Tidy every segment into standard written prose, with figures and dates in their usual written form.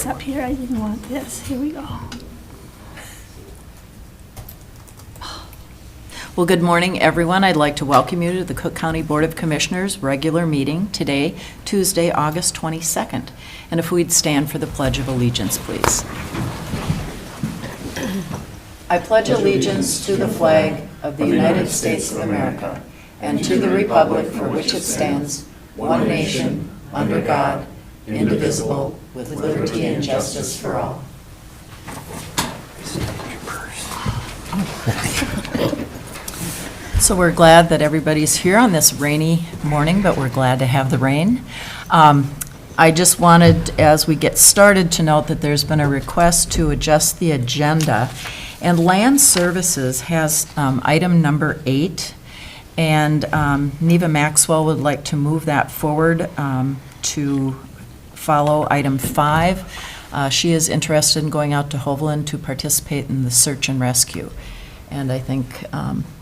up here. I didn't want this. Here we go. Well, good morning, everyone. I'd like to welcome you to the Cook County Board of Commissioners regular meeting today, Tuesday, August 22nd. And if we'd stand for the Pledge of Allegiance, please. I pledge allegiance to the flag of the United States of America and to the republic for which it stands, one nation, under God, indivisible, with liberty and justice for all. So we're glad that everybody's here on this rainy morning, but we're glad to have the rain. I just wanted, as we get started, to note that there's been a request to adjust the agenda. And Land Services has item number 8, and Neva Maxwell would like to move that forward to follow item 5. She is interested in going out to Hovland to participate in the search and rescue. And I think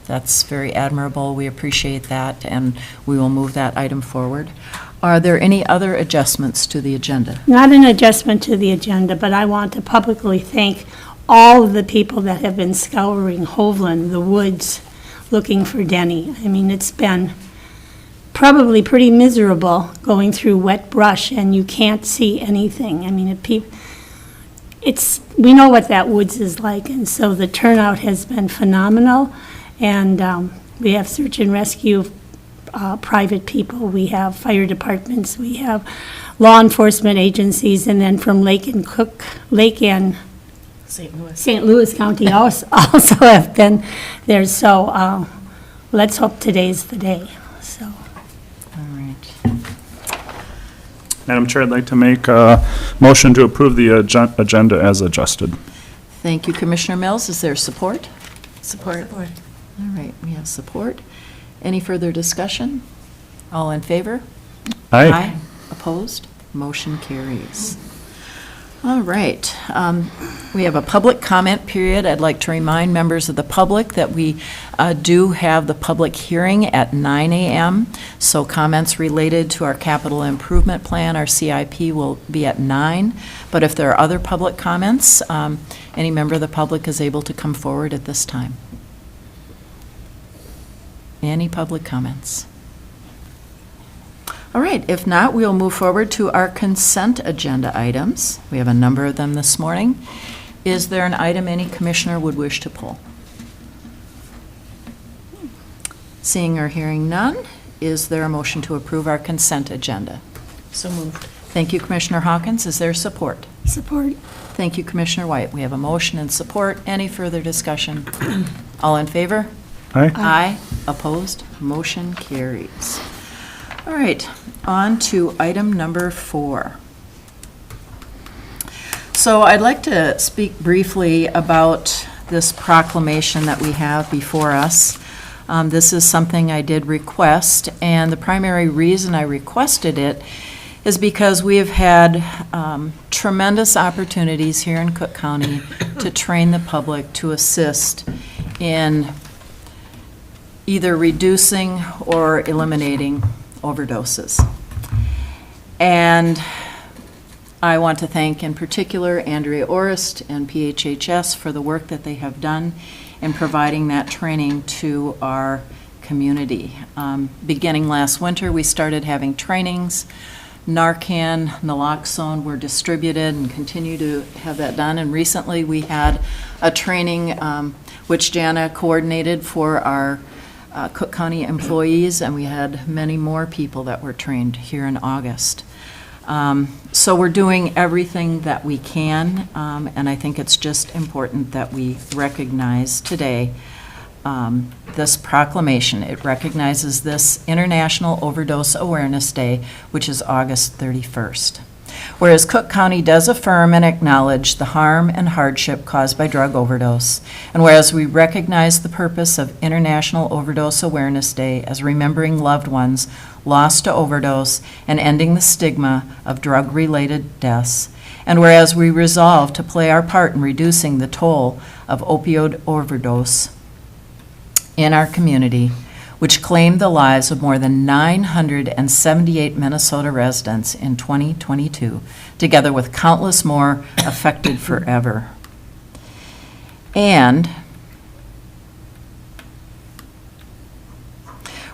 that's very admirable. We appreciate that, and we will move that item forward. Are there any other adjustments to the agenda? Not an adjustment to the agenda, but I want to publicly thank all of the people that have been scouring Hovland, the woods, looking for Denny. I mean, it's been probably pretty miserable going through wet brush, and you can't see anything. I mean, we know what that woods is like, and so the turnout has been phenomenal. And we have search and rescue private people, we have fire departments, we have law enforcement agencies, and then from Lake and St. Louis County also have been there. So let's hope today's the day. So. All right. Madam Chair, I'd like to make a motion to approve the agenda as adjusted. Thank you, Commissioner Mills. Is there support? Support. All right, we have support. Any further discussion? All in favor? Aye. Opposed? Motion carries. All right. We have a public comment period. I'd like to remind members of the public that we do have the public hearing at 9 a.m. So comments related to our capital improvement plan, our CIP, will be at 9. But if there are other public comments, any member of the public is able to come forward at this time. Any public comments? All right, if not, we'll move forward to our consent agenda items. We have a number of them this morning. Is there an item any commissioner would wish to pull? Seeing or hearing none, is there a motion to approve our consent agenda? So moved. Thank you, Commissioner Hawkins. Is there support? Support. Thank you, Commissioner White. We have a motion and support. Any further discussion? All in favor? Aye. Aye. Opposed? Motion carries. All right, on to item number 4. So I'd like to speak briefly about this proclamation that we have before us. This is something I did request, and the primary reason I requested it is because we have had tremendous opportunities here in Cook County to train the public to assist in either reducing or eliminating overdoses. And I want to thank in particular Andrea Orist and PHHS for the work that they have done in providing that training to our community. Beginning last winter, we started having trainings. Narcan, naloxone were distributed and continue to have that done. And recently we had a training which Jana coordinated for our Cook County employees, and we had many more people that were trained here in August. So we're doing everything that we can, and I think it's just important that we recognize today this proclamation. It recognizes this International Overdose Awareness Day, which is August 31st. Whereas Cook County does affirm and acknowledge the harm and hardship caused by drug overdose, and whereas we recognize the purpose of International Overdose Awareness Day as remembering loved ones lost to overdose and ending the stigma of drug-related deaths, and whereas we resolve to play our part in reducing the toll of opioid overdose in our community, which claimed the lives of more than 978 Minnesota residents in 2022, together with countless more affected forever. And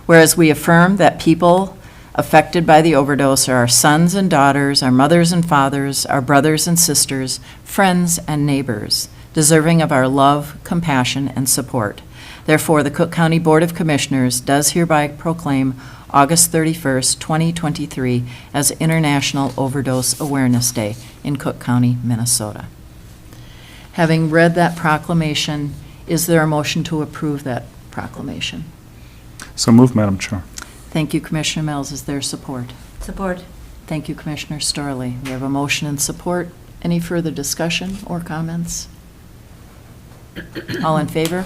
whereas we affirm that people affected by the overdose are our sons and daughters, our mothers and fathers, our brothers and sisters, friends and neighbors, deserving of our love, compassion, and support. Therefore, the Cook County Board of Commissioners does hereby proclaim August 31st, 2023 as International Overdose Awareness Day in Cook County, Minnesota. Having read that proclamation, is there a motion to approve that proclamation? So moved, Madam Chair. Thank you, Commissioner Mills. Is there support? Support. Thank you, Commissioner Storley. We have a motion and support. Any further discussion or comments? All in favor?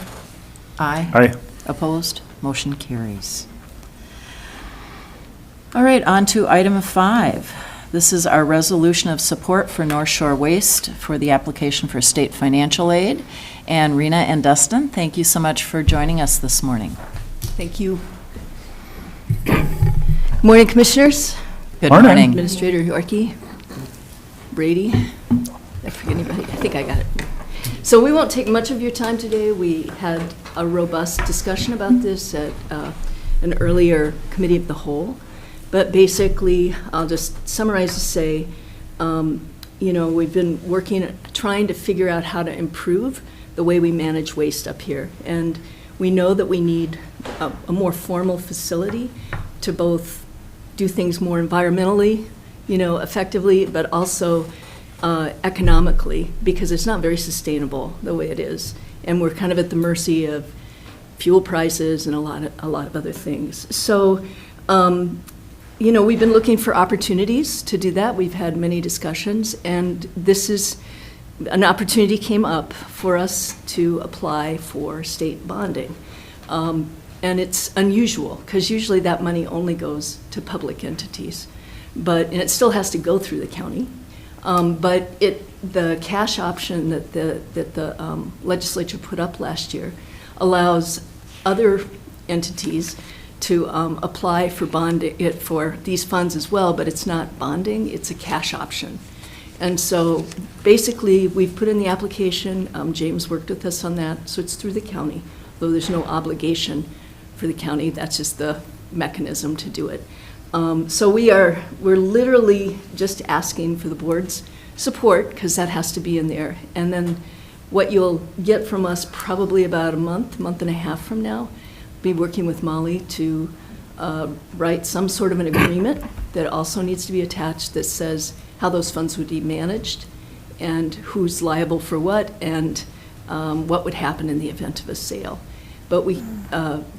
Aye. Aye. Opposed? Motion carries. All right, on to item 5. This is our resolution of support for North Shore Waste for the application for state financial aid. And Rena and Dustin, thank you so much for joining us this morning. Thank you. Morning, Commissioners. Good Morning. morning. Administrator Yorkie, Brady. I forget anybody. I think I got it. So we won't take much of your time today. We had a robust discussion about this at an earlier committee of the whole. But basically, I'll just summarize to say, we've been working, trying to figure out how to improve the way we manage waste up here. And we know that we need a more formal facility to both do things more environmentally, effectively, but also economically, because it's not very sustainable the way it is. And we're kind of at the mercy of fuel prices and a lot of other things. So, we've been looking for opportunities to do that. We've had many discussions, and this is an opportunity came up for us to apply for state bonding. And it's unusual, because usually that money only goes to public entities, and it still has to go through the county. But the cash option that the legislature put up last year allows other entities to apply for bonding for these funds as well, but it's not bonding, it's a cash option. And so basically, we've put in the application, James worked with us on that, so it's through the county, though there's no obligation for the county, that's just the mechanism to do it. So we're literally just asking for the board's support, because that has to be in there. And then what you'll get from us probably about a month and a half from now, be working with Molly to write some sort of an agreement that also needs to be attached that says how those funds would be managed and who's liable for what, and what would happen in the event of a sale. But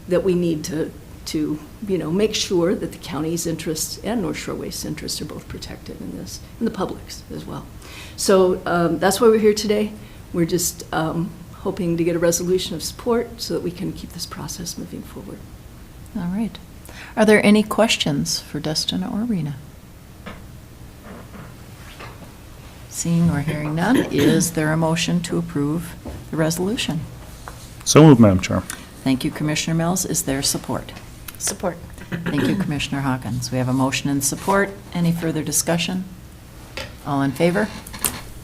that we need to make sure that the county's interests and North Shore Waste's interests are both protected in this, and the public's as well. So that's why we're here today. We're just hoping to get a resolution of support so that we can keep this process moving forward. All right. Are there any questions for Dustin or Rena? Seeing or hearing none, is there a motion to approve the resolution? So moved, Madam Chair. Thank you, Commissioner Mills. Is there support? Support. Thank you, Commissioner Hawkins. We have a motion and support. Any further discussion? All in favor?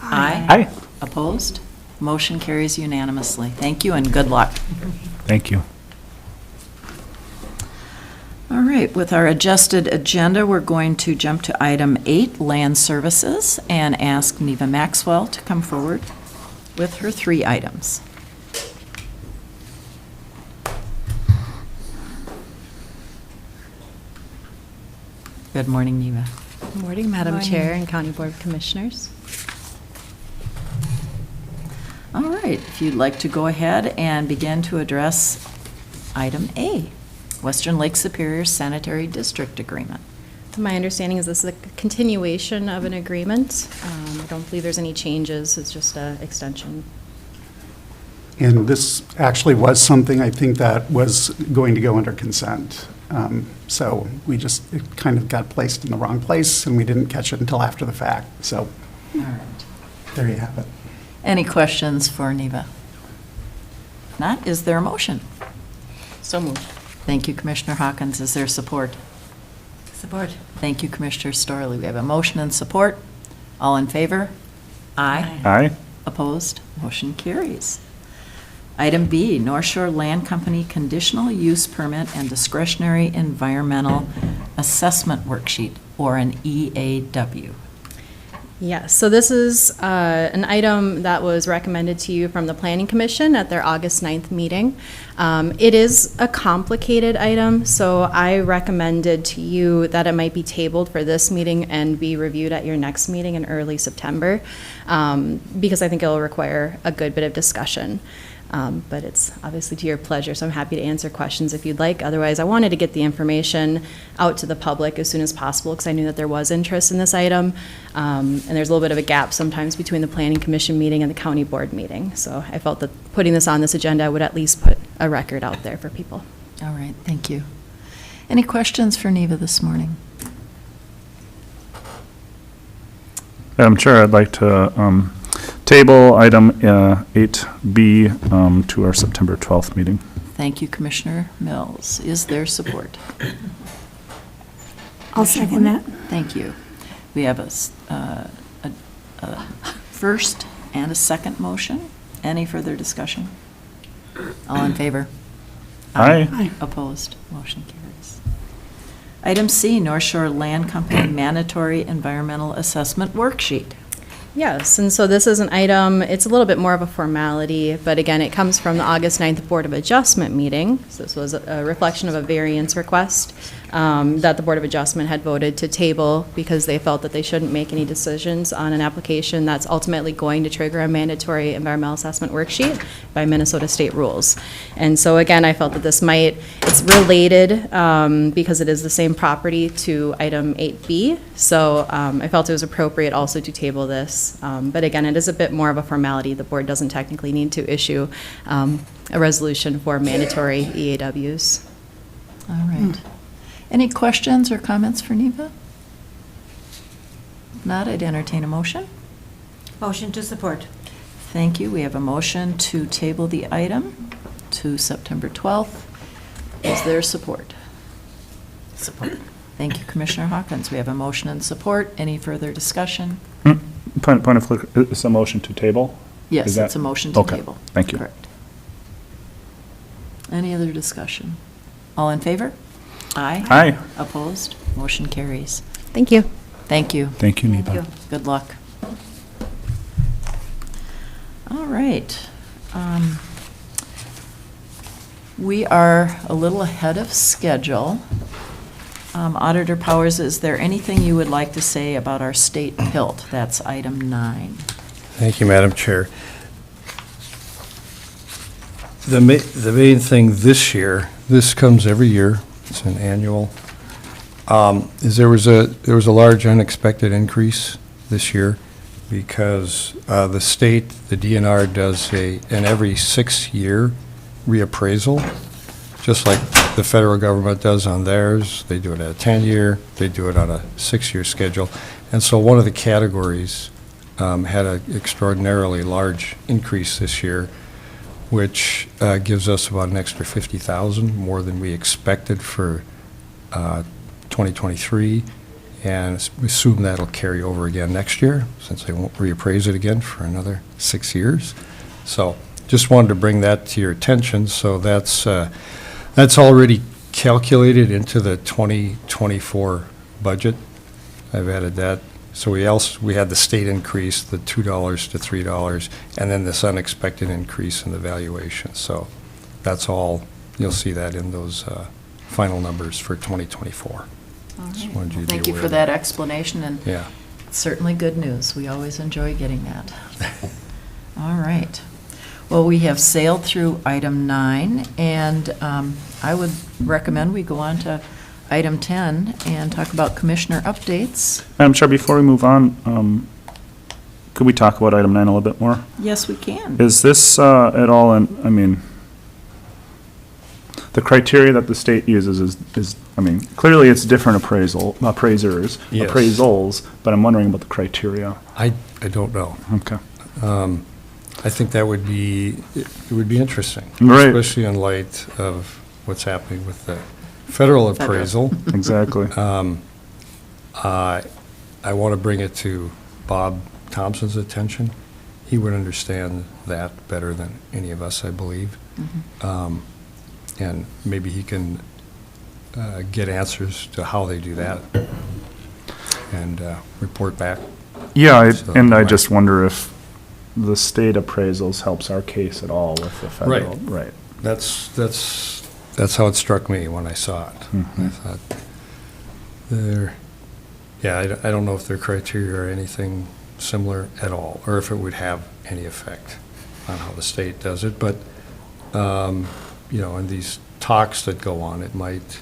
Aye. Aye. Opposed? Motion carries unanimously. Thank you and good luck. Thank you. All right, with our adjusted agenda, we're going to jump to item 8, Land Services, and ask Neva Maxwell to come forward with her 3 items. Good morning, Neva. Good morning, Madam Chair and County Board of Commissioners. All right, if you'd like to go ahead and begin to address item A, Western Lake Superior Sanitary District Agreement. My understanding is this is a continuation of an agreement. I don't believe there's any changes, it's just an extension. And this actually was something I think that was going to go under consent. So it kind of got placed in the wrong place, and we didn't catch it until after the fact. So All right. there you have it. Any questions for Neva? If not, is there a motion? So moved. Thank you, Commissioner Hawkins. Is there support? Support. Thank you, Commissioner Storley. We have a motion and support. All in favor? Aye. Aye. Opposed? Motion carries. Item B, North Shore Land Company Conditional Use Permit and Discretionary Environmental Assessment Worksheet, or an EAW. Yes, so this is an item that was recommended to you from the Planning Commission at their August 9th meeting. It is a complicated item, so I recommended to you that it might be tabled for this meeting and be reviewed at your next meeting in early September, because I think it will require a good bit of discussion. But it's obviously to your pleasure, so I'm happy to answer questions if you'd like. Otherwise, I wanted to get the information out to the public as soon as possible because I knew that there was interest in this item. And there's a little bit of a gap sometimes between the Planning Commission meeting and the County Board meeting. So I felt that putting this on this agenda would at least put a record out there for people. All right, thank you. Any questions for Neva this morning? Madam Chair, I'd like to table item 8B to our September 12th meeting. Thank you, Commissioner Mills. Is there support? I'll second that. Thank you. We have a first and a second motion. Any further discussion? All in favor? Aye. Opposed? Motion carries. Item C, North Shore Land Company Mandatory Environmental Assessment Worksheet. Yes, and so this is an item, it's a little bit more of a formality, but again, it comes from the August 9th Board of Adjustment meeting. So this was a reflection of a variance request that the Board of Adjustment had voted to table because they felt that they shouldn't make any decisions on an application that's ultimately going to trigger a mandatory environmental assessment worksheet by Minnesota state rules. And so again, I felt that this it's related because it is the same property to item 8B. So I felt it was appropriate also to table this. But again, it is a bit more of a formality. The board doesn't technically need to issue a resolution for mandatory EAWs. All right. Any questions or comments for Neva? If not, I'd entertain a motion. Motion to support. Thank you. We have a motion to table the item to September 12th. Is there support? Support. Thank you, Commissioner Hawkins. We have a motion and support. Any further discussion? Point of clarity, it's a motion to table? Yes, Is that- it's a motion to Okay, table. thank you. Correct. Any other discussion? All in favor? Aye. Aye. Opposed? Motion carries. Thank you. Thank you. Thank you, Neva. Good luck. All right. We are a little ahead of schedule. Auditor Powers, is there anything you would like to say about our state PILT? That's item 9. Thank you, Madam Chair. The main thing this year, this comes every year, it's an annual, is there was a large unexpected increase this year because the state, the DNR, does an every 6-year reappraisal, just like the federal government does on theirs. They do it at a 10-year, they do it on a 6-year schedule. And so one of the categories had an extraordinarily large increase this year, which gives us about an extra $50,000 more than we expected for 2023, and we assume that'll carry over again next year since they won't reappraise it again for another 6 years. So just wanted to bring that to your attention. So that's already calculated into the 2024 budget. I've added that. So we had the state increase, the $2 to $3, and then this unexpected increase in the valuation. So that's all, you'll see that in those final numbers for 2024. All Just right. wanted you to be Thank you aware for of that explanation, and Yeah. it's certainly good news. We always enjoy getting that. All right. Well, we have sailed through item 9, and I would recommend we go on to item 10 and talk about commissioner updates. Madam Chair, before we move on, could we talk about item 9 a little bit more? Yes, we can. Is this at all, the criteria that the state uses is clearly it's different appraisers, Yes. appraisals, but I'm wondering about the criteria. I don't know. Okay. I think that would be, it would be interesting. Right. Especially in light of what's happening with the federal appraisal. Exactly. I want to bring it to Bob Thompson's attention. He would understand that better than any of us, I believe. And maybe he can get answers to how they do that and report back. Yeah, So, and I right. just wonder if the state appraisals helps our case at all with the federal. Right. Right. That's how it struck me when I saw it. I thought, I don't know if their criteria are anything similar at all, or if it would have any effect on how the state does it, but, in these talks that go on, it might,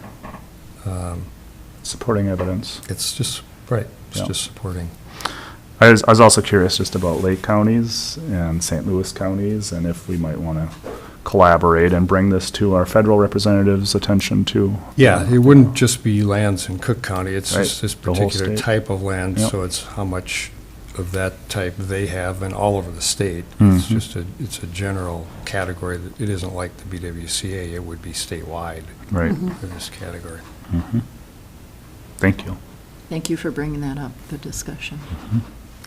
Supporting evidence. it's just, right, it's Yeah. just supporting. I was also curious just about Lake counties and St. Louis counties, and if we might want to collaborate and bring this to our federal representatives' attention too. Yeah, it wouldn't just be lands in Cook County, it's Right, just this the whole particular state. type of land, Yep. so it's how much of that type they have and all over the state. It's Mhm. just it's a general category, that it isn't like the BWCA, it would be statewide Right. for this category. Thank you. Thank you for bringing that up, good discussion.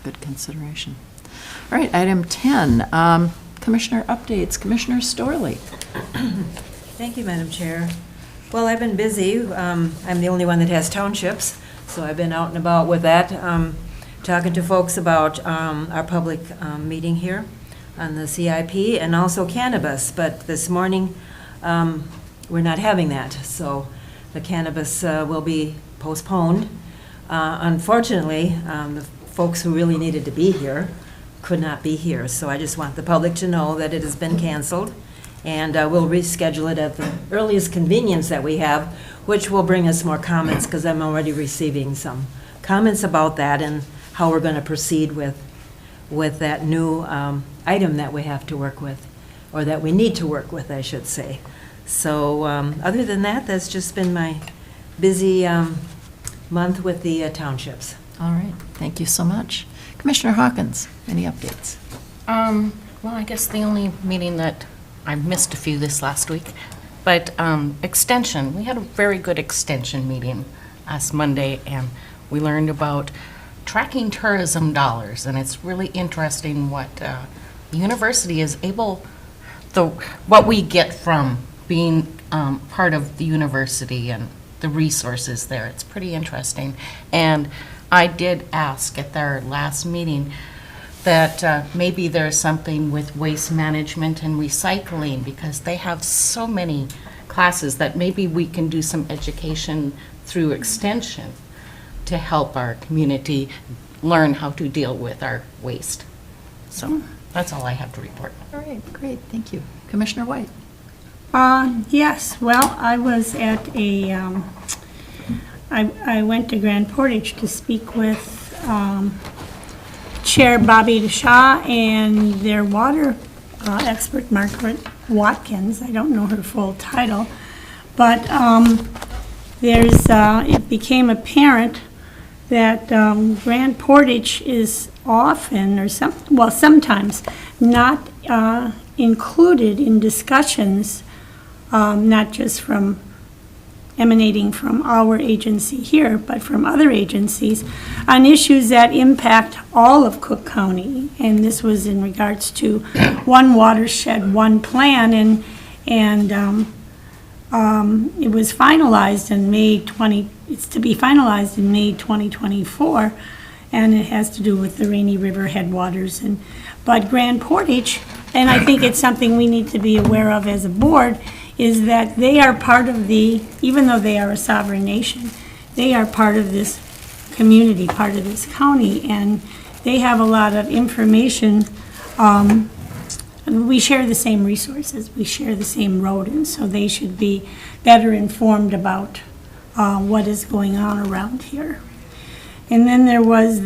Good consideration. All right, item 10, Commissioner updates. Commissioner Storley. Thank you, Madam Chair. Well, I've been busy. I'm the only one that has townships, so I've been out and about with that, talking to folks about our public meeting here on the CIP and also cannabis. But this morning, we're not having that, so the cannabis will be postponed. Unfortunately, the folks who really needed to be here could not be here, so I just want the public to know that it has been canceled, and we'll reschedule it at the earliest convenience that we have, which will bring us more comments, because I'm already receiving some comments about that and how we're going to proceed with that new item that we have to work with, or that we need to work with, I should say. So other than that, that's just been my busy month with the townships. All right, thank you so much. Commissioner Hawkins, any updates? Well, I guess the only meeting that I missed a few this last week, but extension, we had a very good extension meeting last Monday, and we learned about tracking tourism dollars, and it's really interesting what the university is able, what we get from being part of the university and the resources there. It's pretty interesting. And I did ask at their last meeting that maybe there's something with waste management and recycling, because they have so many classes that maybe we can do some education through extension to help our community learn how to deal with our waste. So that's all I have to report. All right, great, thank you. Commissioner White. Yes, well, I was at I went to Grand Portage to speak with Chair Bobby Shaw and their water expert, Margaret Watkins. I don't know her full title, but it became apparent that Grand Portage is often, or sometimes, not included in discussions, not just emanating from our agency here, but from other agencies, on issues that impact all of Cook County. And this was in regards to one watershed, one plan, and it was finalized in it's to be finalized in May 2024, and it has to do with the Rainy River headwaters. But Grand Portage, and I think it's something we need to be aware of as a board, is that they are part of even though they are a sovereign nation, they are part of this community, part of this county, and they have a lot of information. We share the same resources, we share the same road, and so they should be better informed about what is going on around here. And then there was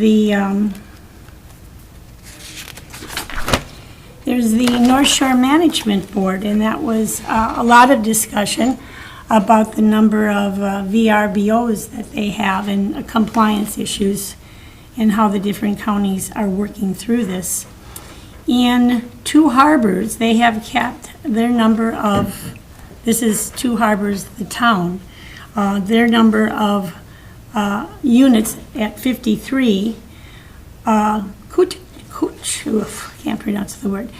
there's the North Shore Management Board, and that was a lot of discussion about the number of VRBOs that they have and compliance issues and how the different counties are working through this. In two harbors, they have kept their number of this is Two Harbors, the town. Their number of units at 53, can't pronounce the word.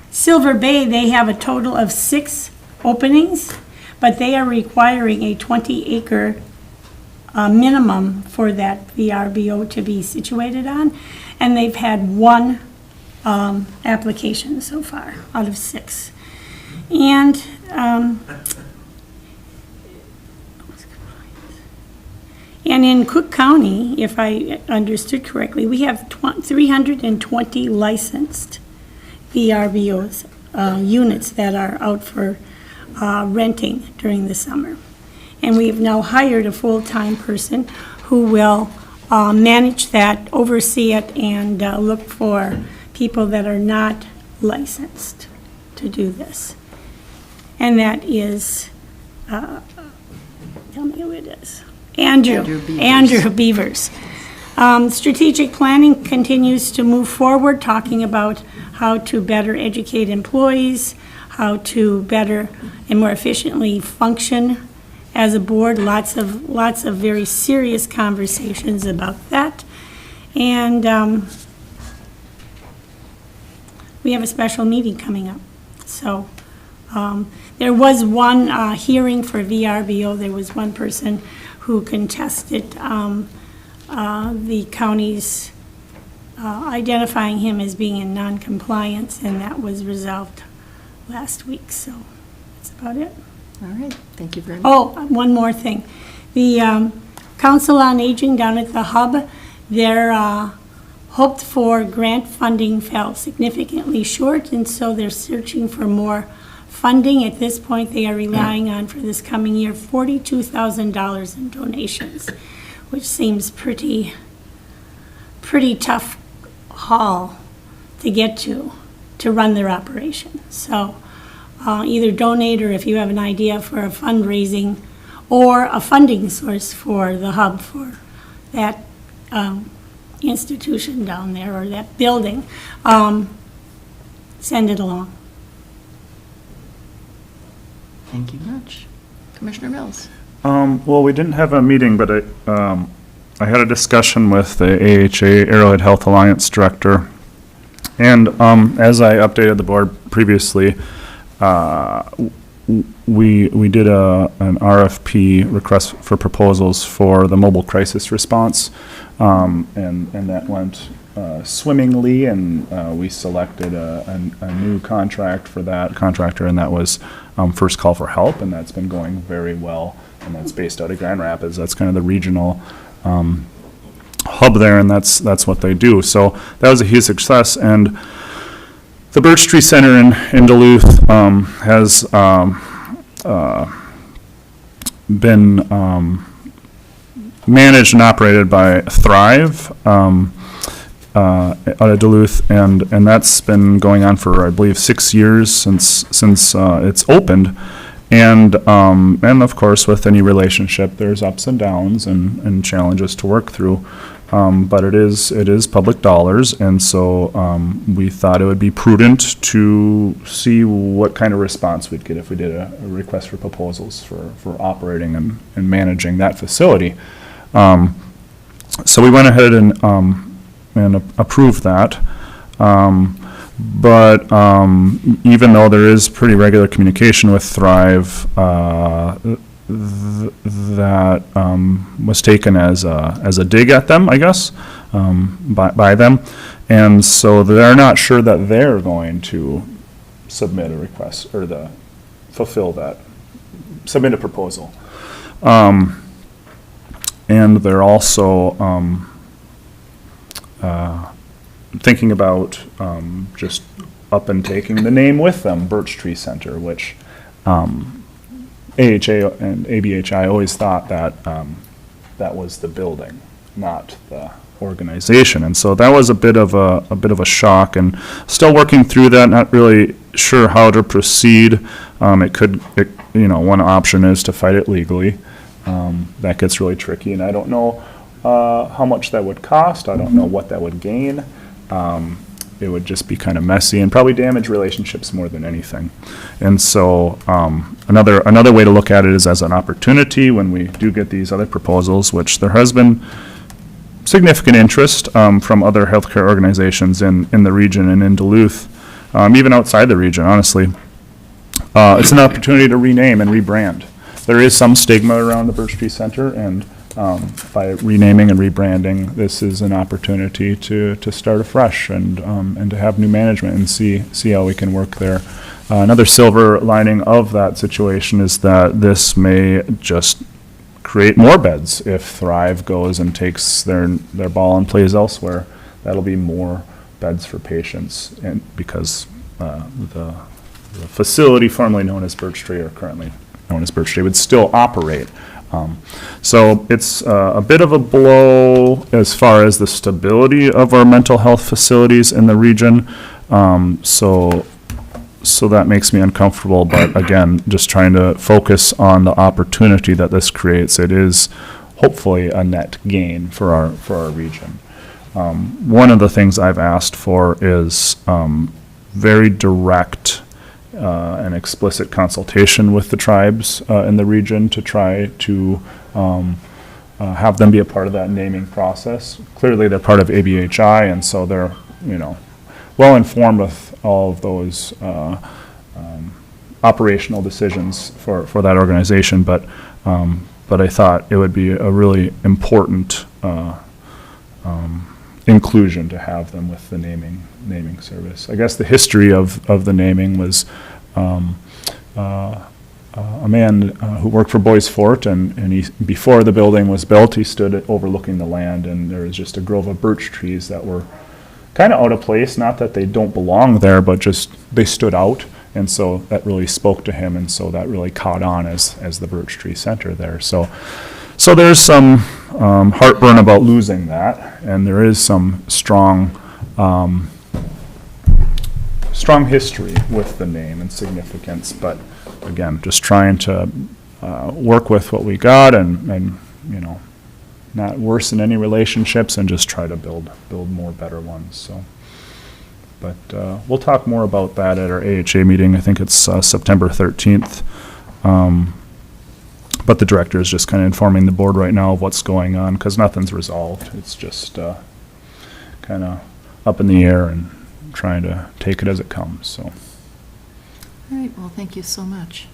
Silver Bay, they have a total of 6 openings, but they are requiring a 20-acre minimum for that VRBO to be situated on, and they've had 1 application so far out of 6. And in Cook County, if I understood correctly, we have 320 licensed VRBOs, units that are out for renting during the summer. And we've now hired a full-time person who will manage that, oversee it, and look for people that are not licensed to do this. And that is, tell me who it is. Andrew Beavers. Strategic planning continues to move forward, talking about how to better educate employees, how to better and more efficiently function as a board. Lots of very serious conversations about that. And we have a special meeting coming up. So there was one hearing for VRBO. There was one person who contested the county's identifying him as being in non-compliance, and that was resolved last week. So that's about it. All right, thank you very much. Oh, one more thing. The Council on Aging down at the Hub, their hoped for grant funding fell significantly short, and so they're searching for more funding. At this point, they are relying on, for this coming year, $42,000 in donations, which seems pretty tough haul to get to run their operation. So either donate, or if you have an idea for a fundraising or a funding source for the Hub, for that institution down there, or that building, send it along. Thank you much. Commissioner Mills. Well, we didn't have a meeting, but I had a discussion with the AHA Arrowhead Health Alliance director. And as I updated the board previously, we did an RFP, request for proposals, for the mobile crisis response, and that went swimmingly, and we selected a new contract for that contractor, and that was First Call for Help, and that's been going very well, and that's based out of Grand Rapids. That's kind of the regional hub there, and that's what they do. So that was a huge success. And the Birch Tree Center in Duluth has been managed and operated by Thrive out of Duluth, and that's been going on for, I believe, 6 years since it's opened. And of course, with any relationship, there's ups and downs and challenges to work through. But it is public dollars, and so we thought it would be prudent to see what kind of response we'd get if we did a request for proposals for operating and managing that facility. So we went ahead and approved that. But even though there is pretty regular communication with Thrive, that was taken as a dig at them, I guess, by them, and so they're not sure that they're going to submit a request or submit a proposal, and they're also thinking about just up and taking the name with them, Birch Tree Center, which AHA and ABHI always thought that that was the building, not the organization, and so that was a bit of a shock, and still working through that. Not really sure how to proceed. One option is to fight it legally. That gets really tricky, and I don't know how much that would cost. I don't know what that would gain. it would just be kind of messy and probably damage relationships more than anything. And so another way to look at it is as an opportunity when we do get these other proposals, which there has been significant interest from other healthcare organizations in the region and in Duluth, even outside the region, honestly. It's an opportunity to rename and rebrand. There is some stigma around the Birch Tree Center, and by renaming and rebranding, this is an opportunity to start afresh and to have new management and see how we can work there. Another silver lining of that situation is that this may just create more beds. If Thrive goes and takes their ball and plays elsewhere, that'll be more beds for patients, and because the facility formerly known as Birch Tree, or currently known as Birch Tree, would still operate. So it's a bit of a blow as far as the stability of our mental health facilities in the region. So that makes me uncomfortable, but again, just trying to focus on the opportunity that this creates. It is hopefully a net gain for our region. One of the things I've asked for is very direct and explicit consultation with the tribes in the region to try to have them be a part of that naming process. Clearly, they're part of ABHI, and so they're, well informed with all of those operational decisions for that organization. But I thought it would be a really important inclusion to have them with the naming service. I guess the history of the naming was a man who worked for Boys Fort, and he, before the building was built, he stood overlooking the land, and there was just a grove of birch trees that were kind of out of place. Not that they don't belong there, but just they stood out, and so that really spoke to him, and so that really caught on as the Birch Tree Center there. So there's some heartburn about losing that, and there is some strong history with the name and significance. But again, just trying to work with what we got and not worsen any relationships and just try to build more better ones. So, but we'll talk more about that at our AHA meeting. I think it's September 13th. But the director is just kind of informing the board right now of what's going on, because nothing's resolved. It's just kind of up in the air and trying to take it as it comes. So. All right, well, thank you so much.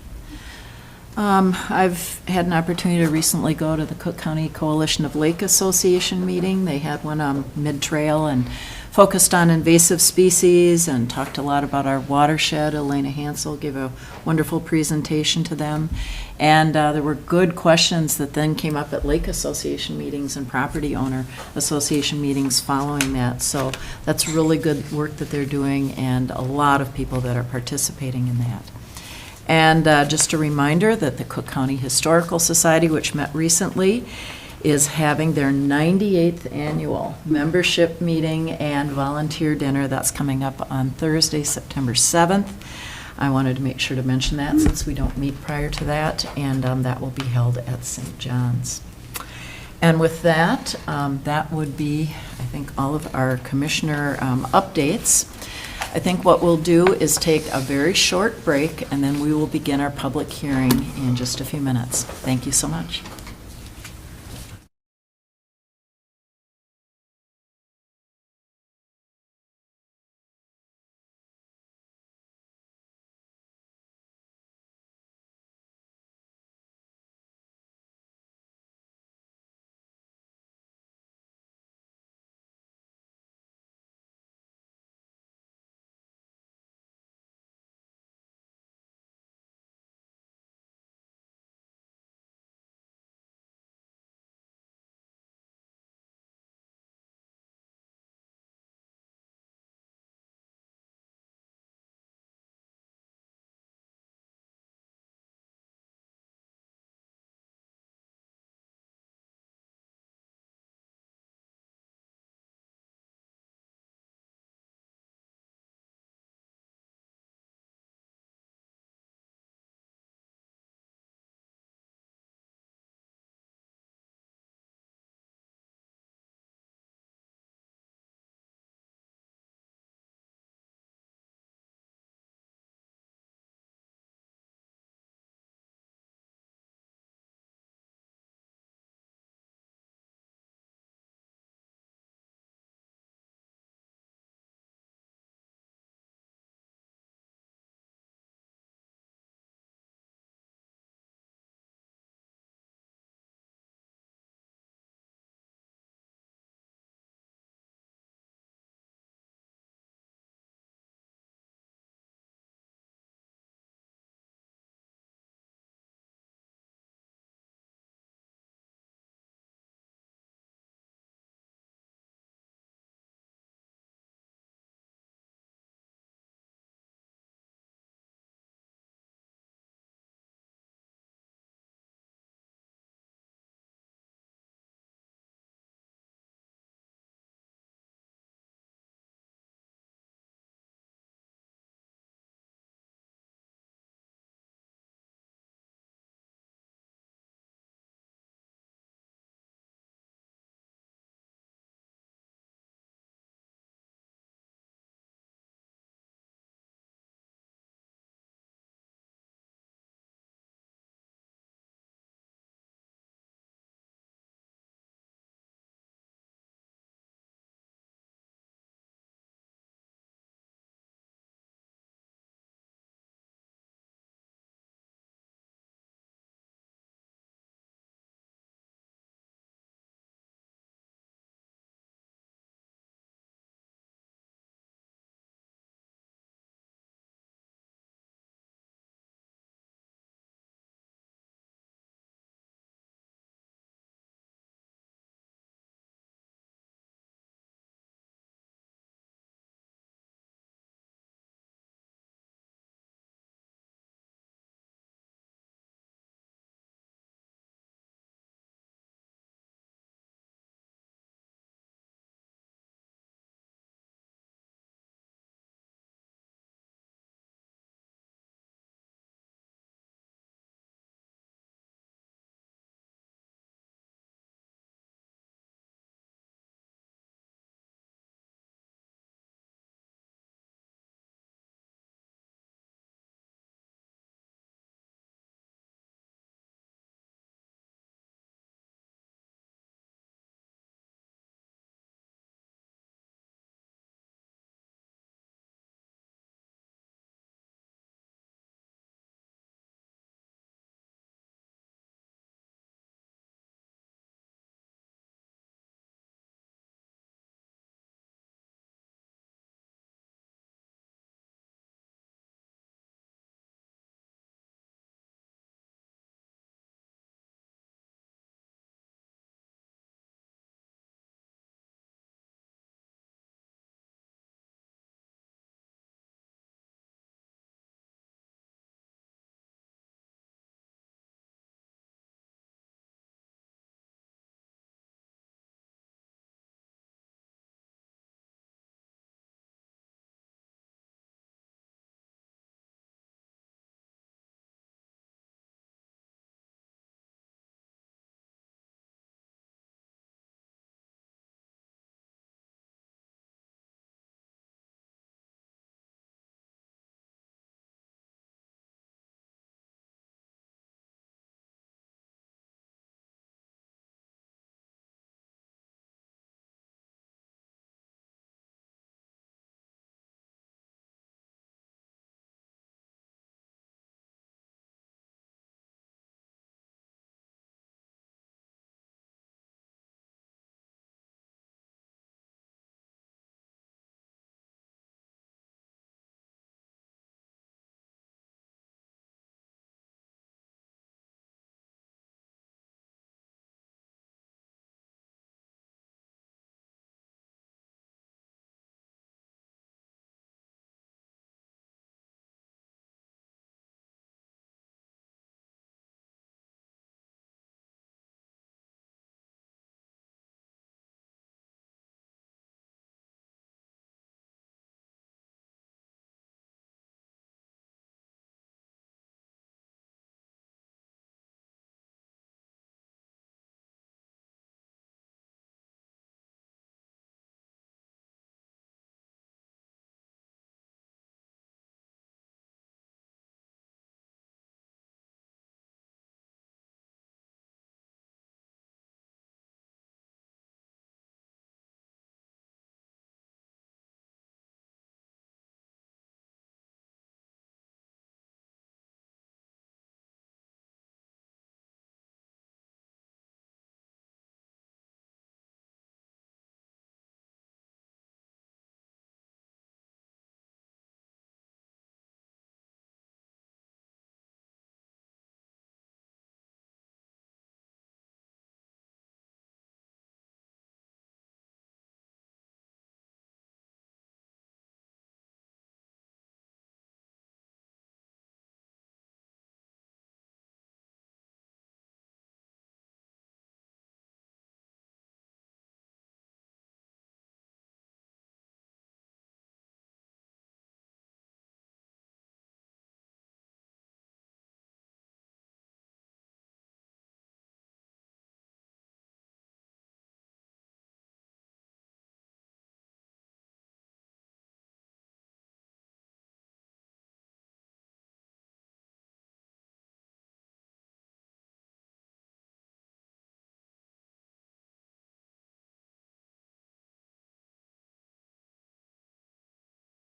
I've had an opportunity to recently go to the Cook County Coalition of Lake Association meeting. They had one on mid-trail and focused on invasive species and talked a lot about our watershed. Elena Hansel gave a wonderful presentation to them. And there were good questions that then came up at Lake Association meetings and property owner association meetings following that. So that's really good work that they're doing, and a lot of people that are participating in that. And just a reminder that the Cook County Historical Society, which met recently, is having their 98th annual membership meeting and volunteer dinner. That's coming up on Thursday, September 7th. I wanted to make sure to mention that since we don't meet prior to that, and that will be held at St. John's. And with that, that would be, I think, all of our commissioner updates. I think what we'll do is take a very short break, and then we will begin our public hearing in just a few minutes. Thank you so much.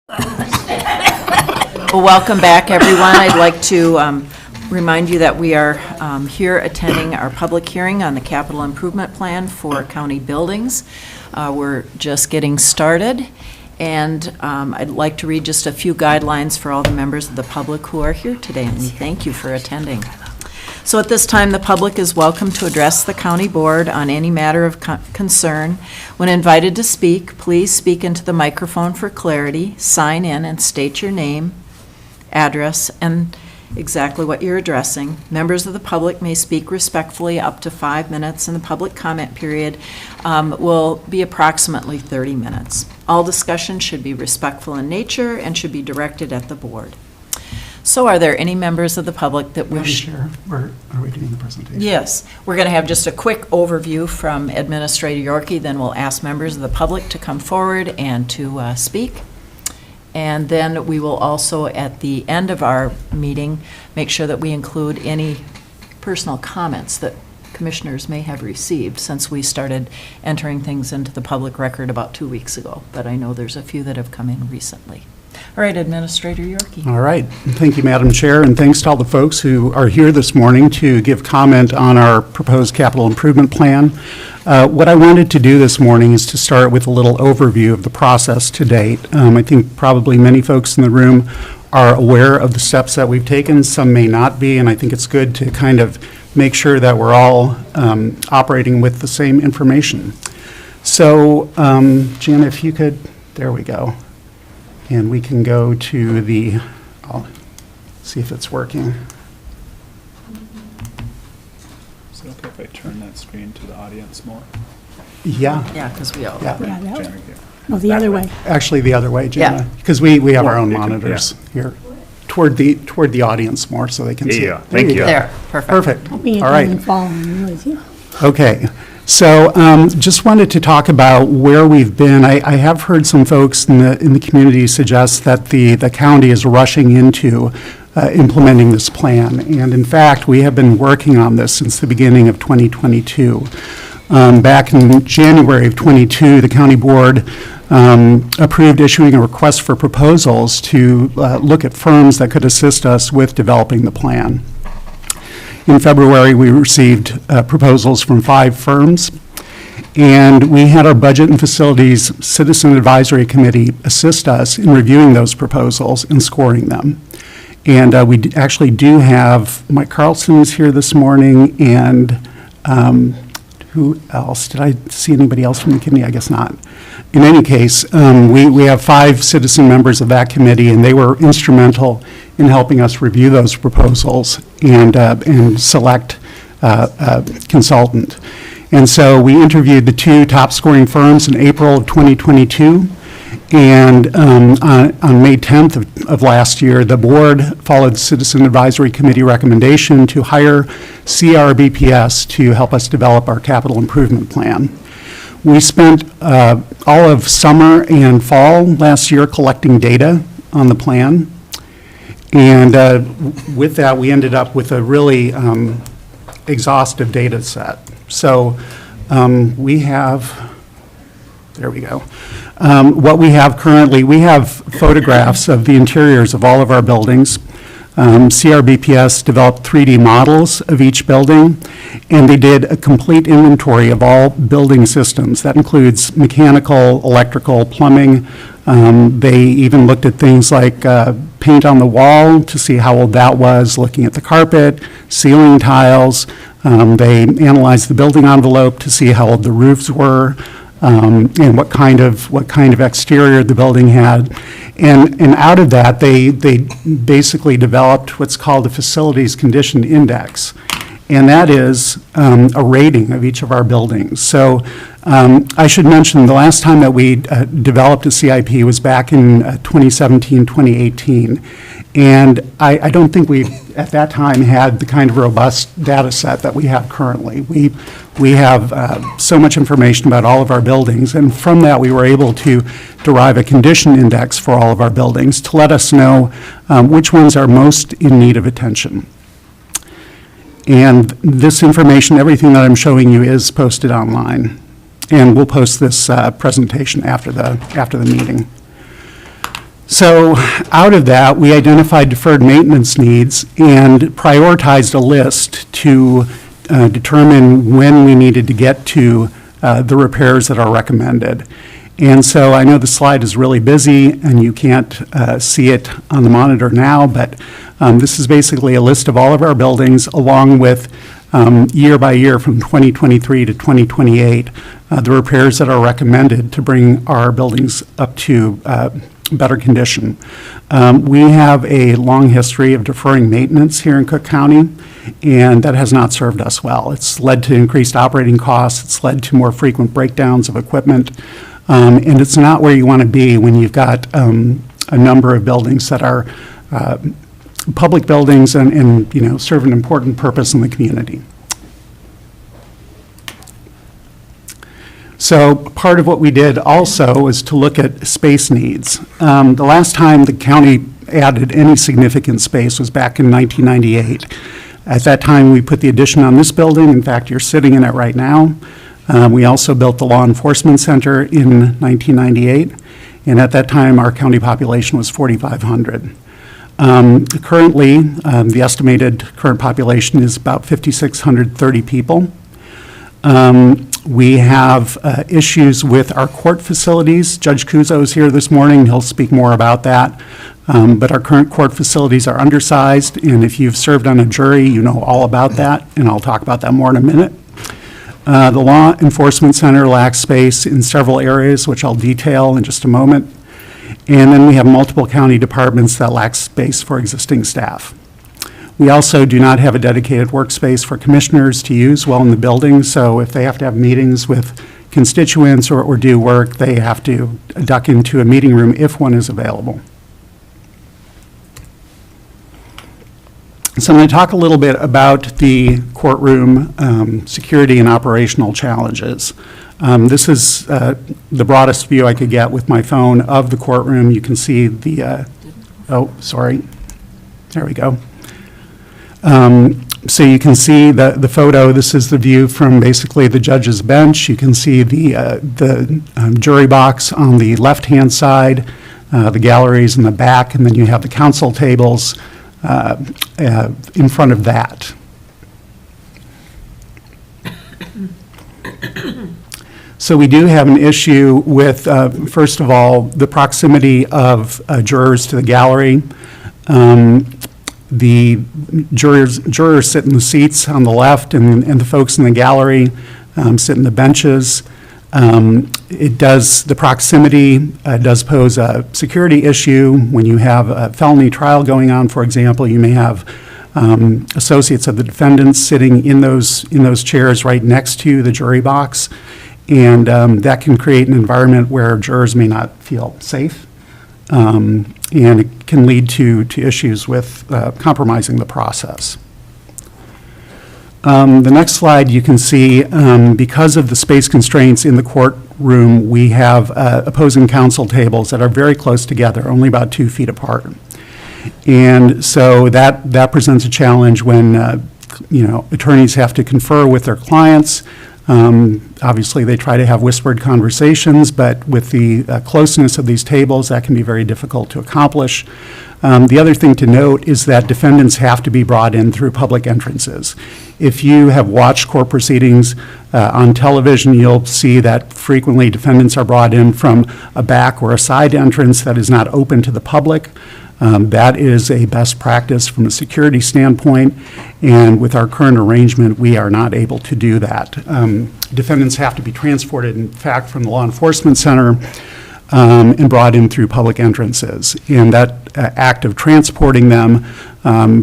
Well, welcome back, everyone. I'd like to remind you that we are here attending our public hearing on the capital improvement plan for county buildings. We're just getting started, and I'd like to read just a few guidelines for all the members of the public who are here today, and thank you for attending. So at this time, the public is welcome to address the county board on any matter of concern. When invited to speak, please speak into the microphone for clarity, sign in, and state your name, address, and exactly what you're addressing. Members of the public may speak respectfully up to 5 minutes, and the public comment period will be approximately 30 minutes. All discussion should be respectful in nature and should be directed at the board. So are there any members of the public that wish? Madam Chair, are we doing the presentation? Yes, we're going to have just a quick overview from Administrator Yorkie, then we'll ask members of the public to come forward and to speak. And then we will also, at the end of our meeting, make sure that we include any personal comments that commissioners may have received, since we started entering things into the public record about 2 weeks ago. But I know there's a few that have come in recently. All right, Administrator Yorkie. All right. Thank you, Madam Chair, and thanks to all the folks who are here this morning to give comment on our proposed capital improvement plan. What I wanted to do this morning is to start with a little overview of the process to date. I think probably many folks in the room are aware of the steps that we've taken. Some may not be, and I think it's good to kind of make sure that we're all operating with the same information. So, Jan, if you could, there we go. And we can go to the, I'll see if it's working. Is it okay if I turn that screen to the audience more? Yeah, Yeah, because we all. yeah. Yeah, that Jan, was, here. no, the other way. Actually, the other way, Yeah. Jana, because we have our own You can- monitors here. Toward the audience more so they can see. Yeah, thank you. There, perfect. Perfect. Me All right. and following with you. Okay, so just wanted to talk about where we've been. I have heard some folks in the community suggest that the county is rushing into implementing this plan. And in fact, we have been working on this since the beginning of 2022. Back in January of '22, the county board approved issuing a request for proposals to look at firms that could assist us with developing the plan. In February, we received proposals from 5 firms, and we had our Budget and Facilities Citizen Advisory Committee assist us in reviewing those proposals and scoring them. And we actually do have, Mike Carlson is here this morning, and who else? Did I see anybody else from the committee? I guess not. In any case, we have 5 citizen members of that committee, and they were instrumental in helping us review those proposals and select a consultant. And so we interviewed the 2 top scoring firms in April of 2022. And on May 10th of last year, the board followed the Citizen Advisory Committee recommendation to hire CRBPS to help us develop our capital improvement plan. We spent all of summer and fall last year collecting data on the plan. And with that, we ended up with a really exhaustive data set. So we have, there we go. What we have currently, we have photographs of the interiors of all of our buildings. CRBPS developed 3D models of each building, and they did a complete inventory of all building systems. That includes mechanical, electrical, plumbing. They even looked at things like paint on the wall to see how old that was, looking at the carpet, ceiling tiles. They analyzed the building envelope to see how old the roofs were. And what kind of exterior the building had. And out of that, they basically developed what's called a Facilities Condition Index. And that is a rating of each of our buildings. So I should mention, the last time that we developed a CIP was back in 2017, 2018. And I don't think we, at that time, had the kind of robust data set that we have currently. We have so much information about all of our buildings, and from that, we were able to derive a condition index for all of our buildings to let us know which ones are most in need of attention. And this information, everything that I'm showing you, is posted online. And we'll post this presentation after the meeting. So out of that, we identified deferred maintenance needs and prioritized a list to determine when we needed to get to the repairs that are recommended. And so I know the slide is really busy and you can't see it on the monitor now, but this is basically a list of all of our buildings along with year by year from 2023 to 2028, the repairs that are recommended to bring our buildings up to better condition. We have a long history of deferring maintenance here in Cook County, and that has not served us well. It's led to increased operating costs, it's led to more frequent breakdowns of equipment, and it's not where you want to be when you've got a number of buildings that are public buildings and you know, serve an important purpose in the community. So part of what we did also was to look at space needs. The last time the county added any significant space was back in 1998. At that time, we put the addition on this building. In fact, you're sitting in it right now. We also built the Law Enforcement Center in 1998, and at that time, our county population was 4,500. Currently, the estimated current population is about 5,630 people. We have issues with our court facilities. Judge Kuzo is here this morning. He'll speak more about that. But our current court facilities are undersized, and if you've served on a jury, you know all about that, and I'll talk about that more in a minute. The Law Enforcement Center lacks space in several areas, which I'll detail in just a moment. And then we have multiple county departments that lack space for existing staff. We also do not have a dedicated workspace for commissioners to use while in the building, so if they have to have meetings with constituents or do work, they have to duck into a meeting room if one is available. So I'm going to talk a little bit about the courtroom security and operational challenges. This is the broadest view I could get with my phone of the courtroom. You can see the, oh, sorry, there we go. So you can see the photo. This is the view from basically the judge's bench. You can see the jury box on the left-hand side, the galleries in the back, and then you have the counsel tables in front of that. So we do have an issue with, first of all, the proximity of jurors to the gallery. The jurors sit in the seats on the left, and the folks in the gallery sit in the benches. The proximity does pose a security issue. When you have a felony trial going on, for example, you may have associates of the defendants sitting in those chairs right next to the jury box, and that can create an environment where jurors may not feel safe. And it can lead to issues with compromising the process. The next slide you can see, because of the space constraints in the courtroom, we have opposing counsel tables that are very close together, only about 2 feet apart. And so that presents a challenge when attorneys have to confer with their clients. Obviously, they try to have whispered conversations, but with the closeness of these tables, that can be very difficult to accomplish. The other thing to note is that defendants have to be brought in through public entrances. If you have watched court proceedings on television, you'll see that frequently defendants are brought in from a back or a side entrance that is not open to the public. That is a best practice from a security standpoint, and with our current arrangement, we are not able to do that. Defendants have to be transported, in fact, from the Law Enforcement Center and brought in through public entrances. And that act of transporting them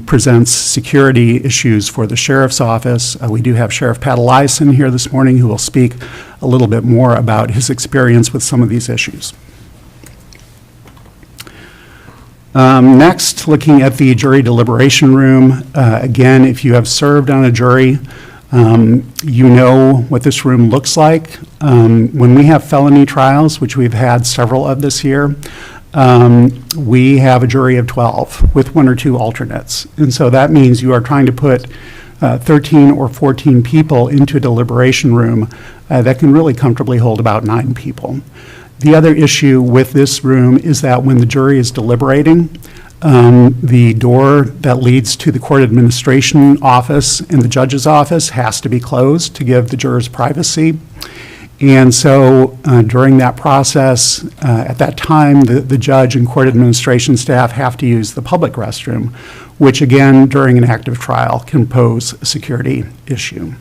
presents security issues for the sheriff's office. We do have Sheriff Pat Eliason here this morning who will speak a little bit more about his experience with some of these issues. Next, looking at the jury deliberation room. Again, if you have served on a jury, you know what this room looks like. When we have felony trials, which we've had several of this year, we have a jury of 12 with 1 or 2 alternates. And so that means you are trying to put 13 or 14 people into a deliberation room that can really comfortably hold about 9 people. The other issue with this room is that when the jury is deliberating, the door that leads to the court administration office and the judge's office has to be closed to give the jurors privacy. And so during that process, at that time, the judge and court administration staff have to use the public restroom, which again, during an active trial, can pose a security issue.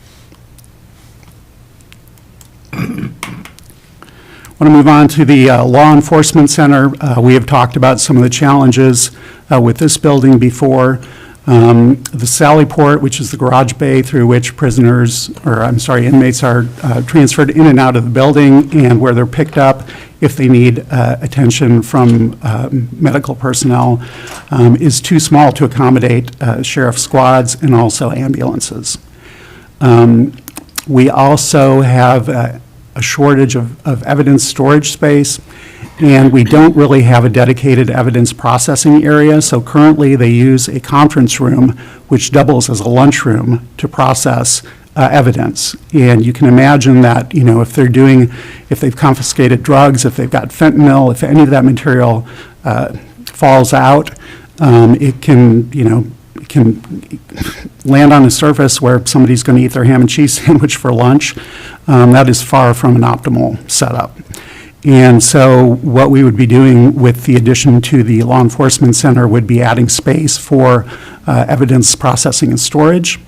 I want to move on to the Law Enforcement Center. We have talked about some of the challenges with this building before. The Sally Port, which is the garage bay through which inmates are transferred in and out of the building, and where they're picked up if they need attention from medical personnel, is too small to accommodate sheriff's squads and also ambulances. We also have a shortage of evidence storage space, and we don't really have a dedicated evidence processing area. So currently, they use a conference room, which doubles as a lunchroom to process evidence. And you can imagine that, if they've confiscated drugs, if they've got fentanyl, if any of that material falls out, it can land on a surface where somebody's going to eat their ham and cheese sandwich for lunch. That is far from an optimal setup. And so what we would be doing with the addition to the Law Enforcement Center would be adding space for evidence processing and storage.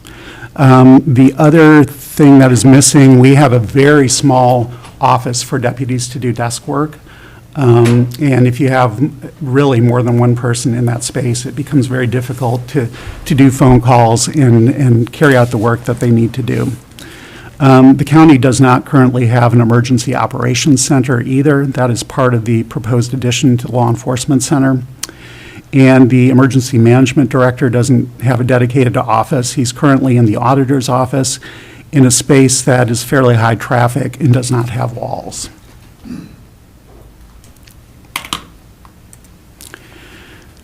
The other thing that is missing, we have a very small office for deputies to do desk work. And if you have really more than one person in that space, it becomes very difficult to do phone calls and carry out the work that they need to do. The county does not currently have an emergency operations center either. That is part of the proposed addition to the Law Enforcement Center. And the emergency management director doesn't have a dedicated office. He's currently in the auditor's office in a space that is fairly high traffic and does not have walls.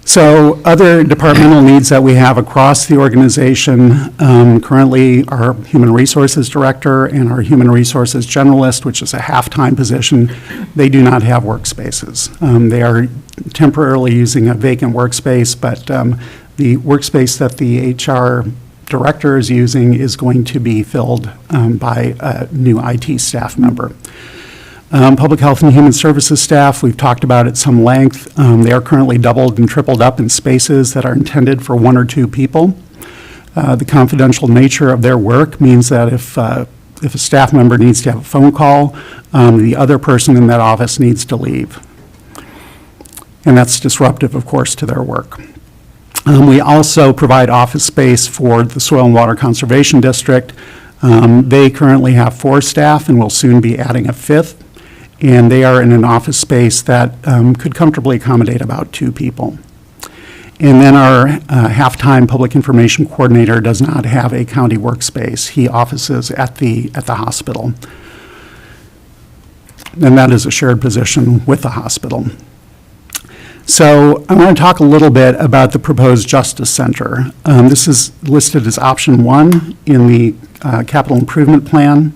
So other departmental needs that we have across the organization, currently our Human Resources Director and our Human Resources Generalist, which is a half-time position, they do not have workspaces. They are temporarily using a vacant workspace, but the workspace that the HR Director is using is going to be filled by a new IT staff member. Public Health and Human Services staff, we've talked about at some length. They are currently doubled and tripled up in spaces that are intended for one or two people. The confidential nature of their work means that if a staff member needs to have a phone call, the other person in that office needs to leave. And that's disruptive, of course, to their work. We also provide office space for the Soil and Water Conservation District. They currently have 4 staff and will soon be adding a 5th. And they are in an office space that could comfortably accommodate about 2 people. And then our half-time public information coordinator does not have a county workspace. He offices at the hospital. And that is a shared position with the hospital. So I want to talk a little bit about the proposed Justice Center. This is listed as option 1 in the capital improvement plan.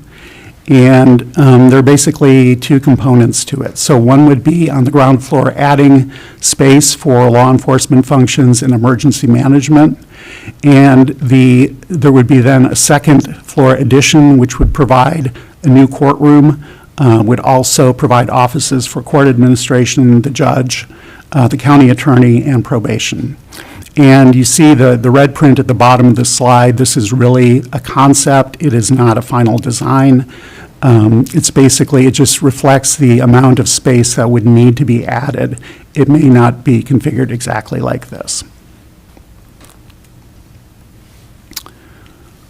And there are basically 2 components to it. So one would be on the ground floor adding space for law enforcement functions and emergency management. And there would be then a second floor addition, which would provide a new courtroom, would also provide offices for court administration, the judge, the county attorney, and probation. And you see the red print at the bottom of the slide. This is really a concept. It is not a final design. It just reflects the amount of space that would need to be added. It may not be configured exactly like this.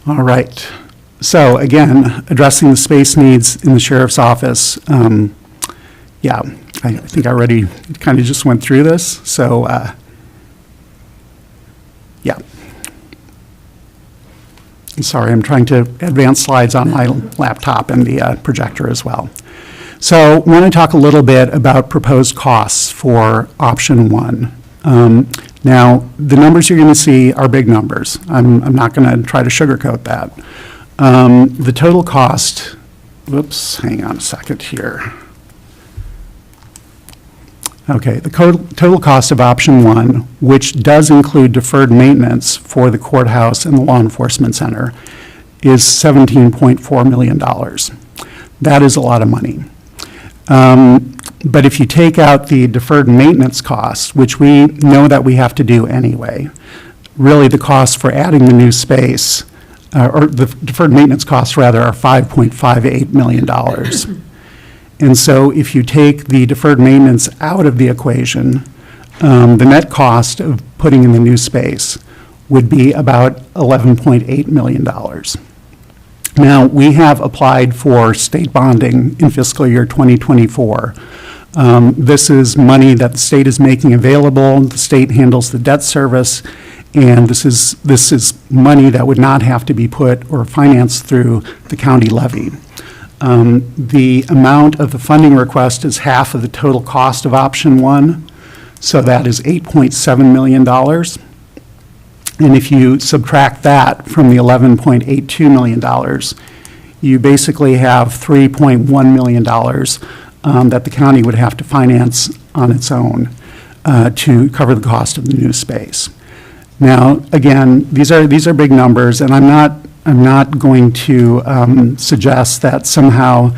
All right. So again, addressing the space needs in the sheriff's office. I think I already kind of just went through this. So sorry, I'm trying to advance slides on my laptop and the projector as well. So I want to talk a little bit about proposed costs for option 1. Now, the numbers you're going to see are big numbers. I'm not going to try to sugarcoat that. The total cost, hang on a second here. Okay, the total cost of option 1, which does include deferred maintenance for the courthouse and the law enforcement center, is $17.4 million. That is a lot of money. But if you take out the deferred maintenance costs, which we know that we have to do anyway, really the cost for adding the new space, or the deferred maintenance costs rather, are $5.58 million. And so if you take the deferred maintenance out of the equation, the net cost of putting in the new space would be about $11.8 million. Now, we have applied for state bonding in fiscal year 2024. This is money that the state is making available. The state handles the debt service, and this is money that would not have to be put or financed through the county levy. The amount of the funding request is half of the total cost of option 1, so that is $8.7 million. And if you subtract that from the $11.82 million, you basically have $3.1 million that the county would have to finance on its own to cover the cost of the new space. Now, again, these are big numbers, and I'm not going to suggest that somehow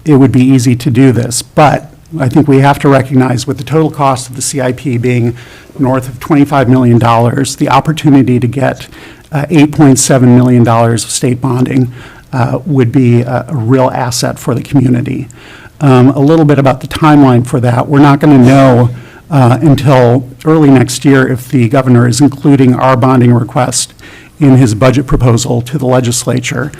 it would be easy to do this, but I think we have to recognize with the total cost of the CIP being north of $25 million, the opportunity to get $8.7 million of state bonding would be a real asset for the community. A little bit about the timeline for that. We're not going to know until early next year if the governor is including our bonding request in his budget proposal to the legislature.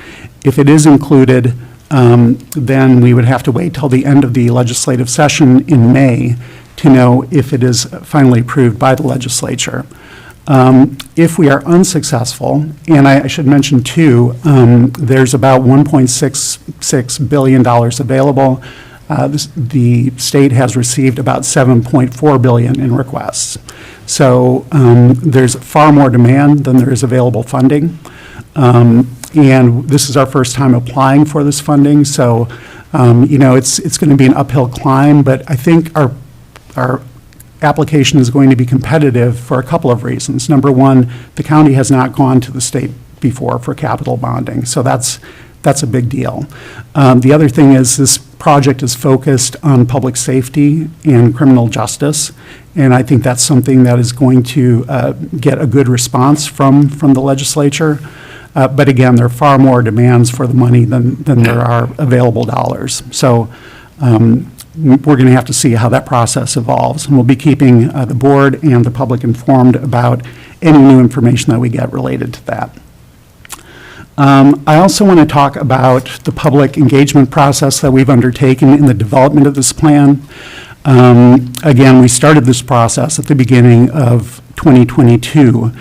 If it is included, then we would have to wait till the end of the legislative session in May to know if it is finally approved by the legislature. If we are unsuccessful, and I should mention too, there's about $1.66 billion available. The state has received about $7.4 billion in requests. So there's far more demand than there is available funding. And this is our first time applying for this funding, so it's going to be an uphill climb, but I think our application is going to be competitive for a couple of reasons. Number one, the county has not gone to the state before for capital bonding, so that's a big deal. The other thing is this project is focused on public safety and criminal justice, and I think that's something that is going to get a good response from the legislature. But again, there are far more demands for the money than there are available dollars. So we're going to have to see how that process evolves. And we'll be keeping the board and the public informed about any new information that we get related to that. I also want to talk about the public engagement process that we've undertaken in the development of this plan. Again, we started this process at the beginning of 2022.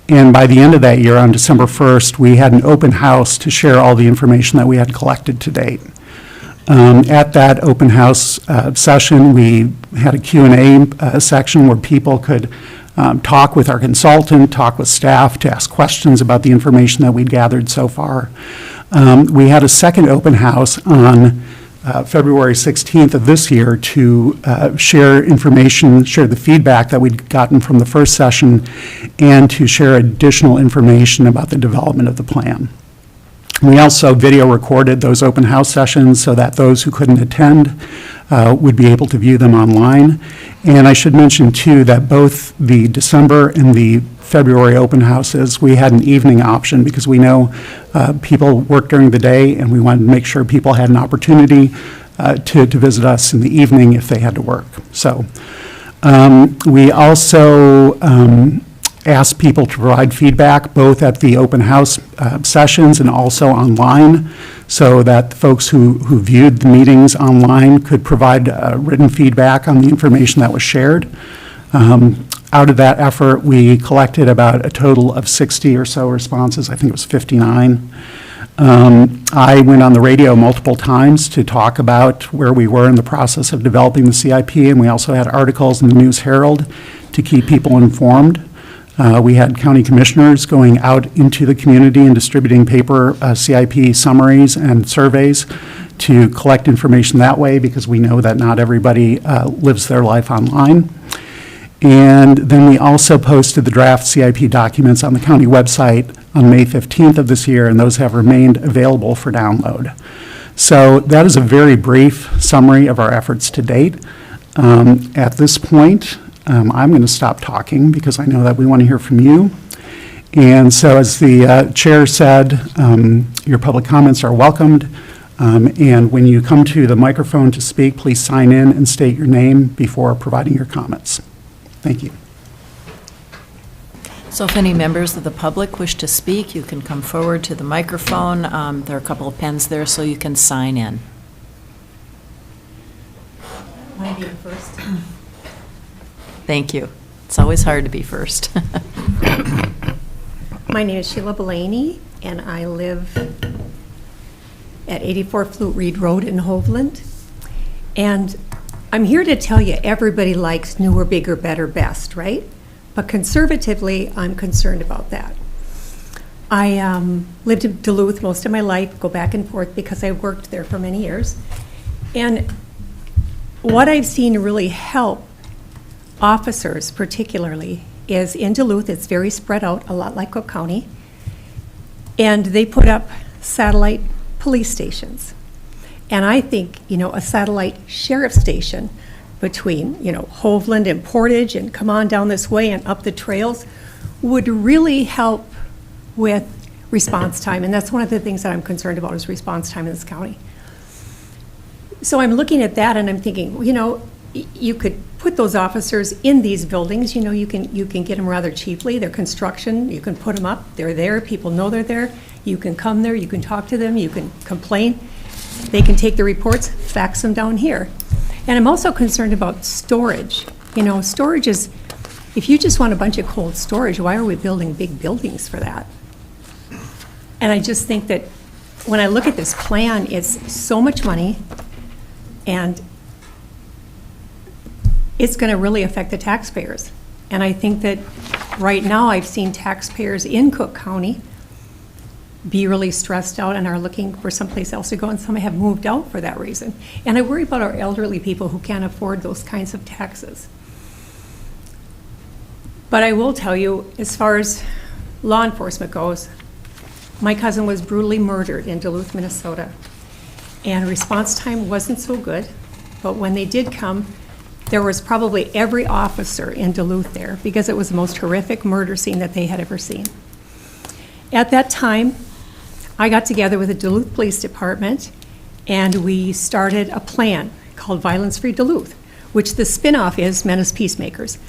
And by the end of that year, on December 1st, we had an open house to share all the information that we had collected to date. At that open house session, we had a Q&A section where people could talk with our consultant, talk with staff to ask questions about the information that we'd gathered so far. We had a second open house on February 16th of this year to share information, share the feedback that we'd gotten from the first session, and to share additional information about the development of the plan. We also video recorded those open house sessions so that those who couldn't attend would be able to view them online. And I should mention too that both the December and the February open houses, we had an evening option because we know people work during the day, and we wanted to make sure people had an opportunity to visit us in the evening if they had to work. So we also asked people to provide feedback both at the open house sessions and also online, so that the folks who viewed the meetings online could provide written feedback on the information that was shared. Out of that effort, we collected about a total of 60 or so responses. I think it was 59. I went on the radio multiple times to talk about where we were in the process of developing the CIP, and we also had articles in the News Herald to keep people informed. We had county commissioners going out into the community and distributing paper CIP summaries and surveys to collect information that way because we know that not everybody lives their life online. And then we also posted the draft CIP documents on the county website on May 15th of this year, and those have remained available for download. So that is a very brief summary of our efforts to date. At this point, I'm going to stop talking because I know that we want to hear from you. And so as the chair said, your public comments are welcomed. And when you come to the microphone to speak, please sign in and state your name before providing your comments. Thank you. So if any members of the public wish to speak, you can come forward to the microphone. There are a couple of pens there so you can sign in. Want to be first? Thank you. It's always hard to be first. My name is Sheila Blaney, and I live at 84 Flute Reed Road in Hovland. And I'm here to tell you, everybody likes newer, bigger, better, best, right? But conservatively, I'm concerned about that. I lived in Duluth most of my life, go back and forth because I worked there for many years. And what I've seen really help officers particularly is in Duluth, it's very spread out, a lot like Cook County, and they put up satellite police stations. And I think, a satellite sheriff station between, Hovland and Portage and come on down this way and up the trails would really help with response time. And that's one of the things that I'm concerned about is response time in this county. So I'm looking at that and I'm thinking, you could put those officers in these buildings, you can get them rather cheaply. They're construction, you can put them up, they're there, people know they're there. You can come there, you can talk to them, you can complain. They can take the reports, fax them down here. And I'm also concerned about storage. Storage is, if you just want a bunch of cold storage, why are we building big buildings for that? And I just think that when I look at this plan, it's so much money, and it's going to really affect the taxpayers. And I think that right now I've seen taxpayers in Cook County be really stressed out and are looking for someplace else to go, and some have moved out for that reason. And I worry about our elderly people who can't afford those kinds of taxes. But I will tell you, as far as law enforcement goes, my cousin was brutally murdered in Duluth, Minnesota. And response time wasn't so good, but when they did come, there was probably every officer in Duluth there because it was the most horrific murder scene that they had ever seen. At that time, I got together with the Duluth Police Department and we started a plan called Violence Free Duluth, which the spinoff is Men as Peacemakers.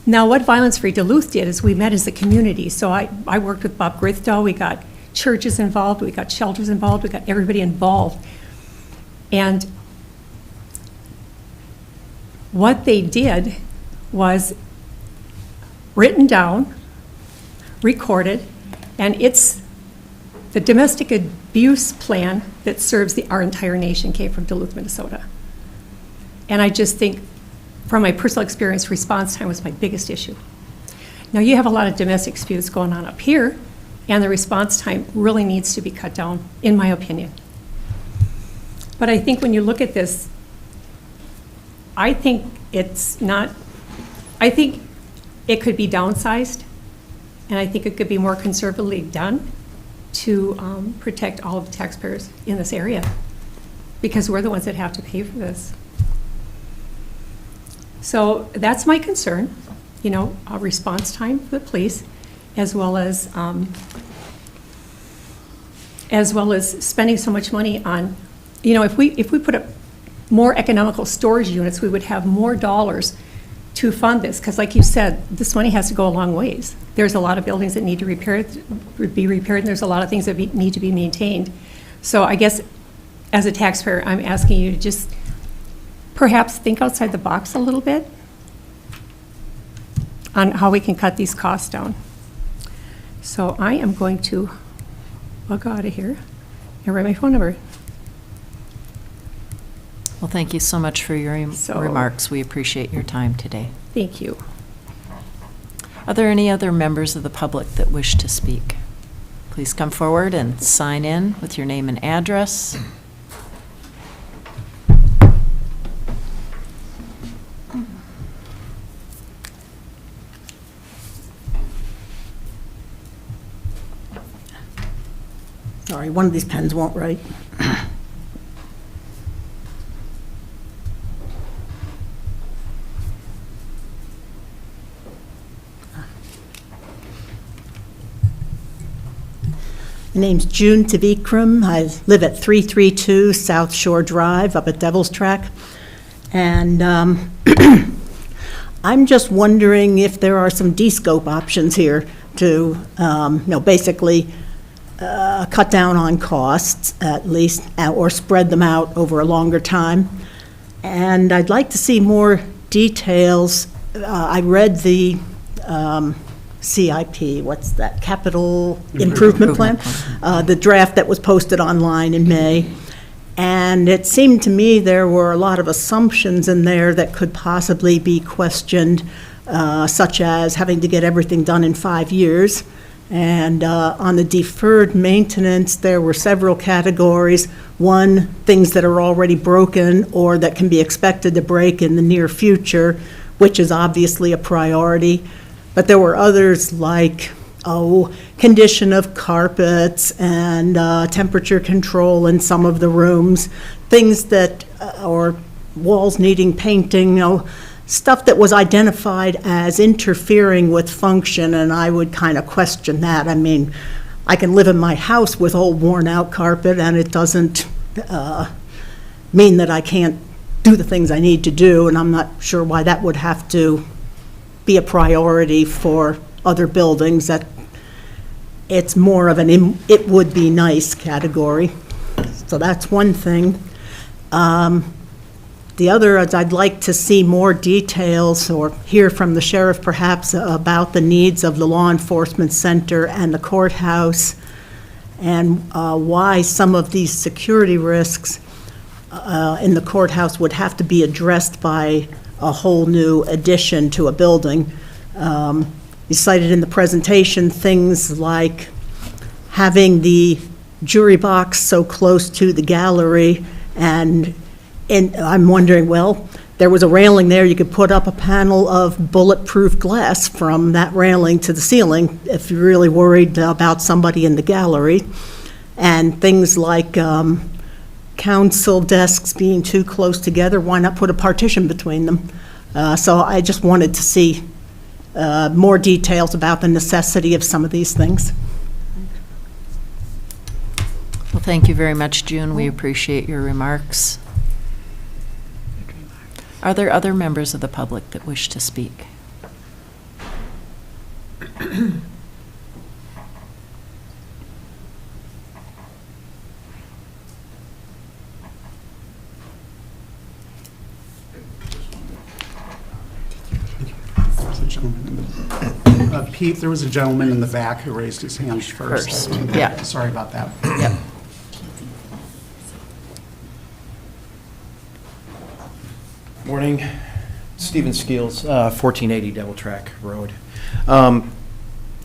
Now, what Violence Free Duluth did is we met as a community. So I worked with Bob Grithdahl, we got churches involved, we got shelters involved, we got everybody involved. And what they did was written down, recorded, and it's the domestic abuse plan that serves our entire nation came from Duluth, Minnesota. And I just think, from my personal experience, response time was my biggest issue. Now, you have a lot of domestic disputes going on up here, and the response time really needs to be cut down, in my opinion. But I think when you look at this, I think it's not, I think it could be downsized, and I think it could be more conservatively done to protect all of the taxpayers in this area, because we're the ones that have to pay for this. So that's my concern, a response time for the police, as well as spending so much money on, if we put up more economical storage units, we would have more dollars to fund this, because like you said, this money has to go a long ways. There's a lot of buildings that need to be repaired, and there's a lot of things that need to be maintained. So I guess as a taxpayer, I'm asking you to just perhaps think outside the box a little bit on how we can cut these costs down. So I am going to log out of here and write my phone number. Well, thank you so much for your remarks. We appreciate your time today. Thank you. Are there any other members of the public that wish to speak? Please come forward and sign in with your name and address. Sorry, one of these pens won't write. My name's June Tavikram. I live at 332 South Shore Drive up at Devil's Track. And I'm just wondering if there are some de-scope options here to, basically cut down on costs at least, or spread them out over a longer time. And I'd like to see more details. I read the CIP, what's that, Capital Improvement Plan? The draft that was posted online in May. And it seemed to me there were a lot of assumptions in there that could possibly be questioned, such as having to get everything done in 5 years. And on the deferred maintenance, there were several categories. One, things that are already broken or that can be expected to break in the near future, which is obviously a priority. But there were others like, condition of carpets and temperature control in some of the rooms, things that, or walls needing painting, stuff that was identified as interfering with function, and I would kind of question that. I mean, I can live in my house with old worn-out carpet, and it doesn't mean that I can't do the things I need to do, and I'm not sure why that would have to be a priority for other buildings. That it's more of an it would be nice category. So that's one thing. The other is I'd like to see more details or hear from the sheriff perhaps about the needs of the law enforcement center and the courthouse, and why some of these security risks in the courthouse would have to be addressed by a whole new addition to a building. You cited in the presentation things like having the jury box so close to the gallery, and I'm wondering, well, there was a railing there, you could put up a panel of bulletproof glass from that railing to the ceiling if you're really worried about somebody in the gallery. And things like council desks being too close together, why not put a partition between them? So I just wanted to see more details about the necessity of some of these things. Well, thank you very much, June. We appreciate your remarks. Are there other members of the public that wish to speak? Pete, there was a gentleman in the back who raised his hand first. Yeah. Sorry about that. Yep. Morning. Stephen Skeels, 1480 Devil Track Road. I've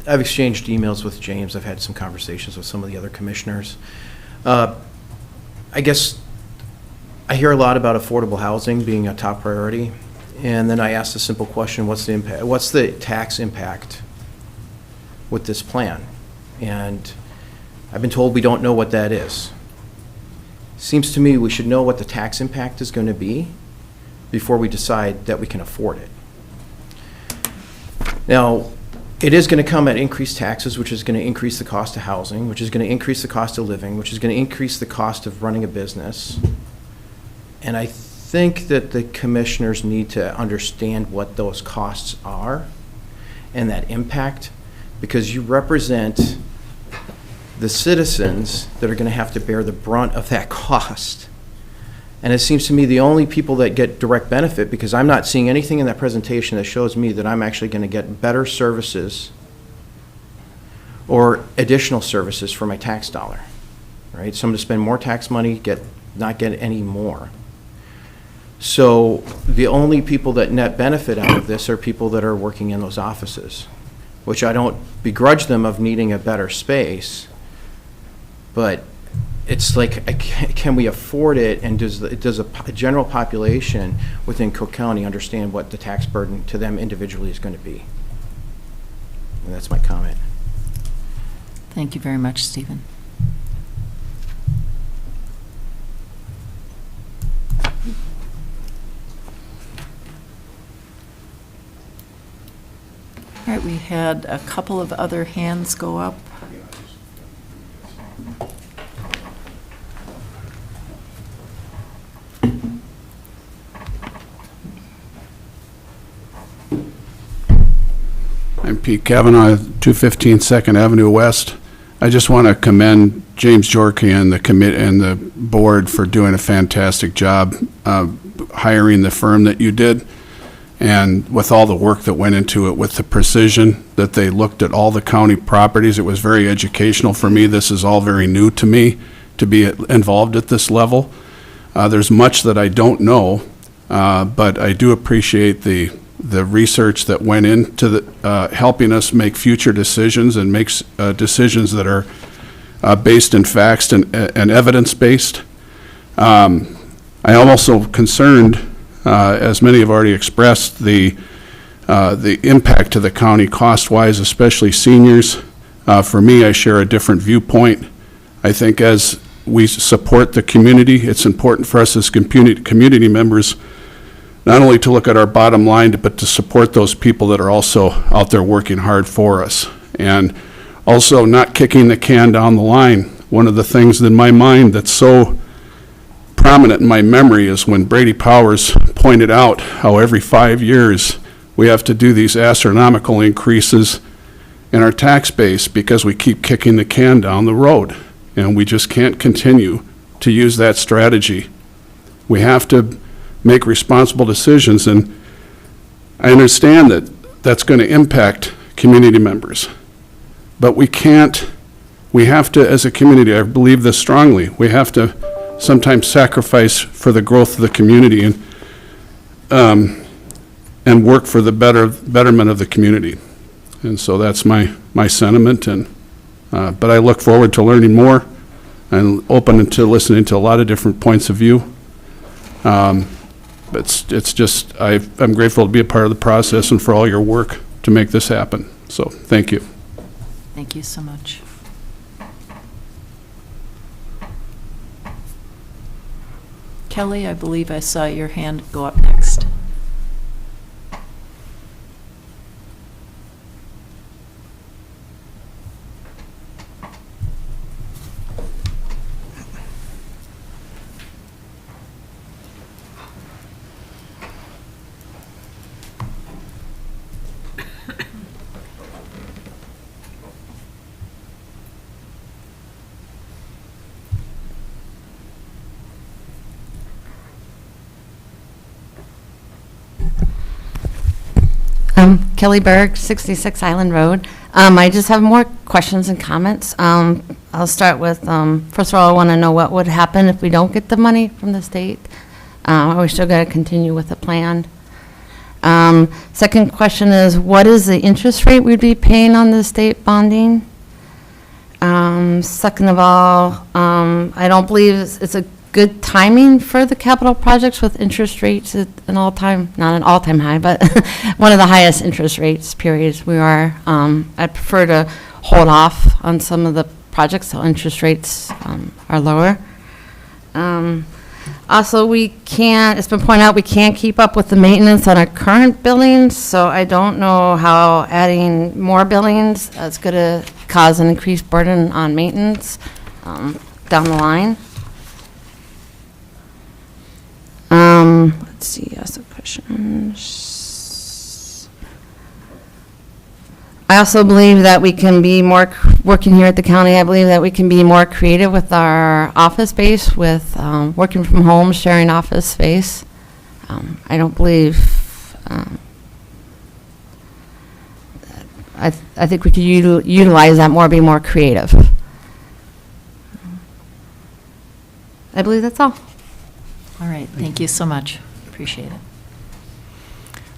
exchanged emails with James. I've had some conversations with some of the other commissioners. I guess I hear a lot about affordable housing being a top priority, and then I asked a simple question: what's the impact? What's the tax impact with this plan? And I've been told we don't know what that is. Seems to me we should know what the tax impact is going to be before we decide that we can afford it. Now, it is going to come at increased taxes, which is going to increase the cost of housing, which is going to increase the cost of living, which is going to increase the cost of running a business. And I think that the commissioners need to understand what those costs are and that impact, because you represent the citizens that are going to have to bear the brunt of that cost. And it seems to me the only people that get direct benefit, because I'm not seeing anything in that presentation that shows me that I'm actually going to get better services or additional services for my tax dollar, right? So I'm going to spend more tax money, not get any more. So the only people that net benefit out of this are people that are working in those offices, which I don't begrudge them of needing a better space, but it's like, can we afford it, and does a general population within Cook County understand what the tax burden to them individually is going to be? And that's my comment. Thank you very much, Stephen. All right, we had a couple of other hands go up. I'm Pete Kavanaugh, 215 Second Avenue West. I just want to commend James Jorke and the commit and the board for doing a fantastic job hiring the firm that you did, and with all the work that went into it, with the precision that they looked at all the county properties. It was very educational for me. This is all very new to me to be involved at this level. There's much that I don't know, but I do appreciate the research that went into the, helping us make future decisions and make decisions that are based in facts and evidence-based. I am also concerned, as many have already expressed, the impact to the county cost-wise, especially seniors. For me, I share a different viewpoint. I think as we support the community, it's important for us as community members not only to look at our bottom line, but to support those people that are also out there working hard for us. And also not kicking the can down the line. One of the things in my mind that's so prominent in my memory is when Brady Powers pointed out how every 5 years we have to do these astronomical increases in our tax base because we keep kicking the can down the road. And we just can't continue to use that strategy. We have to make responsible decisions, and I understand that that's going to impact community members. But we have to, as a community, I believe this strongly, we have to sometimes sacrifice for the growth of the community and work for the betterment of the community. And so that's my sentiment, and but I look forward to learning more and open to listening to a lot of different points of view. It's just, I'm grateful to be a part of the process and for all your work to make this happen. So, thank you. Thank you so much. Kelly, I believe I saw your hand go up next. Kelly Berg, 66 Island Road. I just have more questions and comments. I'll start with, first of all, I want to know what would happen if we don't get the money from the state. Are we still going to continue with the plan? Second question is, what is the interest rate we'd be paying on the state bonding? Second of all, I don't believe it's a good timing for the capital projects with interest rates at an all-time, not an all-time high, but one of the highest interest rates periods we are. I prefer to hold off on some of the projects so interest rates are lower. Also, it's been pointed out, we can't keep up with the maintenance on our current buildings, so I don't know how adding more buildings is going to cause an increased burden on maintenance down the line. Let's see, ask the questions. I also believe that we can be more, working here at the county, I believe that we can be more creative with our office space, with working from home, sharing office space. I don't believe, I think we could utilize that more, be more creative. I believe that's all. All right, thank you so much. Appreciate it.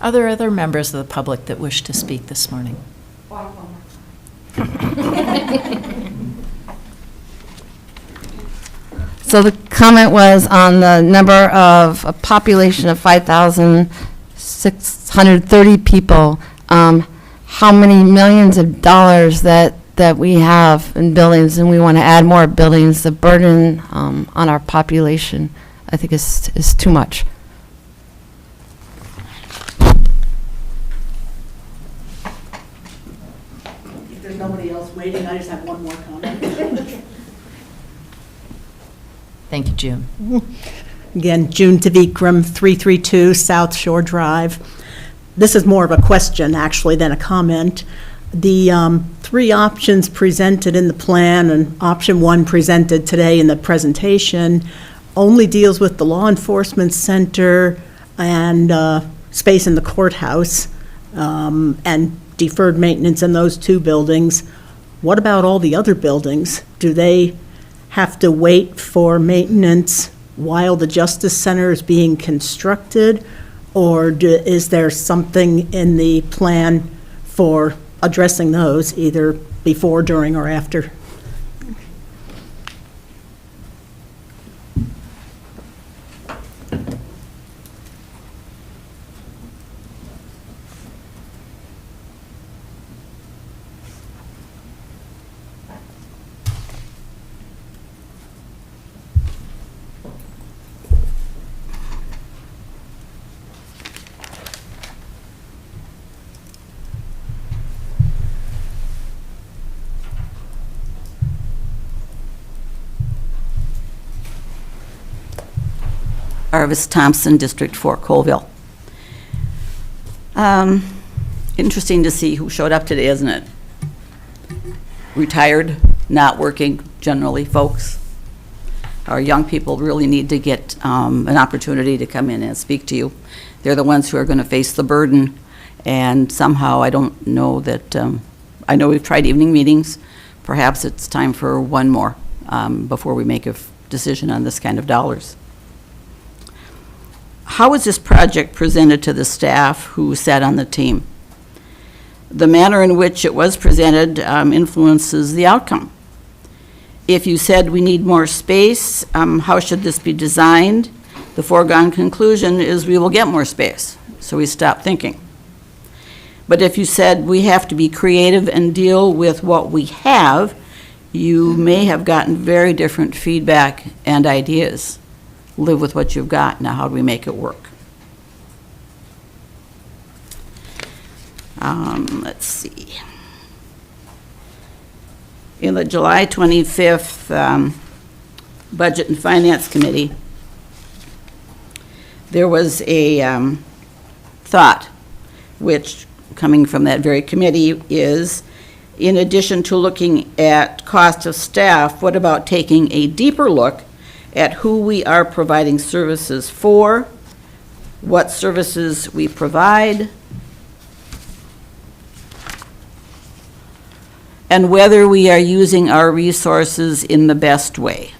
Are there other members of the public that wish to speak this morning? So the comment was on the number of a population of 5,630 people, how many millions of dollars that we have in buildings, and we want to add more buildings. The burden on our population, I think, is too much. there's nobody else waiting, I just have one more comment. Thank you, June. Again, June Tavikram, 332 South Shore Drive. This is more of a question, actually, than a comment. The three options presented in the plan, and option one presented today in the presentation, only deals with the law enforcement center and space in the courthouse, and deferred maintenance in those two buildings. What about all the other buildings? Do they have to wait for maintenance while the Justice Center is being constructed? Or is there something in the plan for addressing those, either before, during, or after? Arvis Thompson, District 4, Colville. Interesting to see who showed up today, isn't it? Retired, not working, generally, folks. Our young people really need to get an opportunity to come in and speak to you. They're the ones who are going to face the burden, and somehow I don't know that, I know we've tried evening meetings. Perhaps it's time for one more before we make a decision on this kind of dollars. How was this project presented to the staff who sat on the team? The manner in which it was presented influences the outcome. If you said we need more space, how should this be designed? The foregone conclusion is we will get more space, so we stop thinking. But if you said we have to be creative and deal with what we have, you may have gotten very different feedback and ideas. Live with what you've got. Now, how do we make it work? Let's see. In the July 25th Budget and Finance Committee, there was a thought, which coming from that very committee is, in addition to looking at cost of staff, what about taking a deeper look at who we are providing services for, what services we provide, and whether we are using our resources in the best way.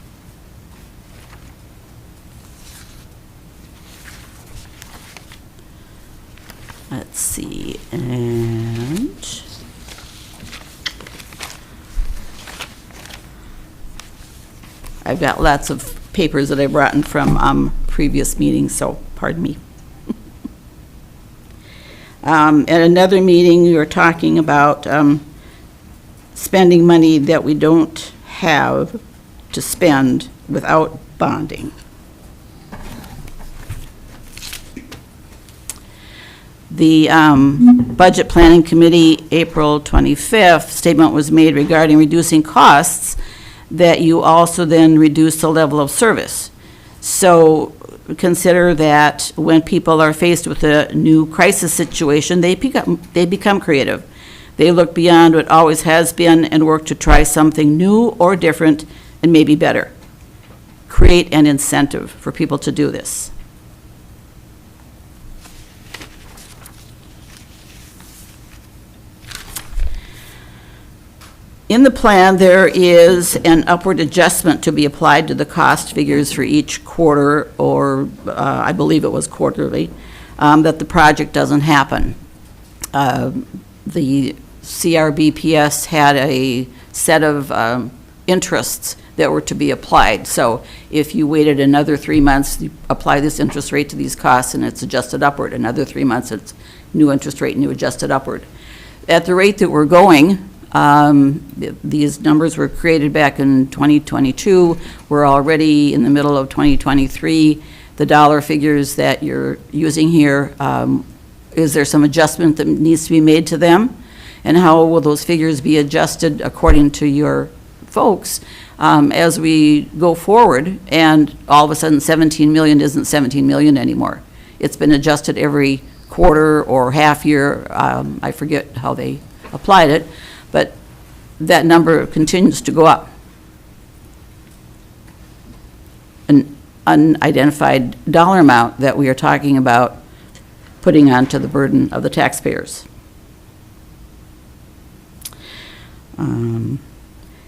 Let's see, and I've got lots of papers that I brought in from previous meetings, so pardon me. At another meeting, we were talking about spending money that we don't have to spend without bonding. The Budget Planning Committee, April 25th, statement was made regarding reducing costs, that you also then reduce the level of service. So consider that when people are faced with a new crisis situation, they become creative. They look beyond what always has been and work to try something new or different and maybe better. Create an incentive for people to do this. In the plan, there is an upward adjustment to be applied to the cost figures for each quarter, or I believe it was quarterly, that the project doesn't happen. The CRBPS had a set of interests that were to be applied. So if you waited another 3 months, you apply this interest rate to these costs and it's adjusted upward. Another 3 months, it's new interest rate and you adjust it upward. At the rate that we're going, these numbers were created back in 2022. We're already in the middle of 2023. The dollar figures that you're using here, is there some adjustment that needs to be made to them? And how will those figures be adjusted according to your folks as we go forward? And all of a sudden, 17 million isn't 17 million anymore. It's been adjusted every quarter or half year. I forget how they applied it, but that number continues to go up. An unidentified dollar amount that we are talking about putting onto the burden of the taxpayers.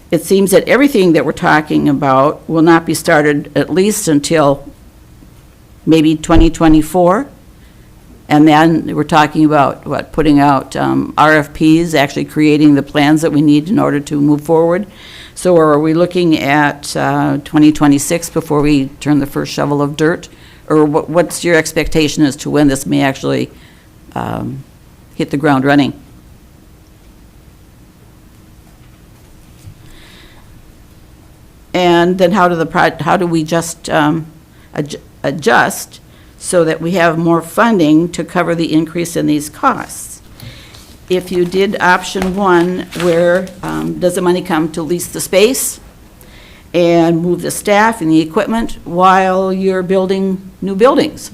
It seems that everything that we're talking about will not be started at least until maybe 2024. And then we're talking about, what, putting out RFPs, actually creating the plans that we need in order to move forward. So are we looking at 2026 before we turn the first shovel of dirt? Or what's your expectation as to when this may actually hit the ground running? And then how do we just adjust so that we have more funding to cover the increase in these costs? If you did option one, where does the money come to lease the space and move the staff and the equipment while you're building new buildings?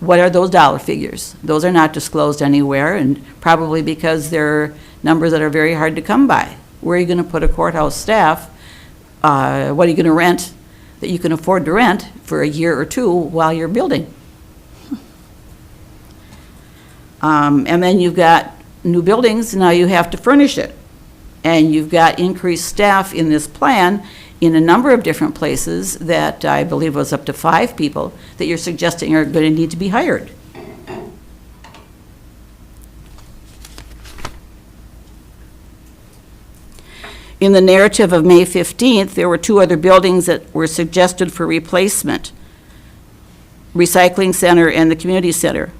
What are those dollar figures? Those are not disclosed anywhere, and probably because they're numbers that are very hard to come by. Where are you going to put a courthouse staff? What are you going to rent that you can afford to rent for a year or two while you're building? And then you've got new buildings, now you have to furnish it. And you've got increased staff in this plan in a number of different places that I believe was up to 5 people that you're suggesting are going to need to be hired. In the narrative of May 15th, there were 2 other buildings that were suggested for replacement: Recycling Center and the Community Center.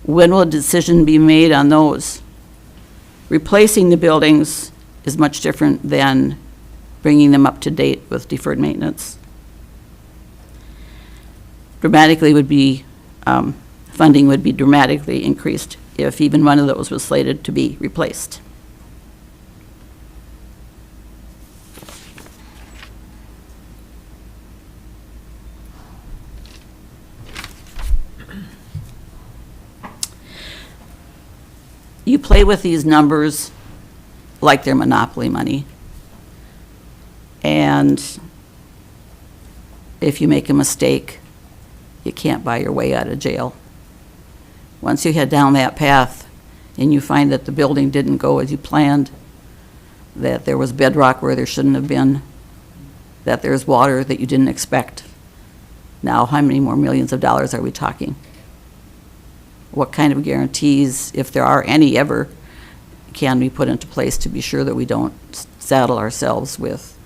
When will a decision be made on those? Replacing the buildings is much different than bringing them up to date with deferred maintenance. Dramatically would be, funding would be dramatically increased if even one of those was slated to be replaced. You play with these numbers like they're monopoly money. And if you make a mistake, you can't buy your way out of jail. Once you head down that path and you find that the building didn't go as you planned, that there was bedrock where there shouldn't have been, that there's water that you didn't expect, now how many more millions of dollars are we talking? What kind of guarantees, if there are any ever, can be put into place to be sure that we don't saddle ourselves with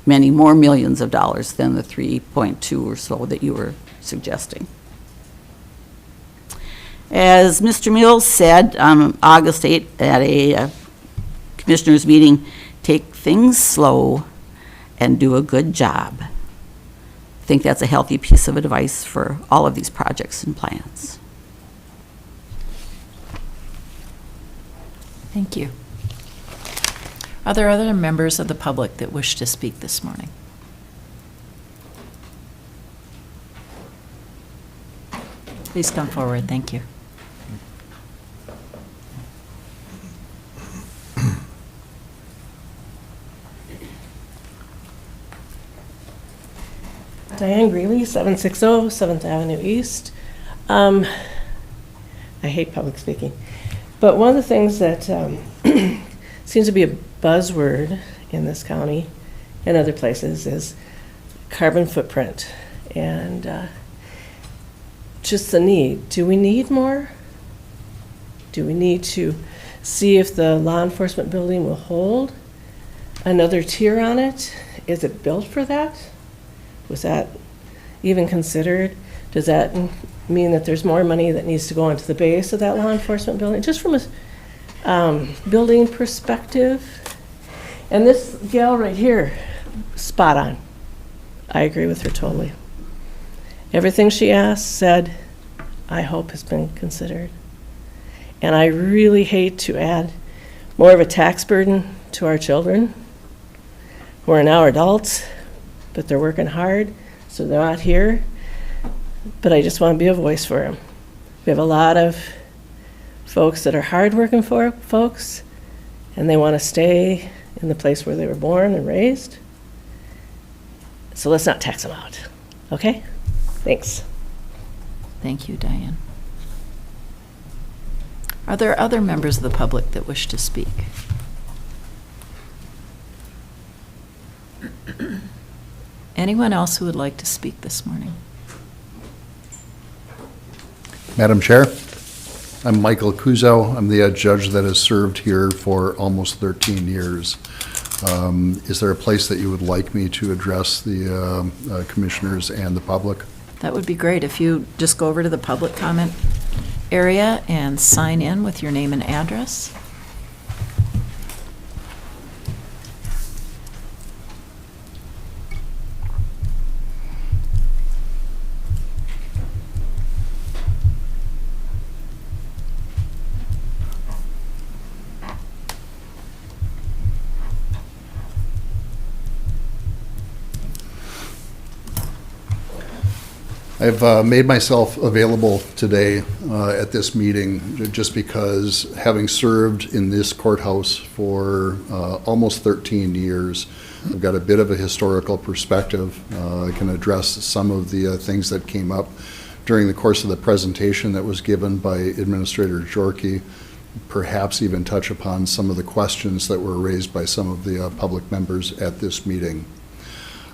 many more millions of dollars than the 3.2 or so that you were suggesting? As Mr. Mills said on August 8th at a commissioners meeting, take things slow and do a good job. I think that's a healthy piece of advice for all of these projects and plans. Thank you. Are there other members of the public that wish to speak this morning? Please come forward. Thank you. Diane Greeley, 760 7th Avenue East. I hate public speaking. But one of the things that seems to be a buzzword in this county and other places is carbon footprint. And just the need. Do we need more? Do we need to see if the law enforcement building will hold another tier on it? Is it built for that? Was that even considered? Does that mean that there's more money that needs to go into the base of that law enforcement building? Just from a building perspective. And this gal right here, spot on. I agree with her totally. Everything she asked, said, I hope has been considered. And I really hate to add more of a tax burden to our children, who are now adults, but they're working hard, so they're not here. But I just want to be a voice for them. We have a lot of folks that are hardworking folks, and they want to stay in the place where they were born and raised. So let's not tax them out, okay? Thanks. Thank you, Diane. Are there other members of the public that wish to speak? Anyone else who would like to speak this morning? Madam Chair, I'm Michael Kuzo. I'm the judge that has served here for almost 13 years. Is there a place that you would like me to address the commissioners and the public? That would be great if you just go over to the public comment area and sign in with your name and address. I've made myself available today at this meeting just because, having served in this courthouse for almost 13 years, I've got a bit of a historical perspective. I can address some of the things that came up during the course of the presentation that was given by Administrator Jorke, perhaps even touch upon some of the questions that were raised by some of the public members at this meeting.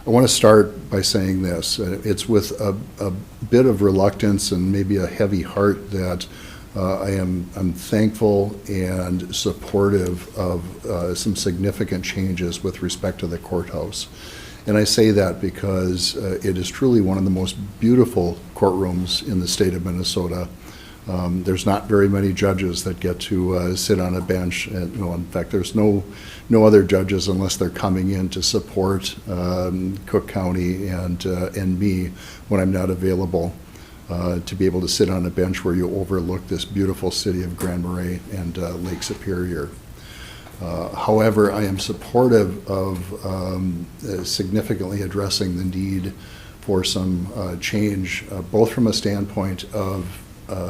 I want to start by saying this. It's with a bit of reluctance and maybe a heavy heart that I'm thankful and supportive of some significant changes with respect to the courthouse. And I say that because it is truly one of the most beautiful courtrooms in the state of Minnesota. There's not very many judges that get to sit on a bench. And, in fact, there's no other judges unless they're coming in to support Cook County and me when I'm not available, to be able to sit on a bench where you overlook this beautiful city of Grand Marais and Lake Superior. However, I am supportive of significantly addressing the need for some change, both from a standpoint of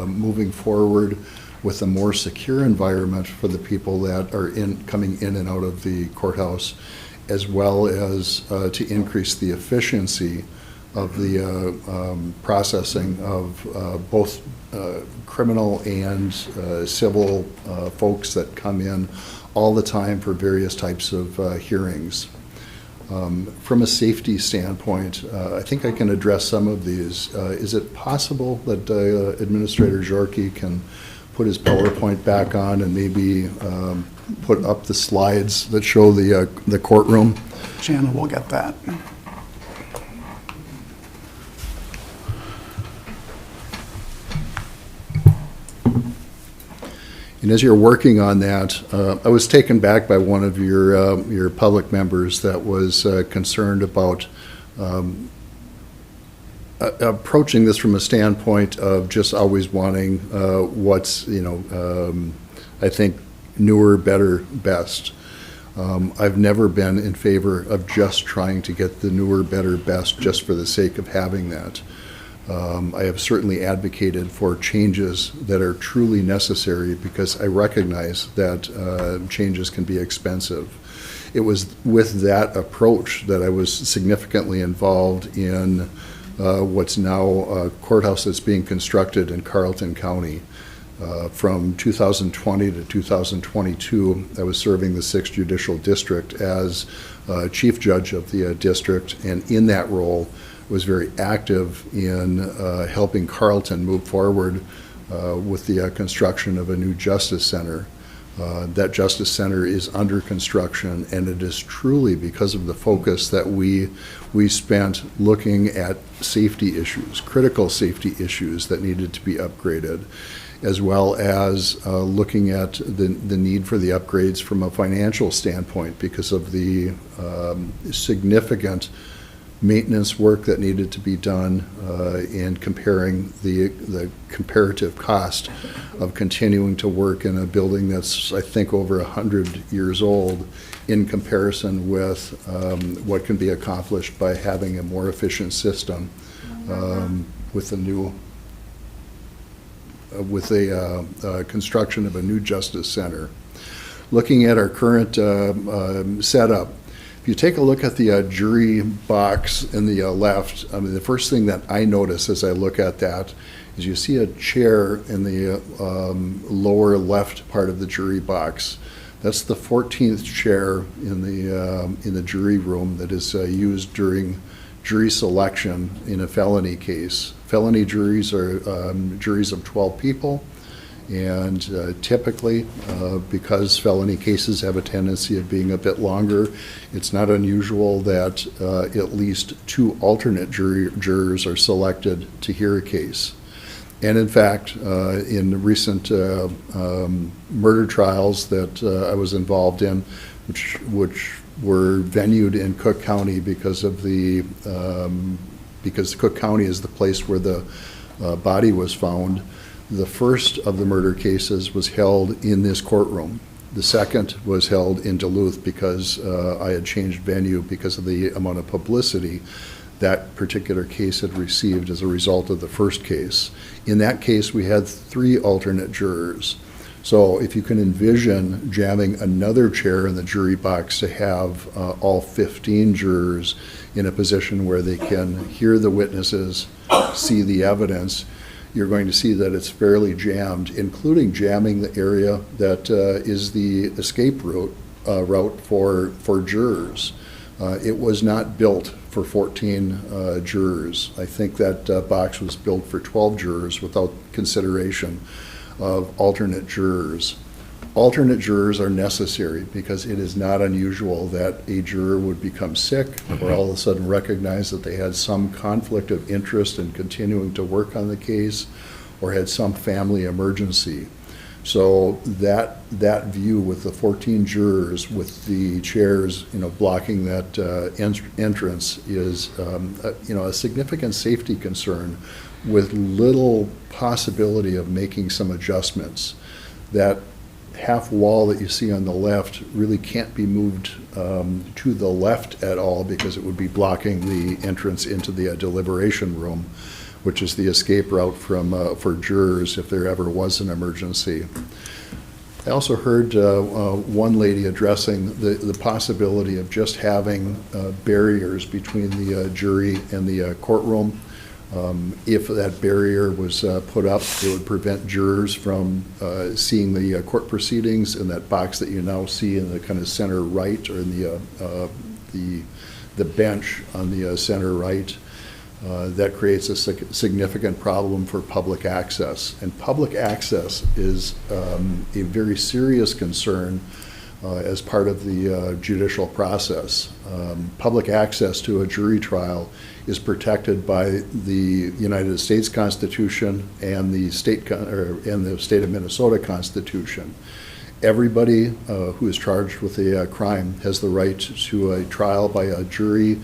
moving forward with a more secure environment for the people that are coming in and out of the courthouse, as well as to increase the efficiency of the processing of both criminal and civil folks that come in all the time for various types of hearings. From a safety standpoint, I think I can address some of these. Is it possible that Administrator Jorke can put his PowerPoint back on and maybe put up the slides that show the courtroom? Shannon will get that. And as you're working on that, I was taken back by one of your public members that was concerned about approaching this from a standpoint of just always wanting what's, I think, newer, better, best. I've never been in favor of just trying to get the newer, better, best just for the sake of having that. I have certainly advocated for changes that are truly necessary because I recognize that changes can be expensive. It was with that approach that I was significantly involved in what's now a courthouse that's being constructed in Carleton County. From 2020 to 2022, I was serving the 6th Judicial District as Chief Judge of the district, and in that role was very active in helping Carleton move forward with the construction of a new Justice Center. That Justice Center is under construction, and it is truly because of the focus that we spent looking at safety issues, critical safety issues that needed to be upgraded, as well as looking at the need for the upgrades from a financial standpoint because of the significant maintenance work that needed to be done, and comparing the comparative cost of continuing to work in a building that's, I think, over 100 years old in comparison with what can be accomplished by having a more efficient system with a new construction of a new justice center. Looking at our current setup, if you take a look at the jury box in the left, I mean, the first thing that I notice as I look at that is you see a chair in the lower left part of the jury box. That's the 14th chair in the jury room that is used during jury selection in a felony case. Felony juries are juries of 12 people. And typically, because felony cases have a tendency of being a bit longer, it's not unusual that at least 2 alternate jurors are selected to hear a case. And in fact, in the recent murder trials that I was involved in, which were venued in Cook County because Cook County is the place where the body was found, the first of the murder cases was held in this courtroom. The second was held in Duluth because I had changed venue because of the amount of publicity that particular case had received as a result of the first case. In that case, we had 3 alternate jurors. So if you can envision jamming another chair in the jury box to have all 15 jurors in a position where they can hear the witnesses, see the evidence, you're going to see that it's fairly jammed, including jamming the area that is the escape route for jurors. It was not built for 14 jurors. I think that box was built for 12 jurors without consideration of alternate jurors. Alternate jurors are necessary because it is not unusual that a juror would become sick or all of a sudden recognize that they had some conflict of interest in continuing to work on the case or had some family emergency. So that view with the 14 jurors with the chairs, blocking that entrance is, a significant safety concern with little possibility of making some adjustments. That half wall that you see on the left really can't be moved to the left at all because it would be blocking the entrance into the deliberation room, which is the escape route for jurors if there ever was an emergency. I also heard one lady addressing the possibility of just having barriers between the jury and the courtroom. If that barrier was put up, it would prevent jurors from seeing the court proceedings in that box that you now see in the kind of center right, or in the bench on the center right. That creates a significant problem for public access. And public access is a very serious concern as part of the judicial process. Public access to a jury trial is protected by the United States Constitution and the state of Minnesota Constitution. Everybody who is charged with a crime has the right to a trial by a jury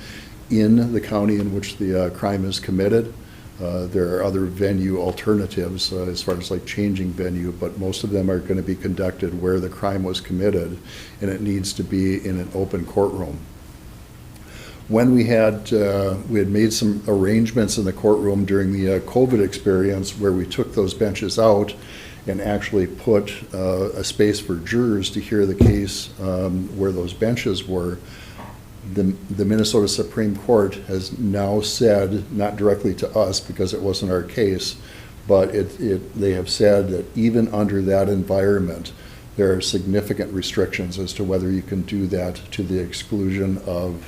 in the county in which the crime is committed. There are other venue alternatives as far as like changing venue, but most of them are going to be conducted where the crime was committed, and it needs to be in an open courtroom. When we had made some arrangements in the courtroom during the COVID experience where we took those benches out and actually put a space for jurors to hear the case where those benches were, the Minnesota Supreme Court has now said, not directly to us because it wasn't our case, but they have said that even under that environment, there are significant restrictions as to whether you can do that to the exclusion of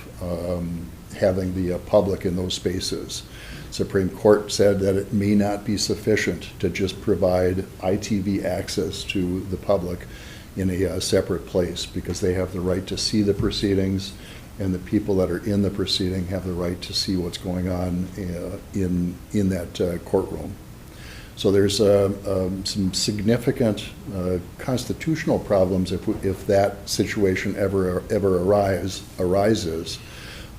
having the public in those spaces. Supreme Court said that it may not be sufficient to just provide ITV access to the public in a separate place, because they have the right to see the proceedings, and the people that are in the proceeding have the right to see what's going on in that courtroom. So there's some significant constitutional problems if that situation ever arises.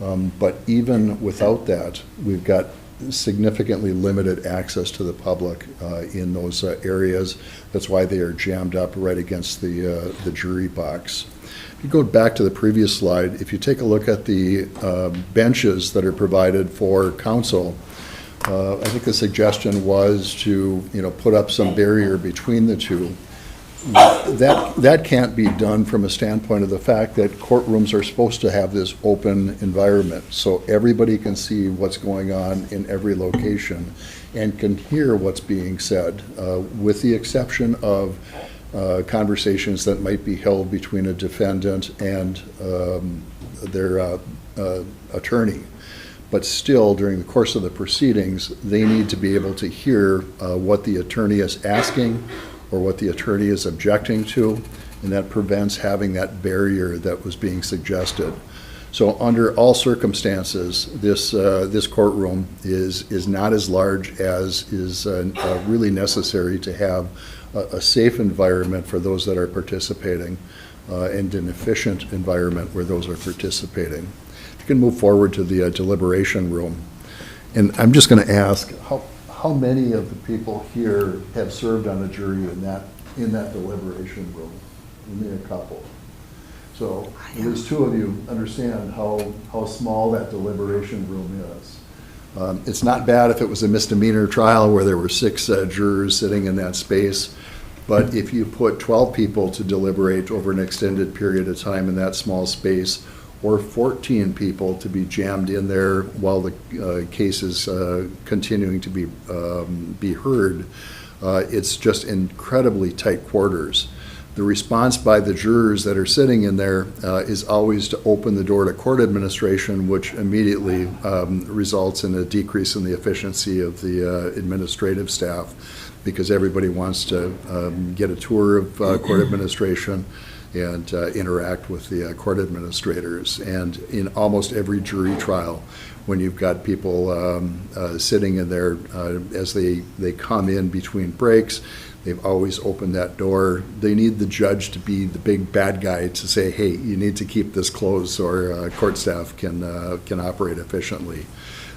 But even without that, we've got significantly limited access to the public in those areas. That's why they are jammed up right against the jury box. If you go back to the previous slide, if you take a look at the benches that are provided for council, I think the suggestion was to, put up some barrier between the two. That can't be done from a standpoint of the fact that courtrooms are supposed to have this open environment, so everybody can see what's going on in every location and can hear what's being said, with the exception of conversations that might be held between a defendant and their attorney. But still, during the course of the proceedings, they need to be able to hear what the attorney is asking or what the attorney is objecting to, and that prevents having that barrier that was being suggested. So under all circumstances, this courtroom is not as large as is really necessary to have a safe environment for those that are participating, and an efficient environment where those are participating. You can move forward to the deliberation room. And I'm just going to ask, how many of the people here have served on a jury in that deliberation room? Give me a couple. So at least two of you understand how small that deliberation room is. It's not bad if it was a misdemeanor trial where there were 6 jurors sitting in that space, but if you put 12 people to deliberate over an extended period of time in that small space, or 14 people to be jammed in there while the case is continuing to be heard, it's just incredibly tight quarters. The response by the jurors that are sitting in there is always to open the door to court administration, which immediately results in a decrease in the efficiency of the administrative staff, because everybody wants to get a tour of court administration and interact with the court administrators. And in almost every jury trial, when you've got people sitting in there as they come in between breaks, they've always opened that door. They need the judge to be the big bad guy to say, hey, you need to keep this closed so our court staff can operate efficiently.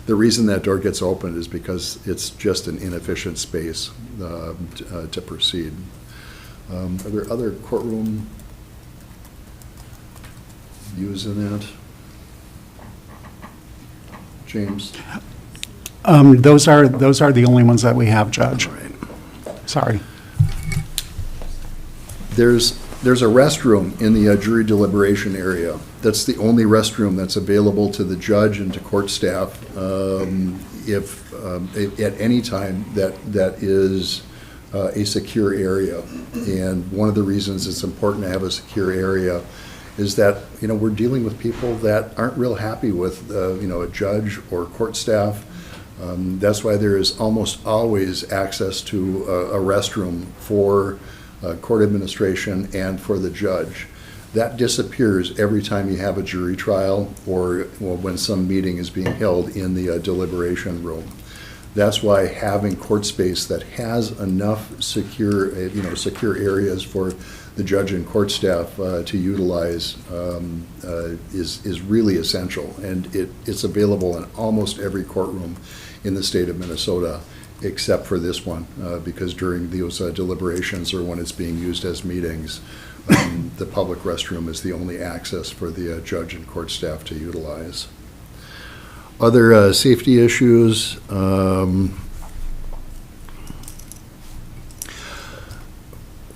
The reason that door gets opened is because it's just an inefficient space to proceed. Are there other courtroom views in that? James? Those are the only ones that we have, Judge. Sorry. There's a restroom in the jury deliberation area. That's the only restroom that's available to the judge and to court staff if at any time that is a secure area. And one of the reasons it's important to have a secure area is that, we're dealing with people that aren't real happy with, a judge or court staff. That's why there is almost always access to a restroom for court administration and for the judge. That disappears every time you have a jury trial or when some meeting is being held in the deliberation room. That's why having court space that has enough secure areas for the judge and court staff to utilize is really essential, and it's available in almost every courtroom in the state of Minnesota, except for this one, because during those deliberations or when it's being used as meetings, the public restroom is the only access for the judge and court staff to utilize. Other safety issues.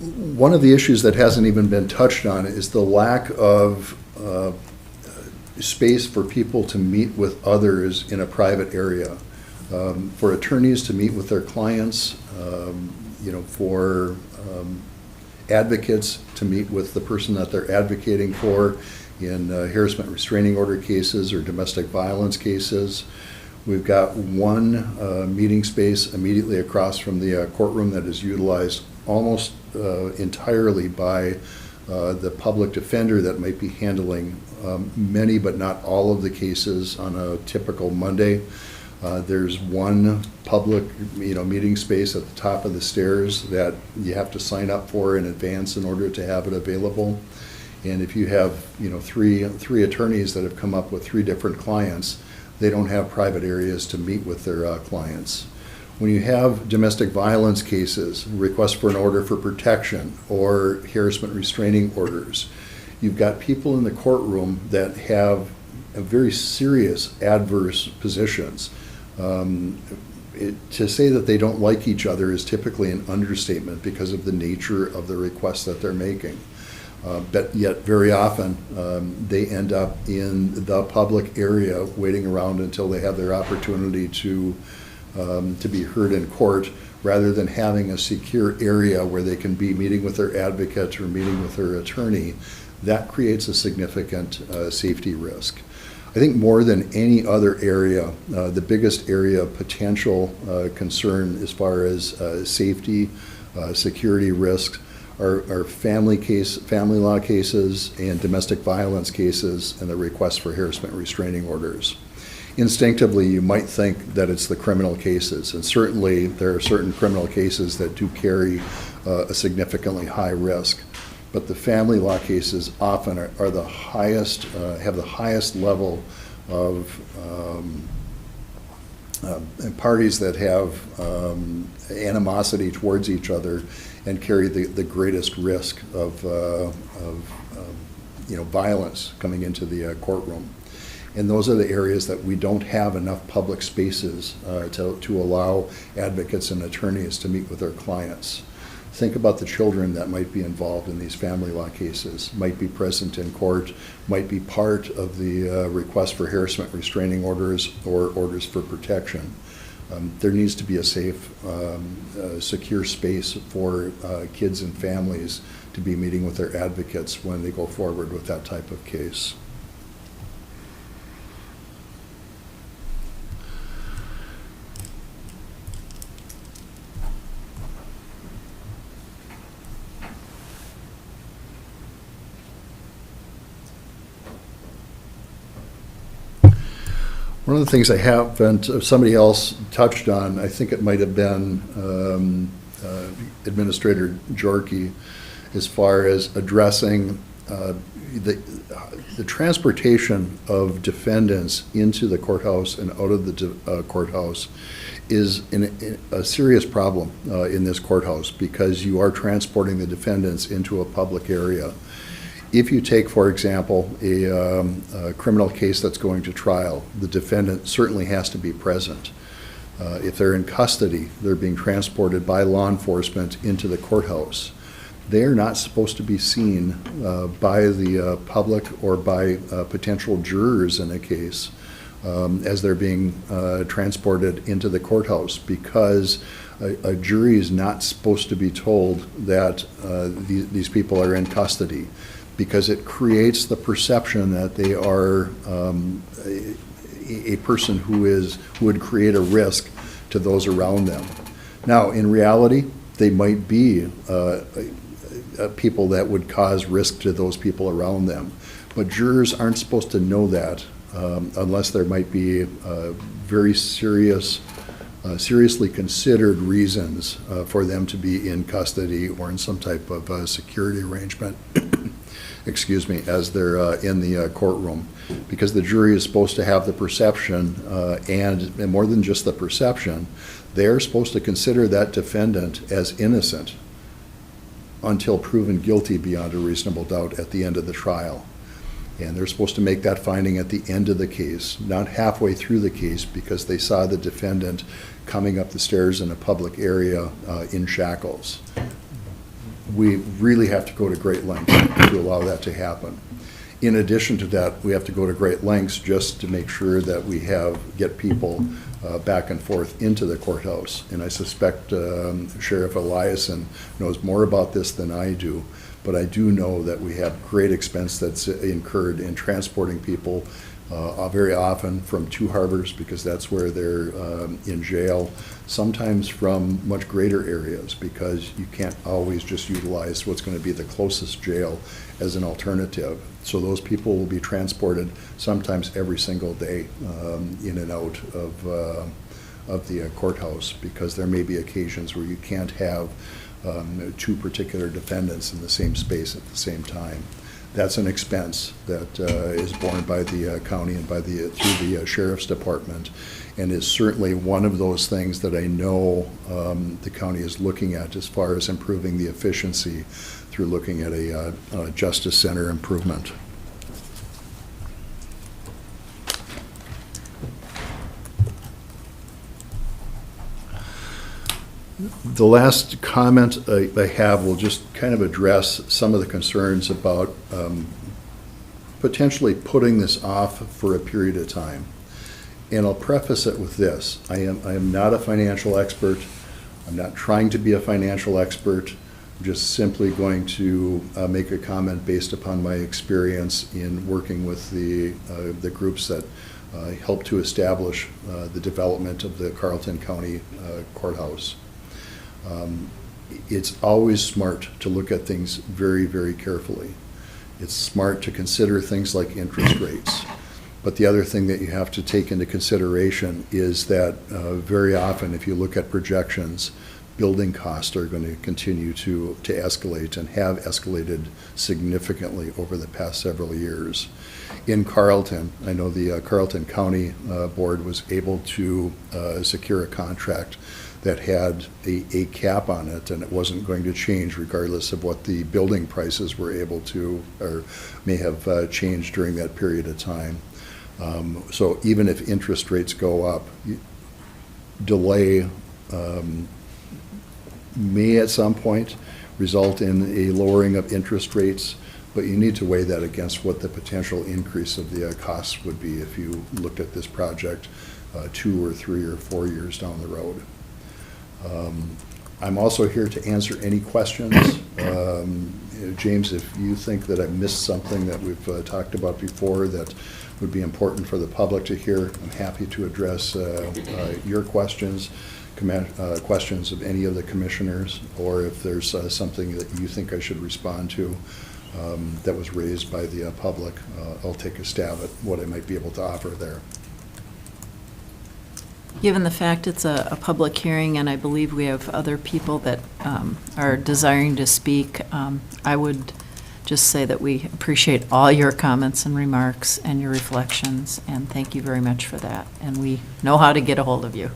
One of the issues that hasn't even been touched on is the lack of space for people to meet with others in a private area. For attorneys to meet with their clients, for advocates to meet with the person that they're advocating for in harassment restraining order cases or domestic violence cases. We've got one meeting space immediately across from the courtroom that is utilized almost entirely by the public defender that might be handling many but not all of the cases on a typical Monday. There's one public meeting space at the top of the stairs that you have to sign up for in advance in order to have it available. And if you have, three attorneys that have come up with 3 different clients, they don't have private areas to meet with their clients. When you have domestic violence cases, requests for an order for protection or harassment restraining orders, you've got people in the courtroom that have very serious adverse positions. To say that they don't like each other is typically an understatement because of the nature of the requests that they're making. But yet, very often, they end up in the public area waiting around until they have their opportunity to be heard in court, rather than having a secure area where they can be meeting with their advocate or meeting with their attorney. That creates a significant safety risk. I think more than any other area, the biggest area of potential concern as far as safety, security risks, are family law cases and domestic violence cases and the request for harassment restraining orders. Instinctively, you might think that it's the criminal cases, and certainly there are certain criminal cases that do carry a significantly high risk. But the family law cases often are the highest, have the highest level of parties that have animosity towards each other and carry the greatest risk of violence coming into the courtroom. And those are the areas that we don't have enough public spaces to allow advocates and attorneys to meet with their clients. Think about the children that might be involved in these family law cases, might be present in court, might be part of the request for harassment restraining orders or orders for protection. There needs to be a safe, secure space for kids and families to be meeting with their advocates when they go forward with that type of case. One of the things I haven't, somebody else touched on, I think it might have been Administrator Jorke, as far as addressing the transportation of defendants into the courthouse and out of the courthouse is a serious problem in this courthouse, because you are transporting the defendants into a public area. If you take, for example, a criminal case that's going to trial, the defendant certainly has to be present. If they're in custody, they're being transported by law enforcement into the courthouse. They are not supposed to be seen by the public or by potential jurors in a case as they're being transported into the courthouse, because a jury is not supposed to be told that these people are in custody, because it creates the perception that they are a person who would create a risk to those around them. Now, in reality, they might be people that would cause risk to those people around them, but jurors aren't supposed to know that unless there might be very seriously considered reasons for them to be in custody or in some type of security arrangement. Excuse me, as they're in the courtroom, because the jury is supposed to have the perception, and more than just the perception, they're supposed to consider that defendant as innocent until proven guilty beyond a reasonable doubt at the end of the trial. And they're supposed to make that finding at the end of the case, not halfway through the case, because they saw the defendant coming up the stairs in a public area in shackles. We really have to go to great lengths to allow that to happen. In addition to that, we have to go to great lengths just to make sure that we get people back and forth into the courthouse. And I suspect Sheriff Eliason knows more about this than I do, but I do know that we have great expense that's incurred in transporting people very often from two harbors, because that's where they're in jail, sometimes from much greater areas, because you can't always just utilize what's going to be the closest jail as an alternative. So those people will be transported sometimes every single day in and out of the courthouse, because there may be occasions where you can't have two particular defendants in the same space at the same time. That's an expense that is borne by the county and through the sheriff's department, and is certainly one of those things that I know the county is looking at as far as improving the efficiency through looking at a justice center improvement. The last comment I have will just kind of address some of the concerns about potentially putting this off for a period of time. And I'll preface it with this. I am not a financial expert. I'm not trying to be a financial expert. I'm just simply going to make a comment based upon my experience in working with the groups that helped to establish the development of the Carleton County Courthouse. It's always smart to look at things very, very carefully. It's smart to consider things like interest rates. But the other thing that you have to take into consideration is that very often, if you look at projections, building costs are going to continue to escalate and have escalated significantly over the past several years. In Carleton, I know the Carleton County Board was able to secure a contract that had a cap on it, and it wasn't going to change regardless of what the building prices were able to or may have changed during that period of time. So even if interest rates go up, delay may at some point result in a lowering of interest rates, but you need to weigh that against what the potential increase of the costs would be if you looked at this project 2 or 3 or 4 years down the road. I'm also here to answer any questions. James, if you think that I missed something that we've talked about before that would be important for the public to hear, I'm happy to address your questions, questions of any of the commissioners, or if there's something that you think I should respond to that was raised by the public, I'll take a stab at what I might be able to offer there. Given the fact it's a public hearing, and I believe we have other people that are desiring to speak, I would just say that we appreciate all your comments and remarks and your reflections, and thank you very much for that. And we know how to get a hold of you.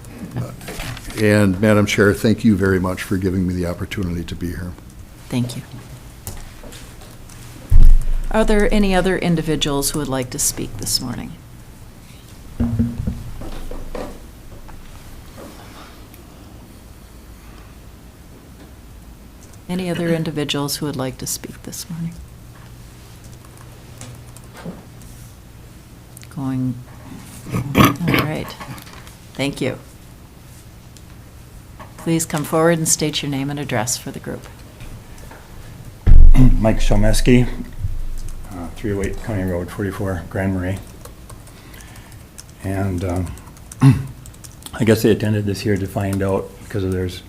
And Madam Chair, thank you very much for giving me the opportunity to be here. Thank you. Are there any other individuals who would like to speak this morning? Any other individuals who would like to speak this morning? Going, all right. Thank you. Please come forward and state your name and address for the group. Mike Shelmeski, 308 County Road 44, Grand Marais. And I guess I attended this here to find out, because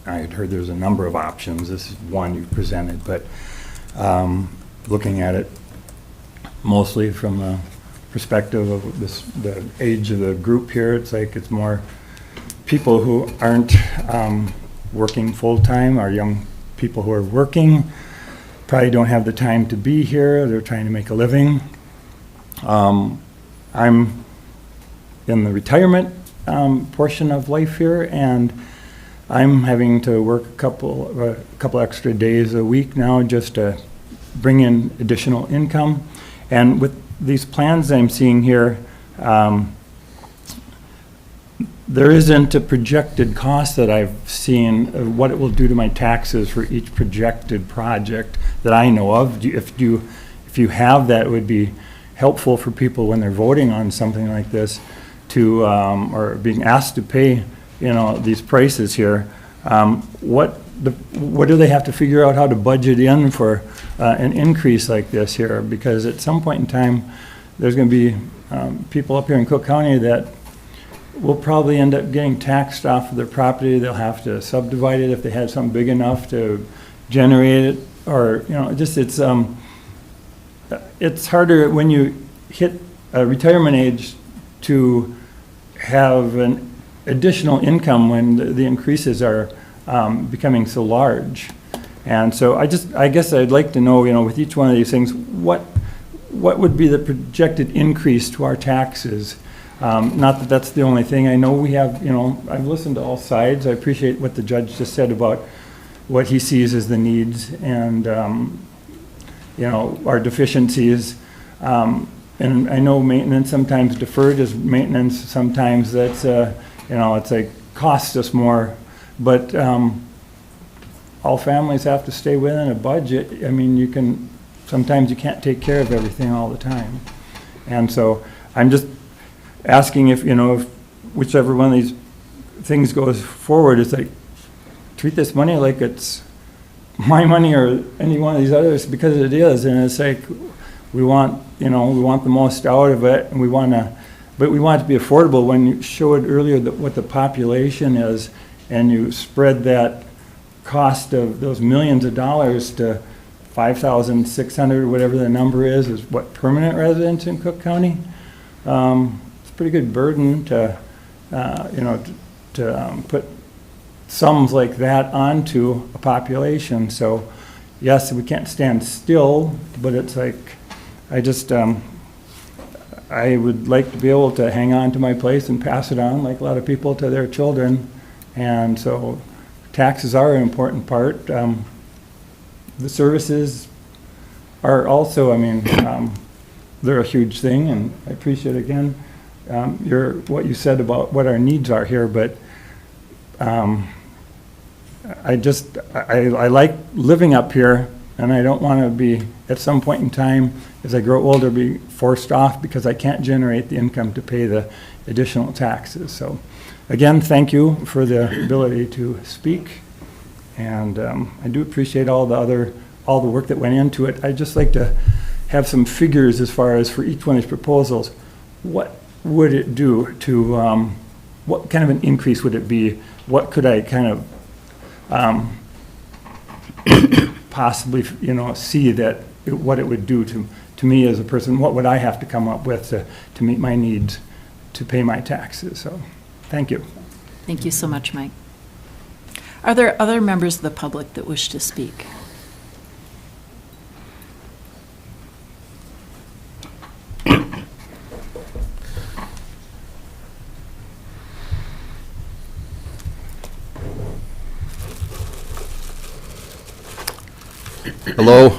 I had heard there's a number of options. This is one you presented, but looking at it mostly from the perspective of the age of the group here, it's like it's more people who aren't working full-time, or young people who are working, probably don't have the time to be here. They're trying to make a living. I'm in the retirement portion of life here, and I'm having to work a couple extra days a week now just to bring in additional income. And with these plans I'm seeing here, there isn't a projected cost that I've seen of what it will do to my taxes for each projected project that I know of. If you have that, it would be helpful for people when they're voting on something like this to, or being asked to pay these prices here. What do they have to figure out how to budget in for an increase like this here? Because at some point in time, there's going to be people up here in Cook County that will probably end up getting taxed off of their property. They'll have to subdivide it if they had something big enough to generate it, or it's harder when you hit a retirement age to have an additional income when the increases are becoming so large. And so I guess I'd like to know, with each one of these things, what would be the projected increase to our taxes? Not that that's the only thing. I know we have, I've listened to all sides. I appreciate what the judge just said about what he sees as the needs and, our deficiencies. And I know maintenance sometimes deferred is maintenance. Sometimes that's, it's like costs us more. But all families have to stay within a budget. I mean, sometimes you can't take care of everything all the time. And so I'm just asking if whichever one of these things goes forward, it's like, treat this money like it's my money or any one of these others, because it is. And it's like, we want the most out of it, and but we want it to be affordable. When you showed earlier what the population is, and you spread that cost of those millions of dollars to 5,600, whatever the number is what permanent residents in Cook County. It's a pretty good burden to put sums like that onto a population. So yes, we can't stand still, but it's like, I would like to be able to hang on to my place and pass it on like a lot of people to their children. And so taxes are an important part. The services are also, they're a huge thing, and I appreciate again what you said about what our needs are here, but I like living up here, and I don't want to be, at some point in time, as I grow older, be forced off because I can't generate the income to pay the additional taxes. So again, thank you for the ability to speak, and I do appreciate all the work that went into it. I'd just like to have some figures as far as for each one of these proposals. What would it do to, what kind of an increase would it be? What could I kind of possibly, see what it would do to me as a person? What would I have to come up with to meet my needs to pay my taxes? So, thank you. Thank you so much, Mike. Are there other members of the public that wish to speak? Hello,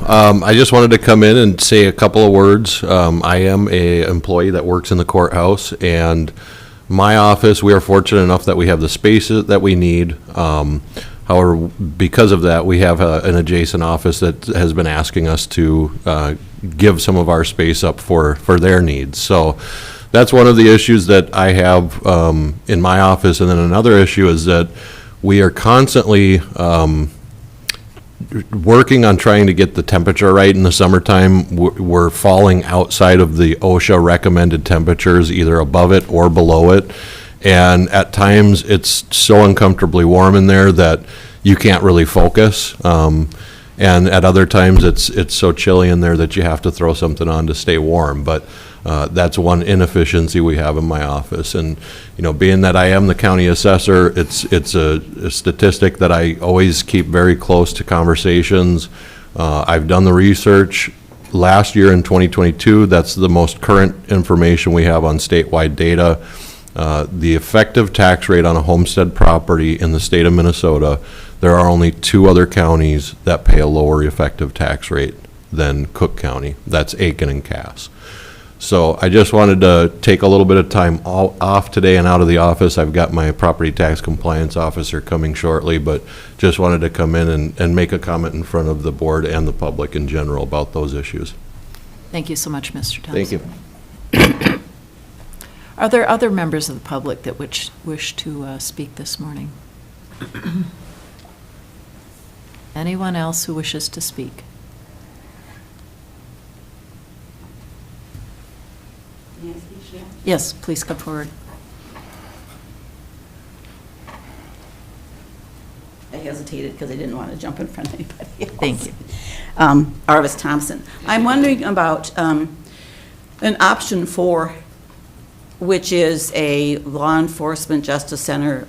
I just wanted to come in and say a couple of words. I am an employee that works in the courthouse, and my office, we are fortunate enough that we have the spaces that we need. However, because of that, we have an adjacent office that has been asking us to give some of our space up for their needs. So that's one of the issues that I have in my office. And then another issue is that we are constantly working on trying to get the temperature right in the summertime. We're falling outside of the OSHA recommended temperatures, either above it or below it. And at times it's so uncomfortably warm in there that you can't really focus. And at other times it's so chilly in there that you have to throw something on to stay warm. But that's one inefficiency we have in my office. And, being that I am the county assessor, it's a statistic that I always keep very close to conversations. I've done the research. Last year in 2022, that's the most current information we have on statewide data. The effective tax rate on a homestead property in the state of Minnesota, there are only 2 other counties that pay a lower effective tax rate than Cook County. That's Aiken and Cass. So I just wanted to take a little bit of time off today and out of the office. I've got my property tax compliance officer coming shortly, but just wanted to come in and make a comment in front of the board and the public in general about those issues. Thank you so much, Mr. Thompson. Thank you. Are there other members of the public that wish to speak this morning? Anyone else who wishes to speak? Yes, please come forward. I hesitated because I didn't want to jump in front of anybody else. Thank you. Arvis Thompson. I'm wondering about an option 4, which is a law enforcement justice center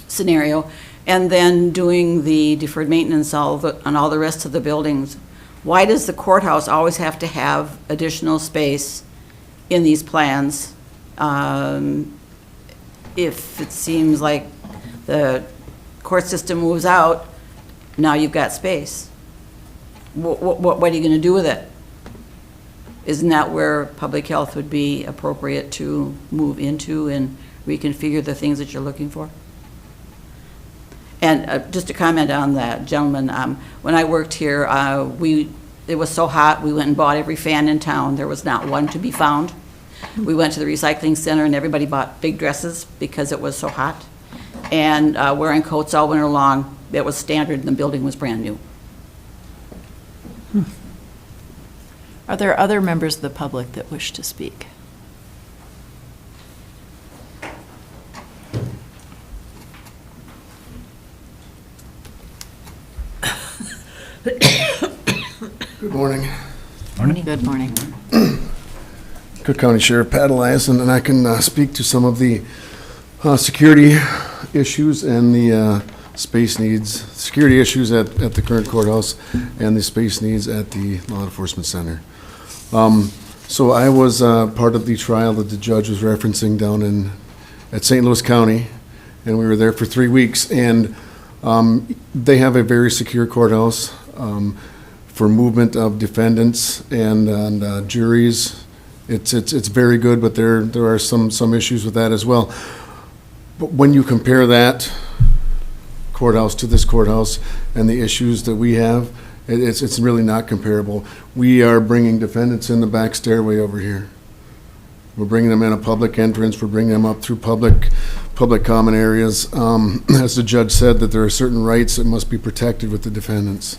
scenario. and then doing the deferred maintenance on all the rest of the buildings, why does the courthouse always have to have additional space in these plans? If it seems like the court system moves out, now you've got space. What are you going to do with it? Isn't that where public health would be appropriate to move into and reconfigure the things that you're looking for? And just to comment on that, gentlemen, when I worked here, it was so hot, we went and bought every fan in town. There was not one to be found. We went to the recycling center and everybody bought big dresses because it was so hot. And wearing coats all winter long, it was standard and the building was brand new. Are there other members of the public that wish to speak? Good morning. Good morning. Cook County Sheriff Pat Eliason, and I can speak to some of the security issues and the space needs, security issues at the current courthouse and the space needs at the Law Enforcement Center. So I was part of the trial that the judge was referencing down at St. Louis County, and we were there for 3 weeks, and they have a very secure courthouse for movement of defendants and juries. It's very good, but there are some issues with that as well. But when you compare that courthouse to this courthouse and the issues that we have, it's really not comparable. We are bringing defendants in the back stairway over here. We're bringing them in a public entrance. We're bringing them up through public common areas. As the judge said, that there are certain rights that must be protected with the defendants.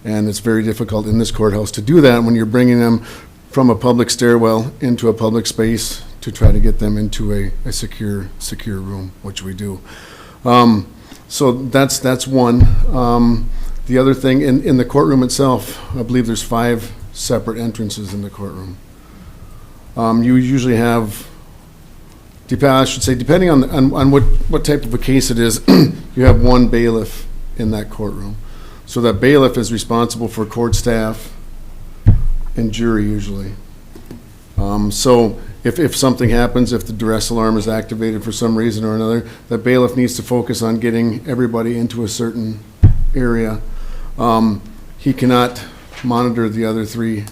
And it's very difficult in this courthouse to do that when you're bringing them from a public stairwell into a public space to try to get them into a secure room, which we do. So that's one. The other thing, in the courtroom itself, I believe there's 5 separate entrances in the courtroom. You usually have, I should say, depending on what type of a case it is, you have one bailiff in that courtroom. So that bailiff is responsible for court staff and jury usually. So if something happens, if the duress alarm is activated for some reason or another, that bailiff needs to focus on getting everybody into a certain area. He cannot monitor the other 3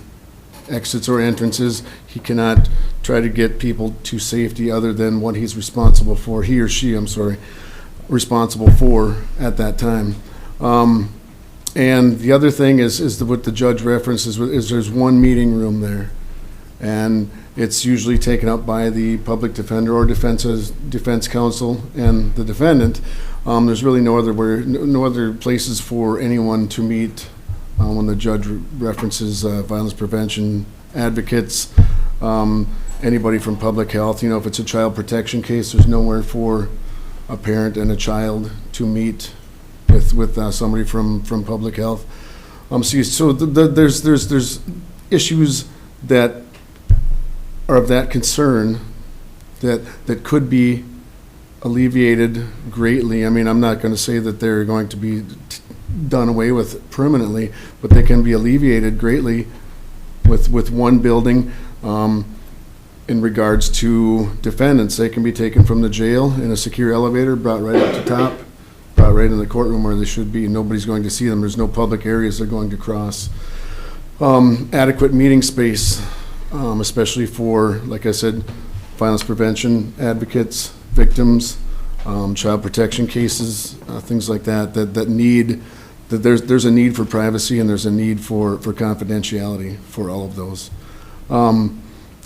exits or entrances. He cannot try to get people to safety other than what he's responsible for, he or she, responsible for at that time. And the other thing is what the judge references is there's one meeting room there. And it's usually taken up by the public defender or defense counsel and the defendant. There's really no other places for anyone to meet when the judge references violence prevention advocates, anybody from public health. If it's a child protection case, there's nowhere for a parent and a child to meet with somebody from public health. So there's issues that are of that concern that could be alleviated greatly. I mean, I'm not going to say that they're going to be done away with permanently, but they can be alleviated greatly with one building. In regards to defendants, they can be taken from the jail in a secure elevator, brought right up to top, brought right in the courtroom where they should be. Nobody's going to see them. There's no public areas they're going to cross. Adequate meeting space, especially for, like I said, violence prevention advocates, victims, child protection cases, things like that need, that there's a need for privacy and there's a need for confidentiality for all of those.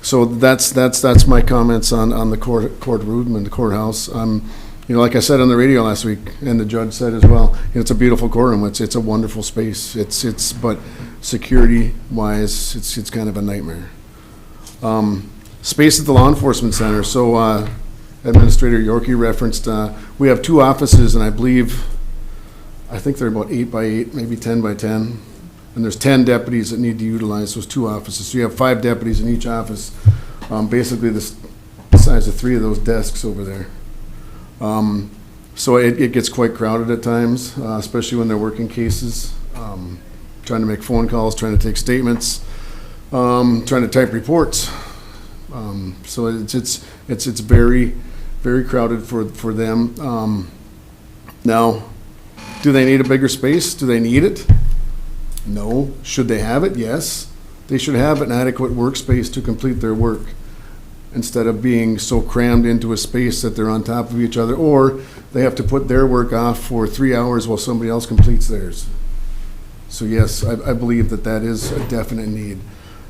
So that's my comments on the courtroom and the courthouse. Like I said on the radio last week, and the judge said as well, it's a beautiful courtroom. It's a wonderful space. But security-wise, it's kind of a nightmare. Space at the Law Enforcement Center. So Administrator Yorkie referenced, we have 2 offices, and I think they're about 8 by 8, maybe 10 by 10. And there's 10 deputies that need to utilize those 2 offices. So you have 5 deputies in each office, basically the size of 3 of those desks over there. So it gets quite crowded at times, especially when they're working cases, trying to make phone calls, trying to take statements, trying to type reports. So it's very, very crowded for them. Now, do they need a bigger space? Do they need it? No. Should they have it? Yes. They should have an adequate workspace to complete their work instead of being so crammed into a space that they're on top of each other, or they have to put their work off for 3 hours while somebody else completes theirs. So yes, I believe that is a definite need.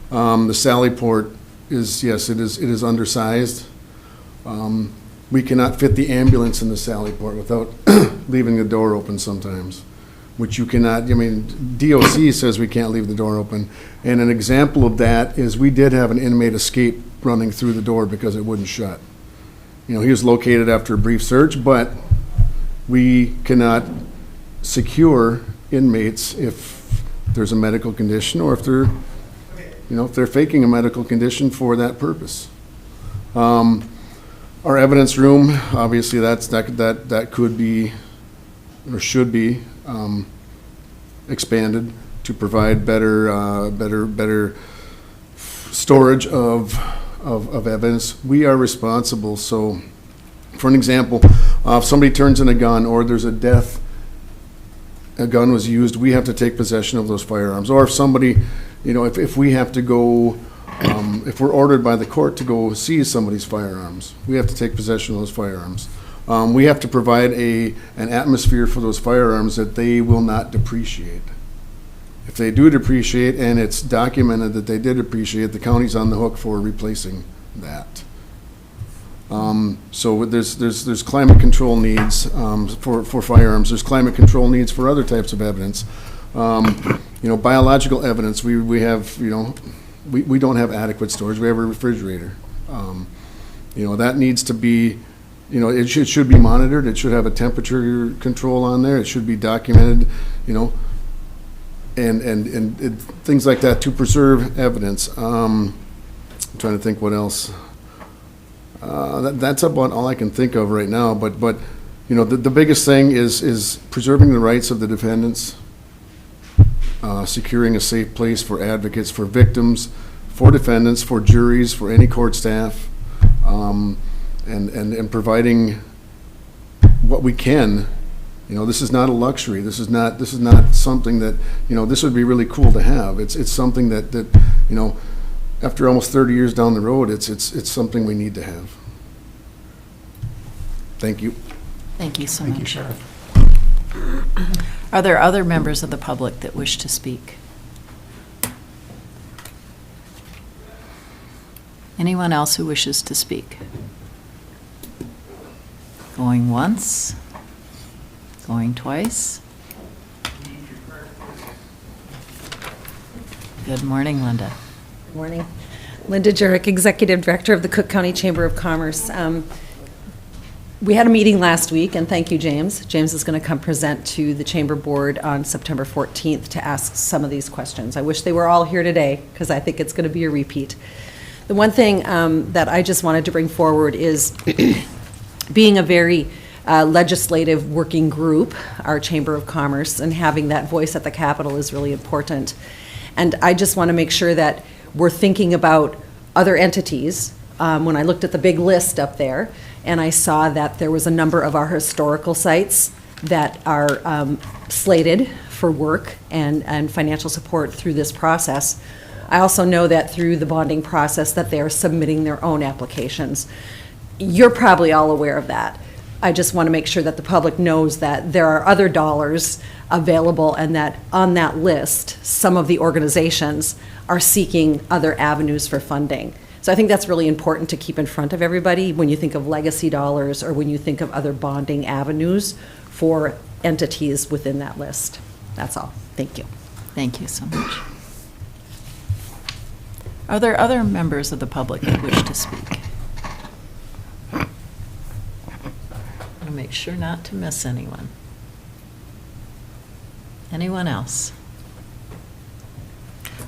The Sally Port is, yes, it is undersized. We cannot fit the ambulance in the Sally Port without leaving the door open sometimes, which you cannot. I mean, DOC says we can't leave the door open. And an example of that is we did have an inmate escape running through the door because it wouldn't shut. You know, he was located after a brief search, but we cannot secure inmates if there's a medical condition or if they're, if they're faking a medical condition for that purpose. Our evidence room, obviously, that could be or should be expanded to provide better storage of evidence. We are responsible. So, for an example, if somebody turns in a gun or there's a death, a gun was used, we have to take possession of those firearms. Or if somebody, if we have to go. If we're ordered by the court to go seize somebody's firearms, we have to take possession of those firearms. We have to provide an atmosphere for those firearms that they will not depreciate. If they do depreciate and it's documented that they did depreciate, the county's on the hook for replacing that. So there's climate control needs for firearms. There's climate control needs for other types of evidence. Biological evidence. We have We don't have adequate storage. We have a refrigerator. That needs to be, it should be monitored. It should have a temperature control on there. It should be documented, and things like that to preserve evidence. I'm trying to think what else. That's about all I can think of right now. But the biggest thing is preserving the rights of the defendants. Securing a safe place for advocates, for victims, for defendants, for juries, for any court staff, and providing what we can. This is not a luxury. This is not something that this would be really cool to have. It's something that after almost 30 years down the road, it's something we need to have. Thank you. Thank you so Thank you, much. Sheriff. Are there other members of the public that wish to speak? Anyone else who wishes to speak? Going once? Going twice? Good morning, Linda. Good morning. Linda Jurek, Executive Director of the Cook County Chamber of Commerce. We had a meeting last week, and thank you, James. James is going to come present to the Chamber Board on September 14th to ask some of these questions. I wish they were all here today, because I think it's going to be a repeat. The one thing that I just wanted to bring forward is being a very legislative working group, our Chamber of Commerce, and having that voice at the Capitol is really important. And I just want to make sure that we're thinking about other entities. When I looked at the big list up there, and I saw that there was a number of our historical sites that are slated for work and financial support through this process. I also know that through the bonding process that they are submitting their own applications. You're probably all aware of that. I just want to make sure that the public knows that there are other dollars available and that on that list, some of the organizations are seeking other avenues for funding. So I think that's really important to keep in front of everybody when you think of legacy dollars or when you think of other bonding avenues for entities within that list. That's all. Thank you. Thank you so much. Are there other members of the public that wish to speak? I'll make sure not to miss anyone. Anyone else?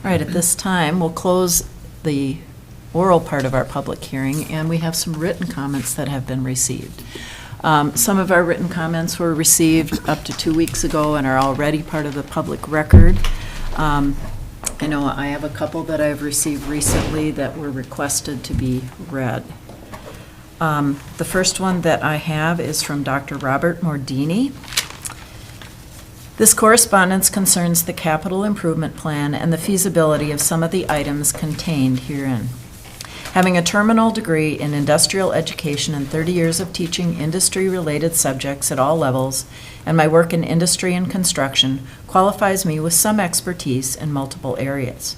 All right, at this time, we'll close the oral part of our public hearing, and we have some written comments that have been received. Some of our written comments were received up to 2 weeks ago and are already part of the public record. I know I have a couple that I've received recently that were requested to be read. The first one that I have is from Dr. Robert Mordini. This correspondence concerns the capital improvement plan and the feasibility of some of the items contained herein. Having a terminal degree in industrial education and 30 years of teaching industry-related subjects at all levels, and my work in industry and construction qualifies me with some expertise in multiple areas.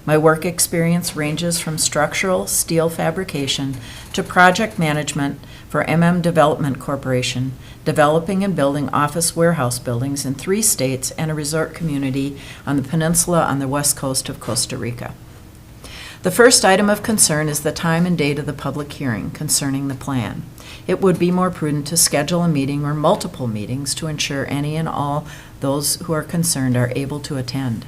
My work experience ranges from structural steel fabrication to project management for Development Corporation, developing and building office warehouse buildings in 3 states and a resort community on the peninsula on the west coast of Costa Rica. The first item of concern is the time and date of the public hearing concerning the plan. It would be more prudent to schedule a meeting or multiple meetings to ensure any and all those who are concerned are able to attend.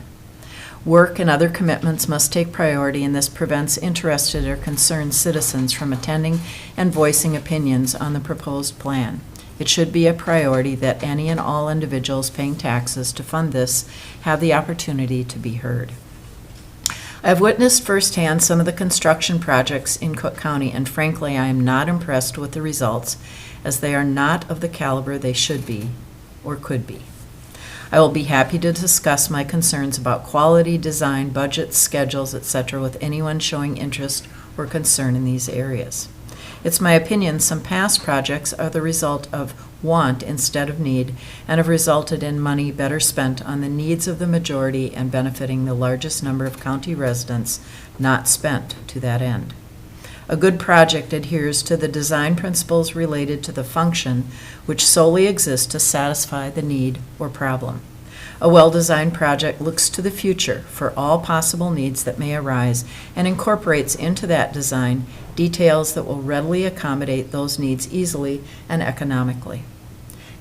Work and other commitments must take priority, and this prevents interested or concerned citizens from attending and voicing opinions on the proposed plan. It should be a priority that any and all individuals paying taxes to fund this have the opportunity to be heard. I have witnessed firsthand some of the construction projects in Cook County, and frankly, I am not impressed with the results, as they are not of the caliber they should be or could be. I will be happy to discuss my concerns about quality, design, budgets, schedules, etc. with anyone showing interest or concern in these areas. It's my opinion some past projects are the result of want instead of need, and have resulted in money better spent on the needs of the majority and benefiting the largest number of county residents, not spent to that end. A good project adheres to the design principles related to the function which solely exists to satisfy the need or problem. A well-designed project looks to the future for all possible needs that may arise and incorporates into that design details that will readily accommodate those needs easily and economically.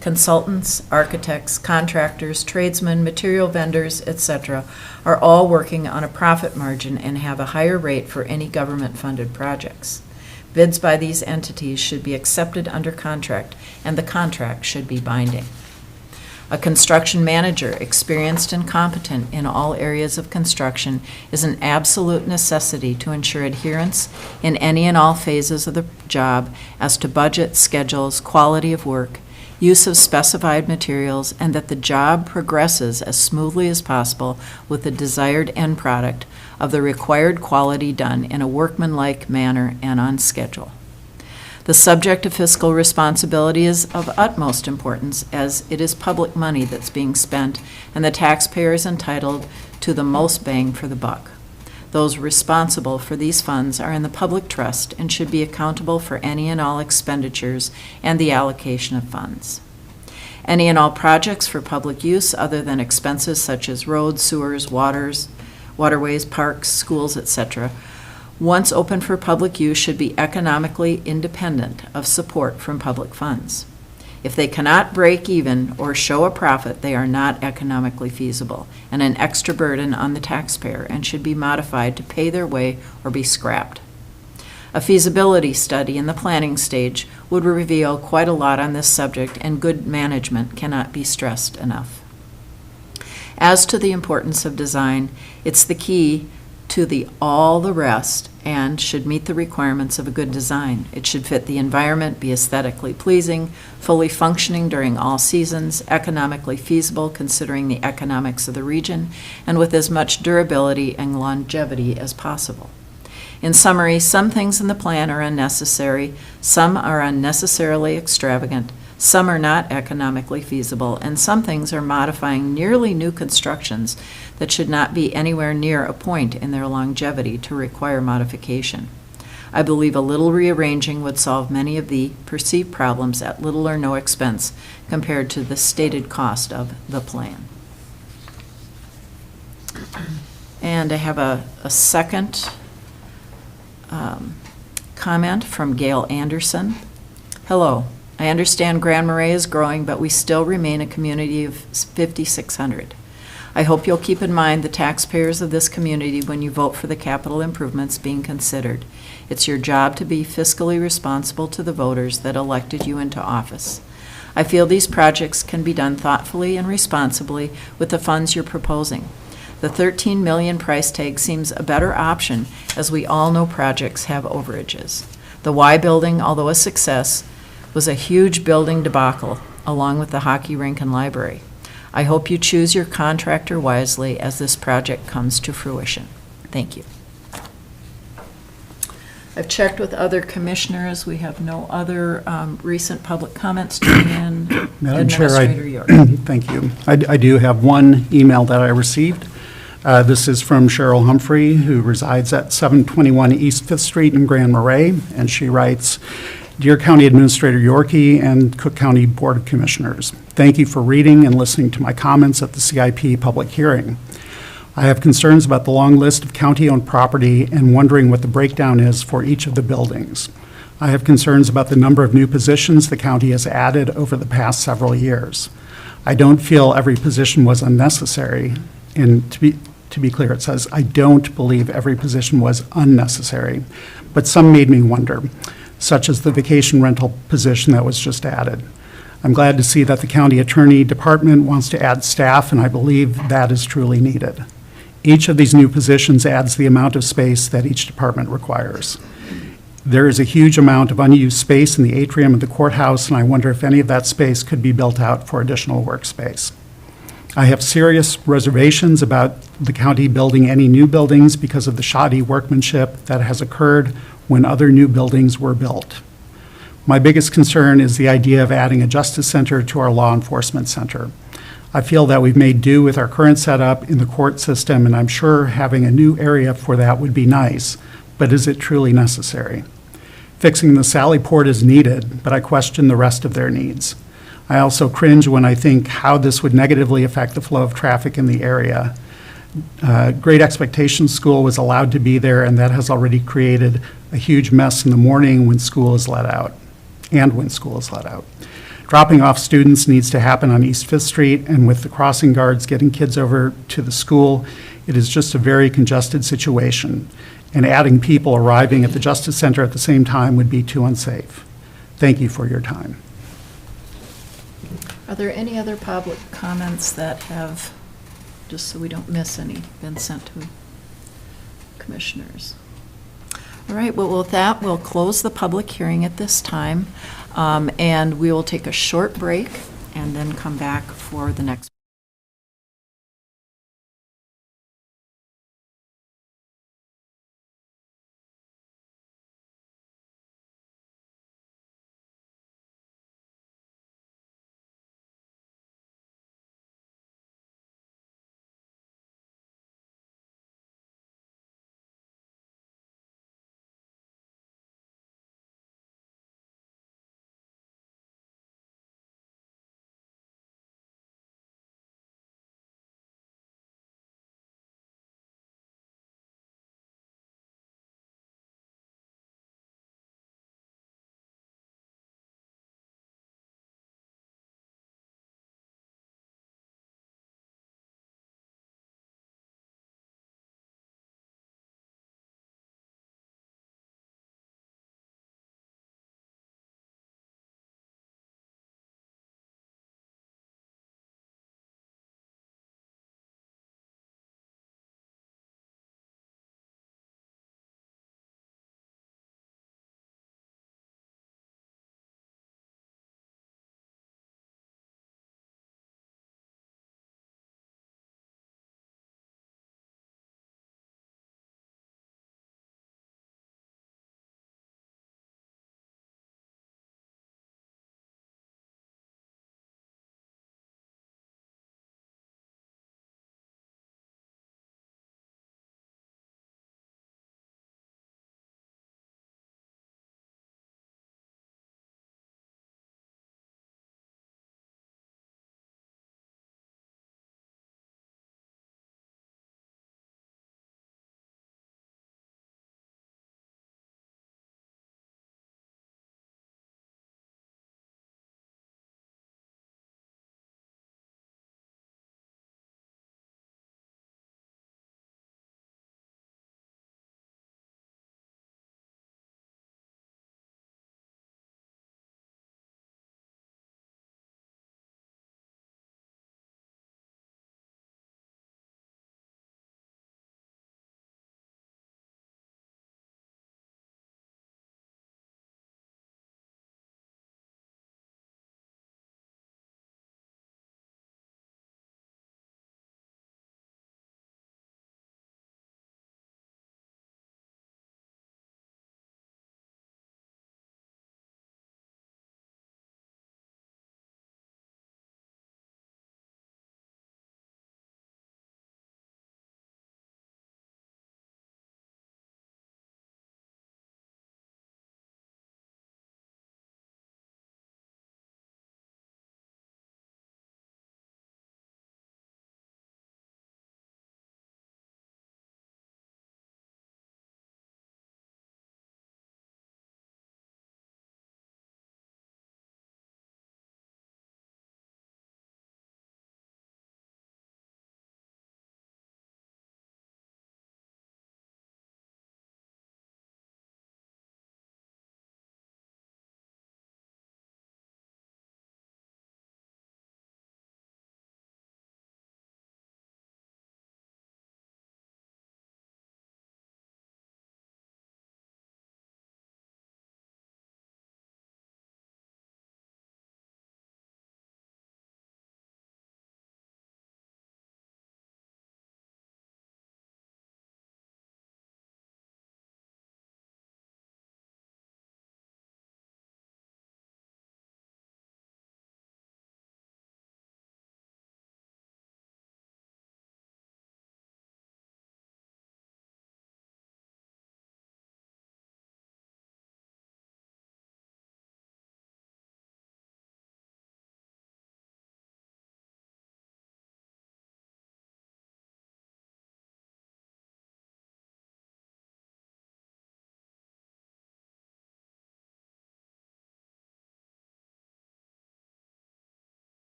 Consultants, architects, contractors, tradesmen, material vendors, etc., are all working on a profit margin and have a higher rate for any government-funded projects. Bids by these entities should be accepted under contract, and the contract should be binding. A construction manager, experienced and competent in all areas of construction, is an absolute necessity to ensure adherence in any and all phases of the job as to budget, schedules, quality of work, use of specified materials, and that the job progresses as smoothly as possible with the desired end product of the required quality done in a workmanlike manner and on schedule. The subject of fiscal responsibility is of utmost importance, as it is public money that's being spent, and the taxpayer is entitled to the most bang for the buck. Those responsible for these funds are in the public trust and should be accountable for any and all expenditures and the allocation of funds. Any and all projects for public use other than expenses such as roads, sewers, waterways, parks, schools, etc., once open for public use, should be economically independent of support from public funds. If they cannot break even or show a profit, they are not economically feasible and an extra burden on the taxpayer and should be modified to pay their way or be scrapped. A feasibility study in the planning stage would reveal quite a lot on this subject, and good management cannot be stressed enough. As to the importance of design, it's the key to all the rest and should meet the requirements of a good design. It should fit the environment, be aesthetically pleasing, fully functioning during all seasons, economically feasible considering the economics of the region, and with as much durability and longevity as possible. In summary, some things in the plan are unnecessary, some are unnecessarily extravagant, some are not economically feasible, and some things are modifying nearly new constructions that should not be anywhere near a point in their longevity to require modification. I believe a little rearranging would solve many of the perceived problems at little or no expense compared to the stated cost of the plan. And I have a second comment from Gail Anderson. Hello. I understand Grand Marais is growing, but we still remain a community of 5,600. I hope you'll keep in mind the taxpayers of this community when you vote for the capital improvements being considered. It's your job to be fiscally responsible to the voters that elected you into office. I feel these projects can be done thoughtfully and responsibly with the funds you're proposing. The $13 million price tag seems a better option, as we all know projects have overages. The Y building, although a success, was a huge building debacle, along with the hockey rink and library. I hope you choose your contractor wisely as this project comes to fruition. Thank you. I've checked with other commissioners. We have no other recent public comments to bring in. Madam Chair, Administrator York. thank you. I do have one email that I received. This is from Cheryl Humphrey, who resides at 721 East Fifth Street in Grand Marais, and she writes, "Dear County Administrator Yorkie and Cook County Board of Commissioners, thank you for reading and listening to my comments at the CIP public hearing. I have concerns about the long list of county-owned property and wondering what the breakdown is for each of the buildings. I have concerns about the number of new positions the county has added over the past several years. I don't feel every position was unnecessary, and to be clear, it says, I don't believe every position was unnecessary, but some made me wonder, such as the vacation rental position that was just added. I'm glad to see that the county attorney department wants to add staff, and I believe that is truly needed. Each of these new positions adds the amount of space that each department requires. There is a huge amount of unused space in the atrium of the courthouse, and I wonder if any of that space could be built out for additional workspace. I have serious reservations about the county building any new buildings because of the shoddy workmanship that has occurred when other new buildings were built. My biggest concern is the idea of adding a justice center to our law enforcement center. I feel that we've made do with our current setup in the court system, and I'm sure having a new area for that would be nice, but is it truly necessary? Fixing the Sally Port is needed, but I question the rest of their needs. I also cringe when I think how this would negatively affect the flow of traffic in the area. Great Expectations School was allowed to be there, and that has already created a huge mess in the morning when school is let out, and when school is let out. Dropping off students needs to happen on East Fifth Street, and with the crossing guards getting kids over to the school, it is just a very congested situation, and adding people arriving at the Justice Center at the same time would be too unsafe. Thank you for your time. Are there any other public comments that have, just so we don't miss any, been sent to commissioners? All right, well, with that, we'll close the public hearing at this time, and we will take a short break and then come back for the next.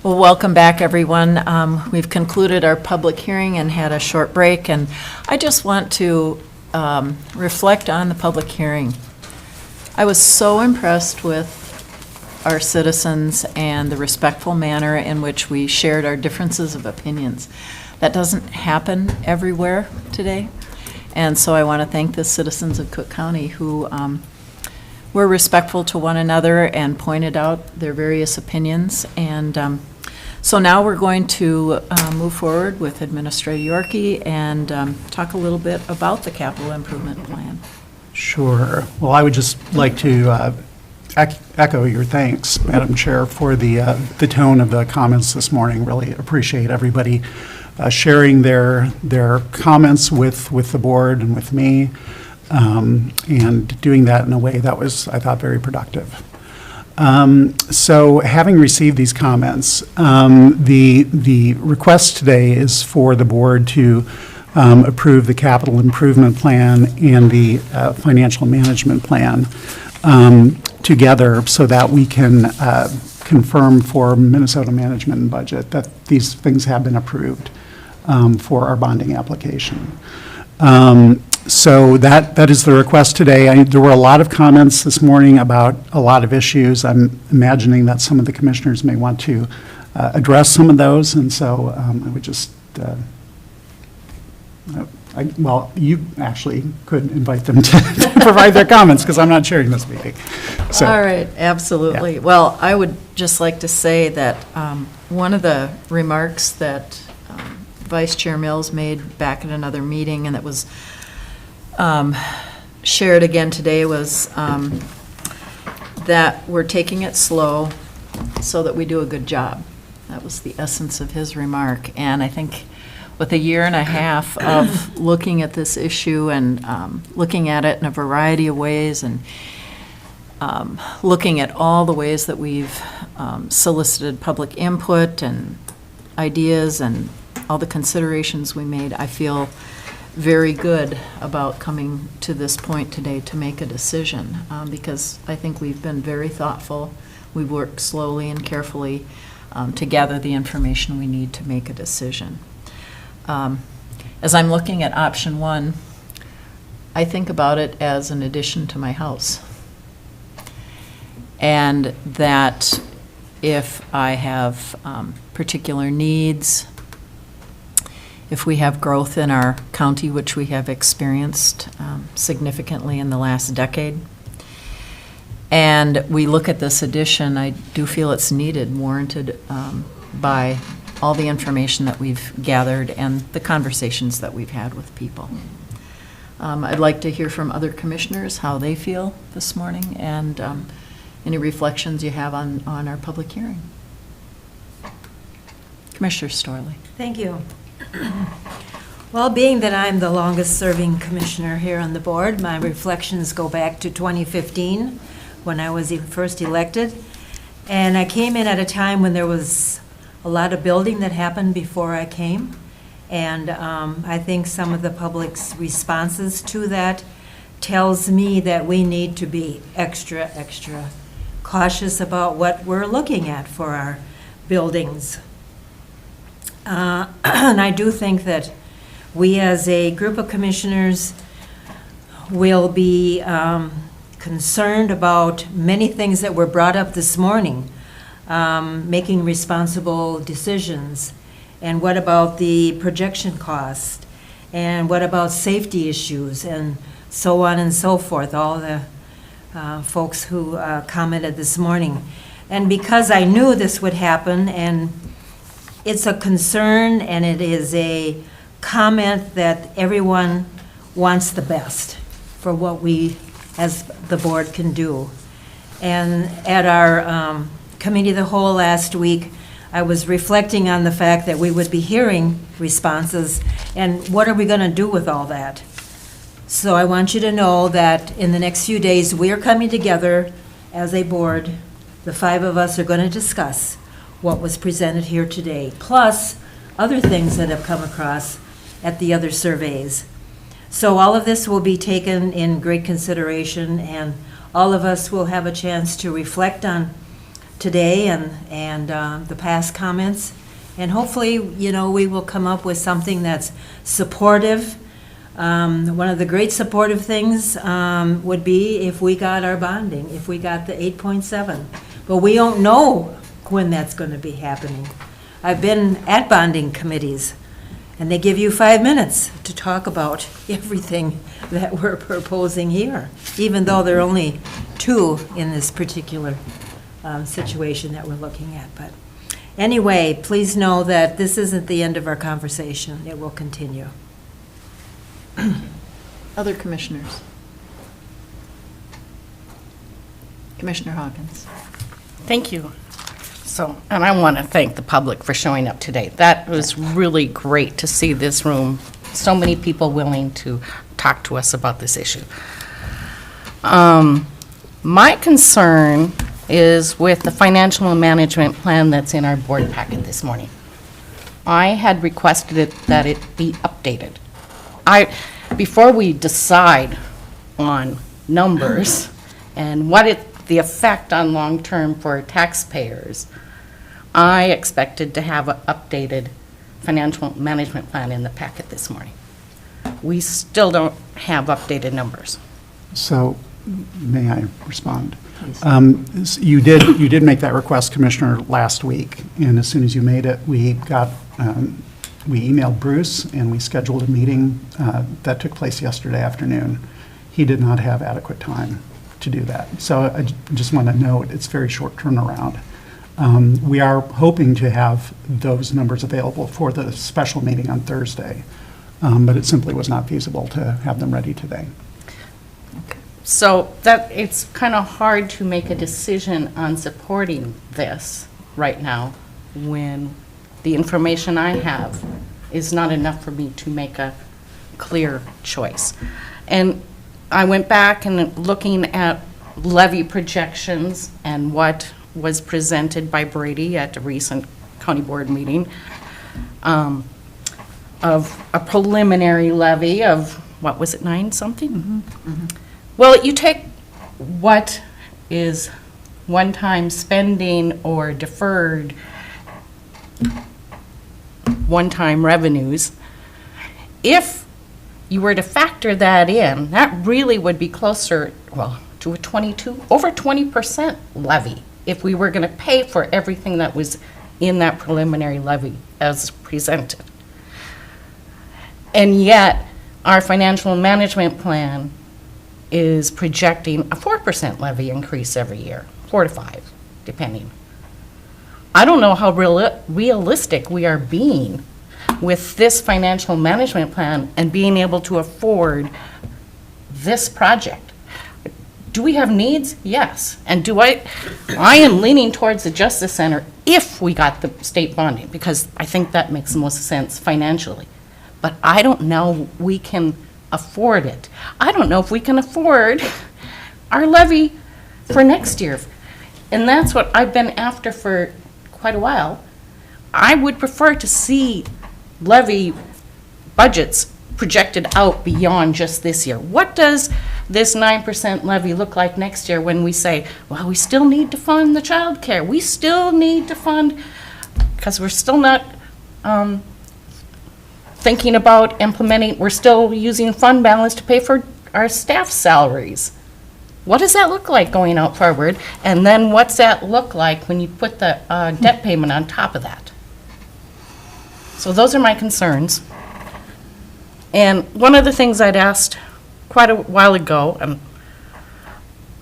Well, welcome back, everyone. We've concluded our public hearing and had a short break, and I just want to reflect on the public hearing. I was so impressed with our citizens and the respectful manner in which we shared our differences of opinions. That doesn't happen everywhere today, and so I want to thank the citizens of Cook County who were respectful to one another and pointed out their various opinions. And so now we're going to move forward with Administrator Yorkie and talk a little bit about the capital improvement plan. Sure. Well, I would just like to echo your thanks, Madam Chair, for the tone of the comments this morning. Really appreciate everybody sharing their comments with the board and with me, and doing that in a way that was, I thought, very productive. So having received these comments, the request today is for the board to approve the capital improvement plan and the financial management plan together so that we can confirm for Minnesota Management and Budget that these things have been approved for our bonding application. So that is the request today. There were a lot of comments this morning about a lot of issues. I'm imagining that some of the commissioners may want to address some of those, and so I would just, well, you actually could invite them to provide their comments, because I'm not chairing this meeting. So, all right, absolutely. Yeah. Well, I would just like to say that one of the remarks that Vice Chair Mills made back at another meeting, and that was shared again today, was that we're taking it slow so that we do a good job. That was the essence of his remark. And I think with a year and a half of looking at this issue and looking at it in a variety of ways, and looking at all the ways that we've solicited public input and ideas and all the considerations we made, I feel very good about coming to this point today to make a decision, because I think we've been very thoughtful. We've worked slowly and carefully to gather the information we need to make a decision. As I'm looking at option one, I think about it as an addition to my house. And that if I have particular needs, if we have growth in our county, which we have experienced significantly in the last decade, and we look at this addition, I do feel it's needed, warranted by all the information that we've gathered and the conversations that we've had with people. I'd like to hear from other commissioners how they feel this morning, and any reflections you have on our public hearing. Commissioner Storley. Thank you. Well, being that I'm the longest-serving commissioner here on the board, my reflections go back to 2015, when I was first elected. And I came in at a time when there was a lot of building that happened before I came. And I think some of the public's responses to that tells me that we need to be extra cautious about what we're looking at for our buildings. And I do think that we as a group of commissioners will be concerned about many things that were brought up this morning, making responsible decisions. And what about the projection cost? And what about safety issues? And so on and so forth, all the folks who commented this morning. And because I knew this would happen, and it's a concern and it is a comment that everyone wants the best for what we as the board can do. And at our committee of the whole last week, I was reflecting on the fact that we would be hearing responses, and what are we going to do with all that? So I want you to know that in the next few days, we are coming together as a board. The five of us are going to discuss what was presented here today, plus other things that have come across at the other surveys. So all of this will be taken in great consideration, and all of us will have a chance to reflect on today and the past comments. And hopefully, we will come up with something that's supportive. One of the great supportive things would be if we got our bonding, if we got the 8.7. But we don't know when that's going to be happening. I've been at bonding committees, and they give you 5 minutes to talk about everything that we're proposing here, even though there are only 2 in this particular situation that we're looking at. But anyway, please know that this isn't the end of our conversation. It will continue. Other commissioners? Commissioner Hawkins. Thank you. So, and I want to thank the public for showing up today. That was really great to see this room, so many people willing to talk to us about this issue. My concern is with the financial management plan that's in our board packet this morning. I had requested that it be updated. Before we decide on numbers and the effect on long-term for taxpayers, I expected to have an updated financial management plan in the packet this morning. We still don't have updated numbers. So, may I respond? You did make that request, Commissioner, last week, and as soon as you made it, we emailed Bruce and we scheduled a meeting that took place yesterday afternoon. He did not have adequate time to do that. So I just want to note it's very short turnaround. We are hoping to have those numbers available for the special meeting on Thursday, but it simply was not feasible to have them ready today. So that it's kind of hard to make a decision on supporting this right now when the information I have is not enough for me to make a clear choice. And I went back and looking at levy projections and what was presented by Brady at a recent county board meeting of a preliminary levy of, what was it, 9 something? Mm-hmm. Well, you take what is one-time spending or deferred one-time revenues. If you were to factor that in, that really would be closer, well, to a over 20% levy if we were going to pay for everything that was in that preliminary levy as presented. And yet, our financial management plan is projecting a 4% levy increase every year, 4 to 5, depending. I don't know how realistic we are being with this financial management plan and being able to afford this project. Do we have needs? Yes. And I am leaning towards the Justice Center if we got the state bonding, because I think that makes the most sense financially. But I don't know we can afford it. I don't know if we can afford our levy for next year. And that's what I've been after for quite a while. I would prefer to see levy budgets projected out beyond just this year. What does this 9% levy look like next year when we say, well, we still need to fund the child care. We still need to fund, because we're still not thinking about implementing, we're still using fund balance to pay for our staff salaries. What does that look like going out forward? And then what's that look like when you put the debt payment on top of that? So those are my concerns. And one of the things I'd asked quite a while ago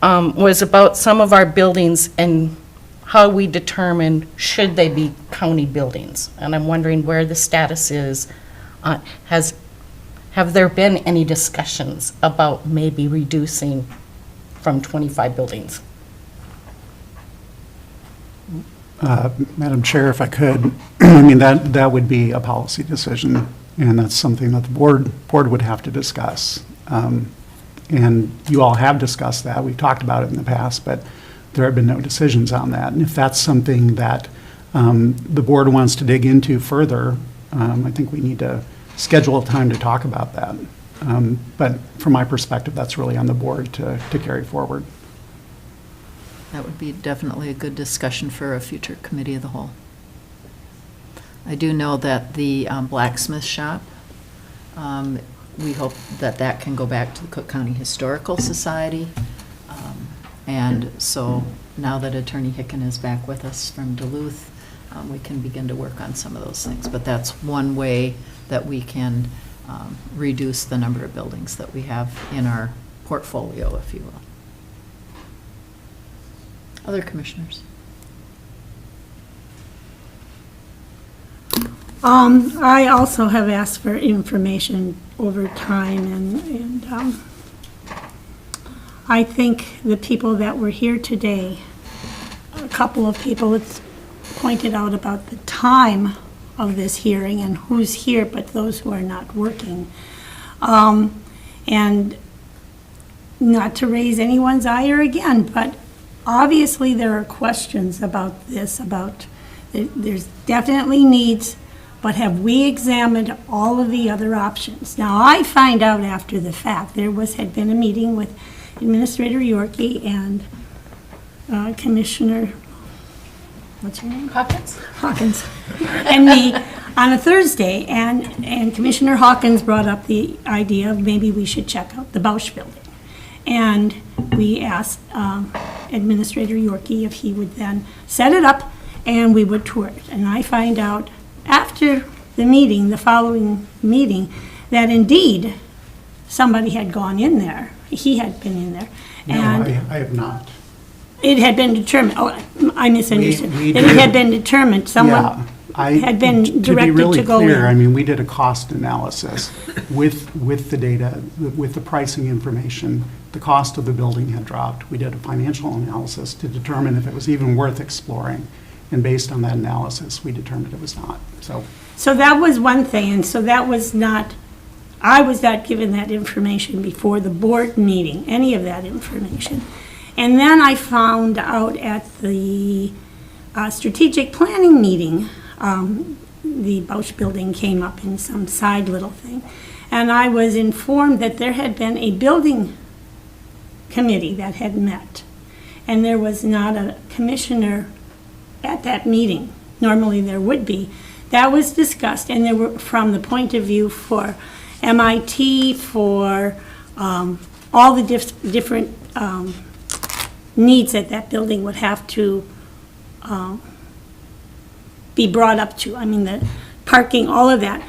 was about some of our buildings and how we determine should they be county buildings. And I'm wondering where the status is. Have there been any discussions about maybe reducing from 25 buildings? Madam Chair, if I could, I mean, that would be a policy decision, and that's something that the board would have to discuss. And you all have discussed that. We've talked about it in the past, but there have been no decisions on that. And if that's something that the board wants to dig into further, I think we need to schedule a time to talk about that. But from my perspective, that's really on the board to carry forward. That would be definitely a good discussion for a future committee of the whole. I do know that the blacksmith shop, we hope that that can go back to the Cook County Historical Society. And so now that Attorney Hicken is back with us from Duluth, we can begin to work on some of those things. But that's one way that we can reduce the number of buildings that we have in our portfolio, if you will. Other commissioners? I also have asked for information over time, and I think the people that were here today, a couple of people have pointed out about the time of this hearing and who's here, but those who are not working. And not to raise anyone's ire again, but obviously there are questions about this, there's definitely needs, but have we examined all of the other options? Now, I find out after the fact, had been a meeting with Administrator Yorkie and Commissioner, what's your name? Hawkins. And me on a Thursday, and Commissioner Hawkins brought up the idea of maybe we should check out the Bausch building. And we asked Administrator Yorkie if he would then set it up and we would tour it. And I find out after the meeting, the following meeting, that indeed somebody had gone in there. He had been in there. No, And I have not. it had been determined, I misunderstood. We That it had been determined, someone had been To be directed really to go clear, I in. mean, we did a cost analysis with the data, with the pricing information. The cost of the building had dropped. We did a financial analysis to determine if it was even worth exploring. And based on that analysis, we determined it was not, so. So that was one thing, and so that was not, I was not given that information before the board meeting, any of that information. And then I found out at the strategic planning meeting, the Bausch building came up in some side little thing. And I was informed that there had been a building committee that had met. And there was not a commissioner at that meeting. Normally there would be. That was discussed, and there were, from the point of view for MIT, for all the different needs that that building would have to be brought up to. I mean, the parking, all of that.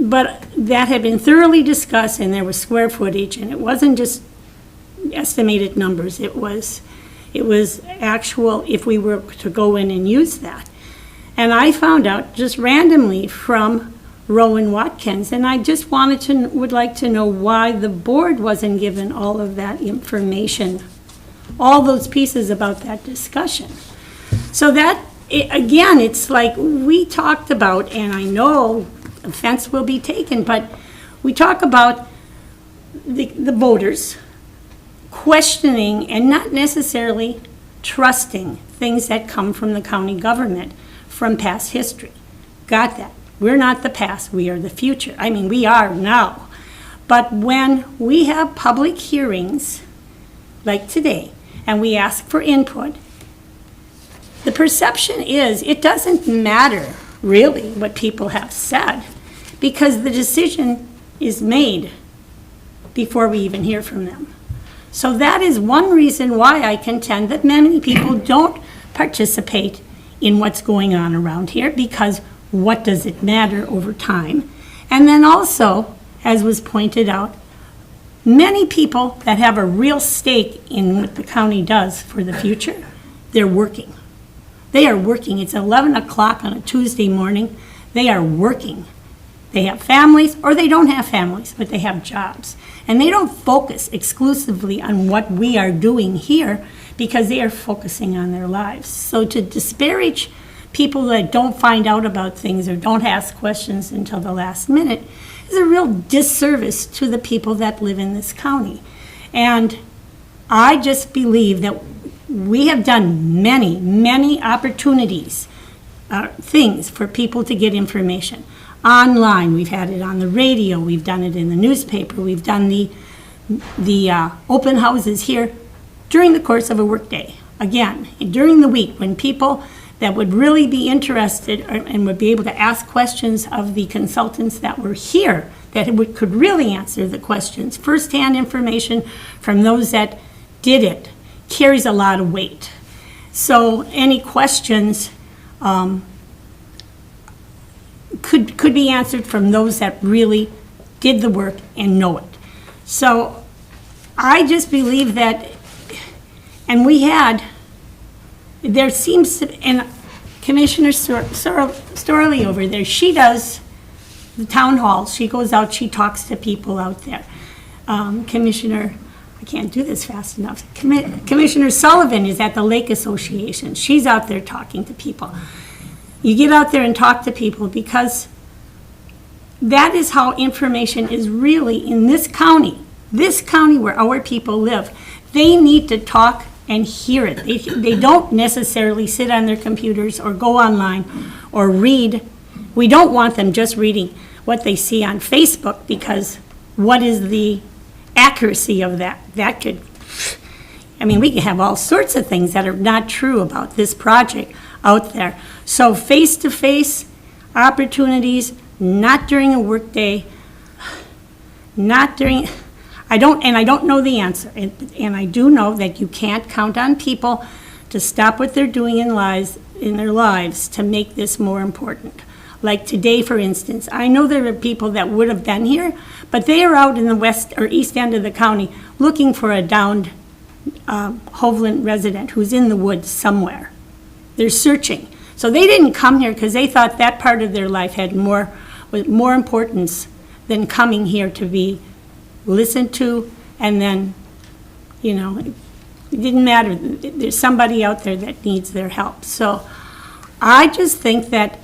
But that had been thoroughly discussed, and there was square footage, and it wasn't just estimated numbers. It was actual, if we were to go in and use that. And I found out just randomly from Rowan Watkins, and I just would like to know why the board wasn't given all of that information, all those pieces about that discussion. So that, again, it's like we talked about, and I know offense will be taken, but we talk about the voters questioning and not necessarily trusting things that come from the county government from past history. Got that. We're not the past, we are the future. I mean, we are now. But when we have public hearings, like today, and we ask for input, the perception is it doesn't matter really what people have said, because the decision is made before we even hear from them. So that is one reason why I contend that many people don't participate in what's going on around here, because what does it matter over time? And then also, as was pointed out, many people that have a real stake in what the county does for the future, they're working. They are working. It's 11 o'clock on a Tuesday morning. They are working. They have families, or they don't have families, but they have jobs. And they don't focus exclusively on what we are doing here, because they are focusing on their lives. So to disparage people that don't find out about things or don't ask questions until the last minute is a real disservice to the people that live in this county. And I just believe that we have done many, many opportunities, things for people to get information. Online, we've had it on the radio, we've done it in the newspaper, we've done the open houses here. during the course of a workday. Again, during the week, when people that would really be interested and would be able to ask questions of the consultants that were here, that could really answer the questions. Firsthand information from those that did it carries a lot of weight. So any questions could be answered from those that really did the work and know it. So I just believe that, and there seems to, and Commissioner Storley over there, she does the town halls. She goes out, she talks to people out there. Commissioner, I can't do this fast enough. Commissioner Sullivan is at the Lake Association. She's out there talking to people. You get out there and talk to people, because that is how information is really in this county where our people live. They need to talk and hear it. They don't necessarily sit on their computers or go online or read. We don't want them just reading what they see on Facebook, because what is the accuracy of that? That could, I mean, we can have all sorts of things that are not true about this project out there. So face-to-face opportunities, not during a workday, not during, I don't know the answer. And I do know that you can't count on people to stop what they're doing in their lives to make this more important. Like today, for instance, I know there are people that would have been here, but they are out in the west or east end of the county looking for a downed Hovland resident who's in the woods somewhere. They're searching. So they didn't come here because they thought that part of their life had more importance than coming here to be listened to, and then, it didn't matter. There's somebody out there that needs their help. So I just think that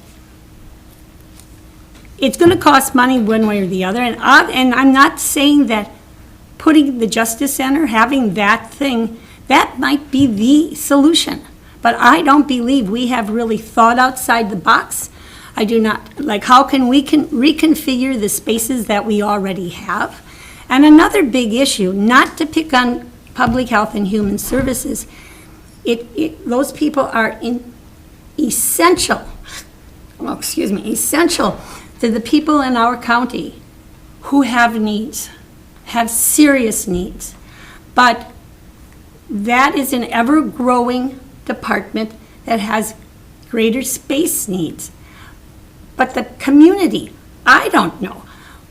it's going to cost money one way or the other, and I'm not saying that putting the Justice Center, having that thing, that might be the solution. But I don't believe we have really thought outside the box. I do not, like, how can we reconfigure the spaces that we already have? And another big issue, not to pick on public health and human services, those people are essential to the people in our county who have needs, have serious needs. But that is an ever-growing department that has greater space needs. But the community, I don't know.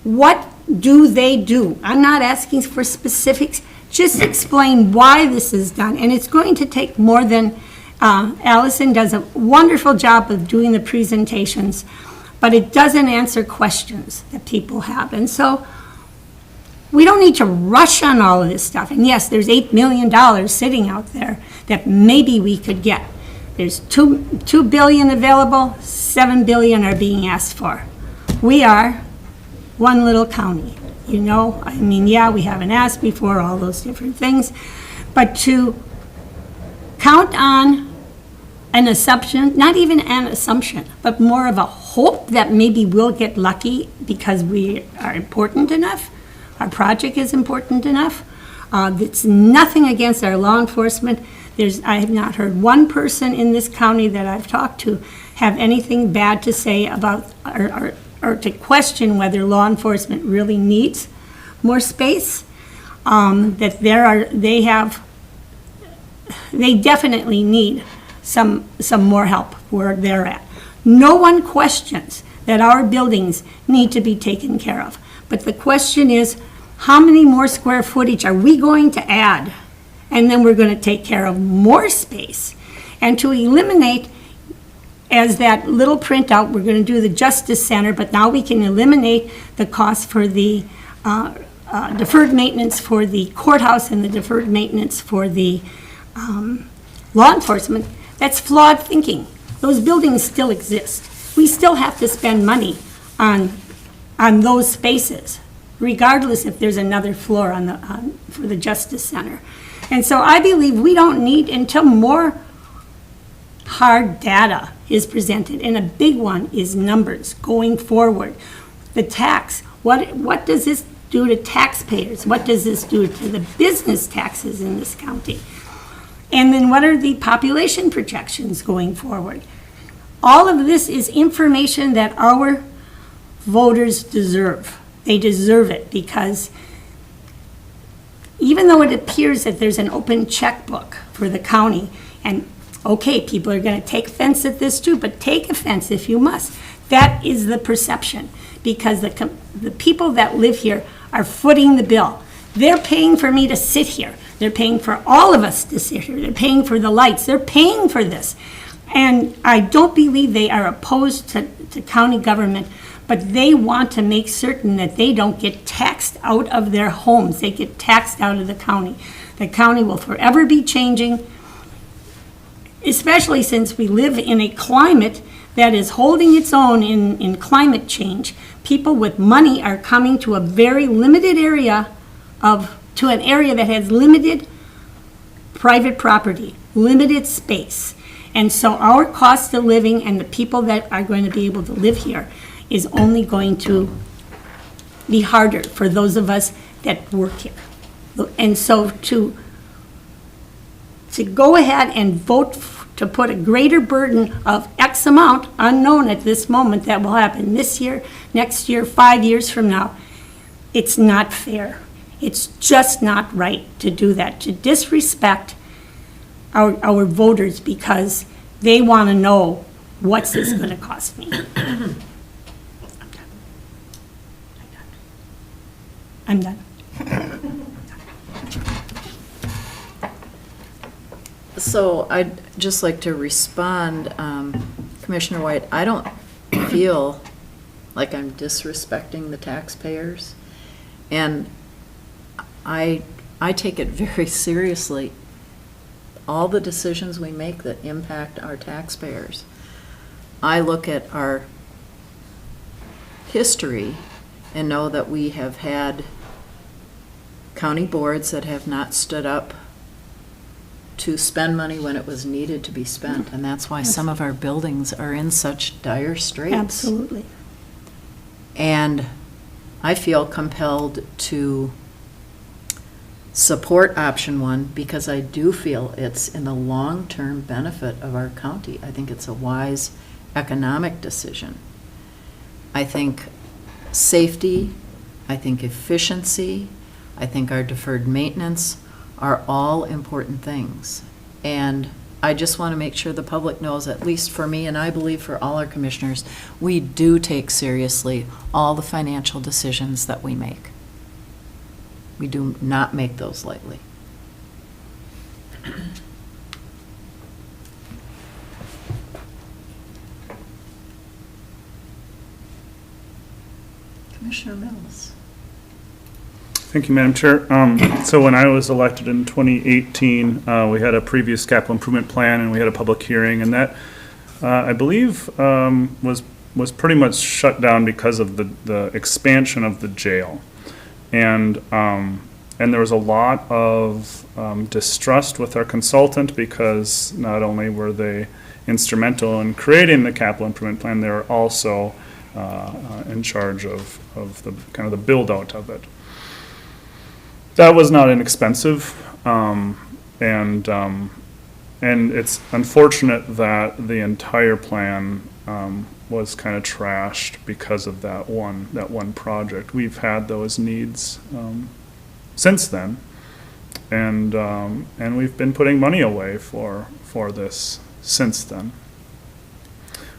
What do they do? I'm not asking for specifics. Just explain why this is done. And it's going to take more than, Allison does a wonderful job of doing the presentations, but it doesn't answer questions that people have. And so we don't need to rush on all of this stuff. And yes, there's $8 million sitting out there that maybe we could get. There's $2 billion available, $7 billion are being asked for. We are one little county, I mean, yeah, we haven't asked before, all those different things, but to count on an assumption, not even an assumption, but more of a hope that maybe we'll get lucky because we are important enough, our project is important enough. It's nothing against our law enforcement. I have not heard one person in this county that I've talked to have anything bad to say about, or to question whether law enforcement really needs more space. That they definitely need some more help where they're at. No one questions that our buildings need to be taken care of. But the question is, how many more square footage are we going to add? And then we're going to take care of more space. And to eliminate, as that little printout, we're going to do the Justice Center, but now we can eliminate the cost for the deferred maintenance for the courthouse and the deferred maintenance for the law enforcement. That's flawed thinking. Those buildings still exist. We still have to spend money on those spaces, regardless if there's another floor for the Justice Center. And so I believe we don't need, until more hard data is presented, and a big one is numbers going forward. The tax, what does this do to taxpayers? What does this do to the business taxes in this county? And then what are the population projections going forward? All of this is information that our voters deserve. They deserve it because even though it appears that there's an open checkbook for the county, and okay, people are going to take offense at this too, but take offense if you must. That is the perception, because the people that live here are footing the bill. They're paying for me to sit here. They're paying for all of us to sit here. They're paying for the lights. They're paying for this. And I don't believe they are opposed to county government, but they want to make certain that they don't get taxed out of their homes. They get taxed out of the county. The county will forever be changing, especially since we live in a climate that is holding its own in climate change. People with money are coming to a very limited area to an area that has limited private property, limited space. And so our cost of living and the people that are going to be able to live here is only going to be harder for those of us that work here. And so to go ahead and vote to put a greater burden of X amount, unknown at this moment, that will happen this year, next year, 5 years from now, it's not fair. It's just not right to do that, to disrespect our voters because they want to know what's this going to cost me. I'm done. So I'd just like to respond, Commissioner White, I don't feel like I'm disrespecting the taxpayers. And I take it very seriously, all the decisions we make that impact our taxpayers. I look at our history and know that we have had county boards that have not stood up to spend money when it was needed to be spent, and that's why some of our buildings are in such dire straits. Absolutely. And I feel compelled to support option one because I do feel it's in the long-term benefit of our county. I think it's a wise economic decision. I think safety, I think efficiency, I think our deferred maintenance are all important things. And I just want to make sure the public knows, at least for me, and I believe for all our commissioners, we do take seriously all the financial decisions that we make. We do not make those lightly. Commissioner Mills. Thank you, Madam Chair. So when I was elected in 2018, we had a previous capital improvement plan and we had a public hearing, and that, I believe, was pretty much shut down because of the expansion of the jail. And there was a lot of distrust with our consultant because not only were they instrumental in creating the capital improvement plan, they were also in charge of the kind of the build out of it. That was not inexpensive, and it's unfortunate that the entire plan was kind of trashed because of that one project. We've had those needs since then, and we've been putting money away for this since then.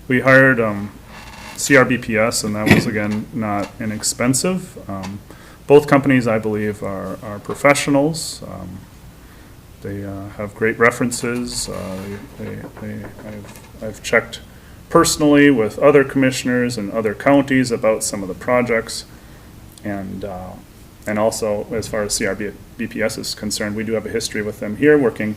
We hired CRBPS, and that was again not inexpensive. Both companies, I believe, are professionals. They have great references. I've checked personally with other commissioners and other counties about some of the projects, and also as far as CRBPS is concerned, we do have a history with them here, working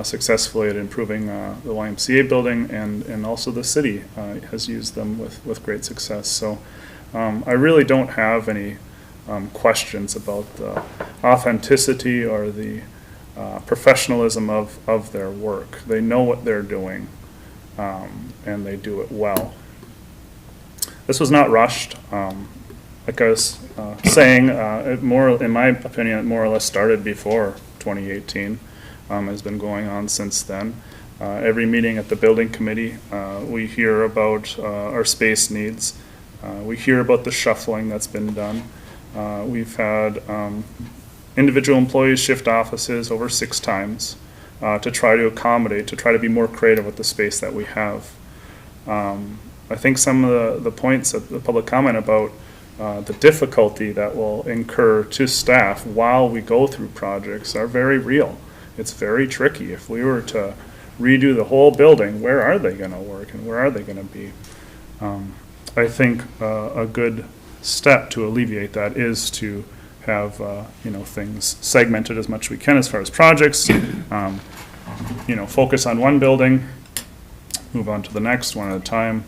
successfully at improving the YMCA building, and also the city has used them with great success. So I really don't have any questions about the authenticity or the professionalism of their work. They know what they're doing, and they do it well. This was not rushed. like I was saying, it more, in my opinion, it more or less started before 2018. Has been going on since then. Every meeting at the building committee, we hear about our space needs. We hear about the shuffling that's been done. We've had individual employees shift offices over 6 times to try to accommodate, to try to be more creative with the space that we have. I think some of the points of the public comment about the difficulty that will incur to staff while we go through projects are very real. It's very tricky. If we were to redo the whole building, where are they going to work and where are they going to be? I think a good step to alleviate that is to have things segmented as much as we can as far as projects. Focus on one building, move on to the next one at a time.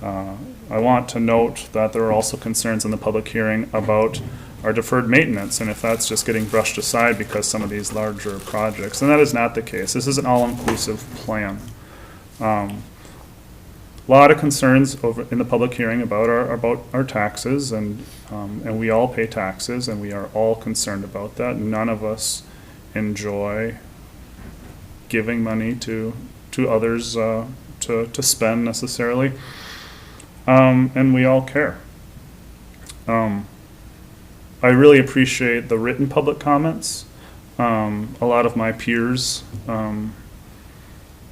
I want to note that there are also concerns in the public hearing about our deferred maintenance, and if that's just getting brushed aside because some of these larger projects, and that is not the case. This is an all-inclusive plan. A lot of concerns over in the public hearing about our taxes, and we all pay taxes, and we are all concerned about that. None of us enjoy giving money to others to spend necessarily, and we all care. I really appreciate the written public comments. A lot of my peers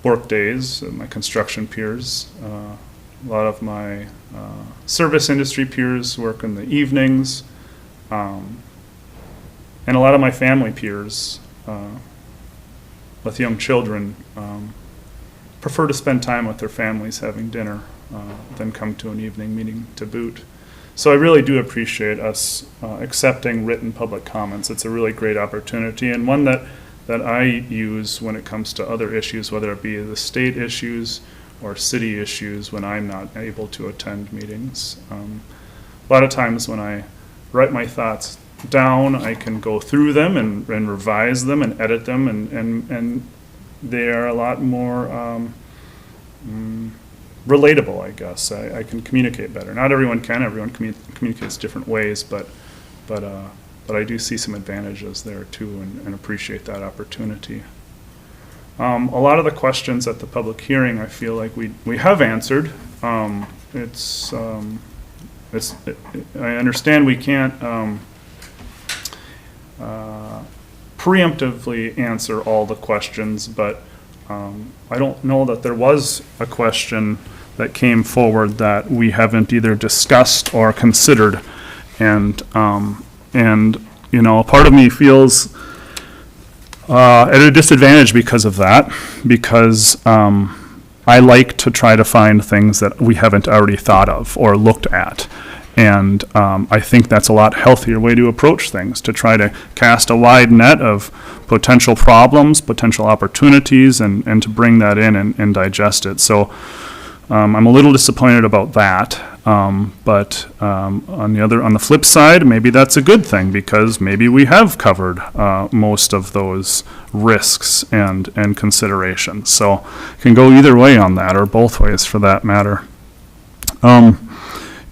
work days, my construction peers. A lot of my service industry peers work in the evenings. And a lot of my family peers with young children prefer to spend time with their families having dinner than come to an evening meeting to boot. So I really do appreciate us accepting written public comments. It's a really great opportunity, and one that I use when it comes to other issues, whether it be the state issues or city issues when I'm not able to attend meetings. A lot of times when I write my thoughts down, I can go through them and revise them and edit them, and they are a lot more relatable, I guess. I can communicate better. Not everyone can. Everyone communicates different ways, but I do see some advantages there too, and appreciate that opportunity. A lot of the questions at the public hearing, I feel like we have answered. I understand we can't preemptively answer all the questions, but I don't know that there was a question that came forward that we haven't either discussed or considered, and part of me feels at a disadvantage because of that, because I like to try to find things that we haven't already thought of or looked at. And I think that's a lot healthier way to approach things, to try to cast a wide net of potential problems, potential opportunities, and to bring that in and digest it. So I'm a little disappointed about that. But on the flip side, maybe that's a good thing, because maybe we have covered most of those risks and considerations. So it can go either way on that, or both ways for that matter.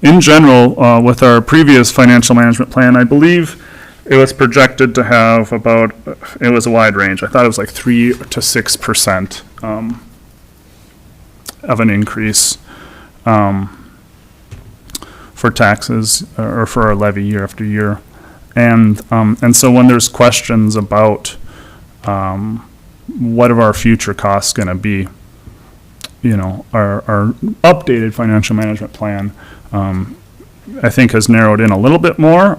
In general, with our previous financial management plan, I believe it was projected to have it was a wide range. I thought it was like 3 to 6% of an increase for taxes, or for our levy year after year. And so when there's questions about what are our future costs going to be, our updated financial management plan, I think, has narrowed in a little bit more,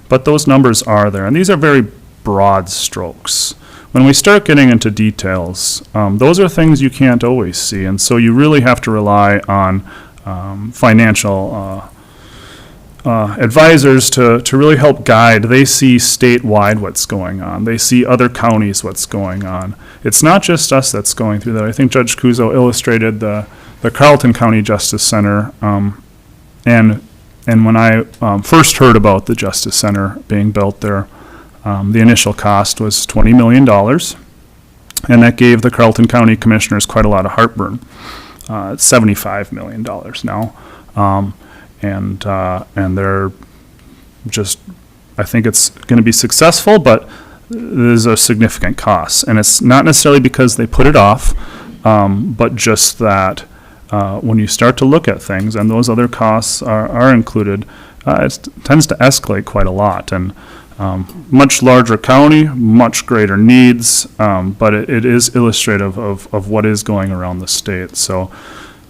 but those numbers are there, and these are very broad strokes. When we start getting into details, those are things you can't always see, and so you really have to rely on financial advisors to really help guide. They see statewide what's going on. They see other counties what's going on. It's not just us that's going through that. I think Judge Kuzo illustrated the Carleton County Justice Center, and when I first heard about the Justice Center being built there, the initial cost was $20 million, and that gave the Carleton County Commissioners quite a lot of heartburn. It's $75 million now. and they're just, I think it's going to be successful, but there's a significant cost. And it's not necessarily because they put it off, but just that when you start to look at things and those other costs are included, it tends to escalate quite a lot. And much larger county, much greater needs, but it is illustrative of what is going around the state. So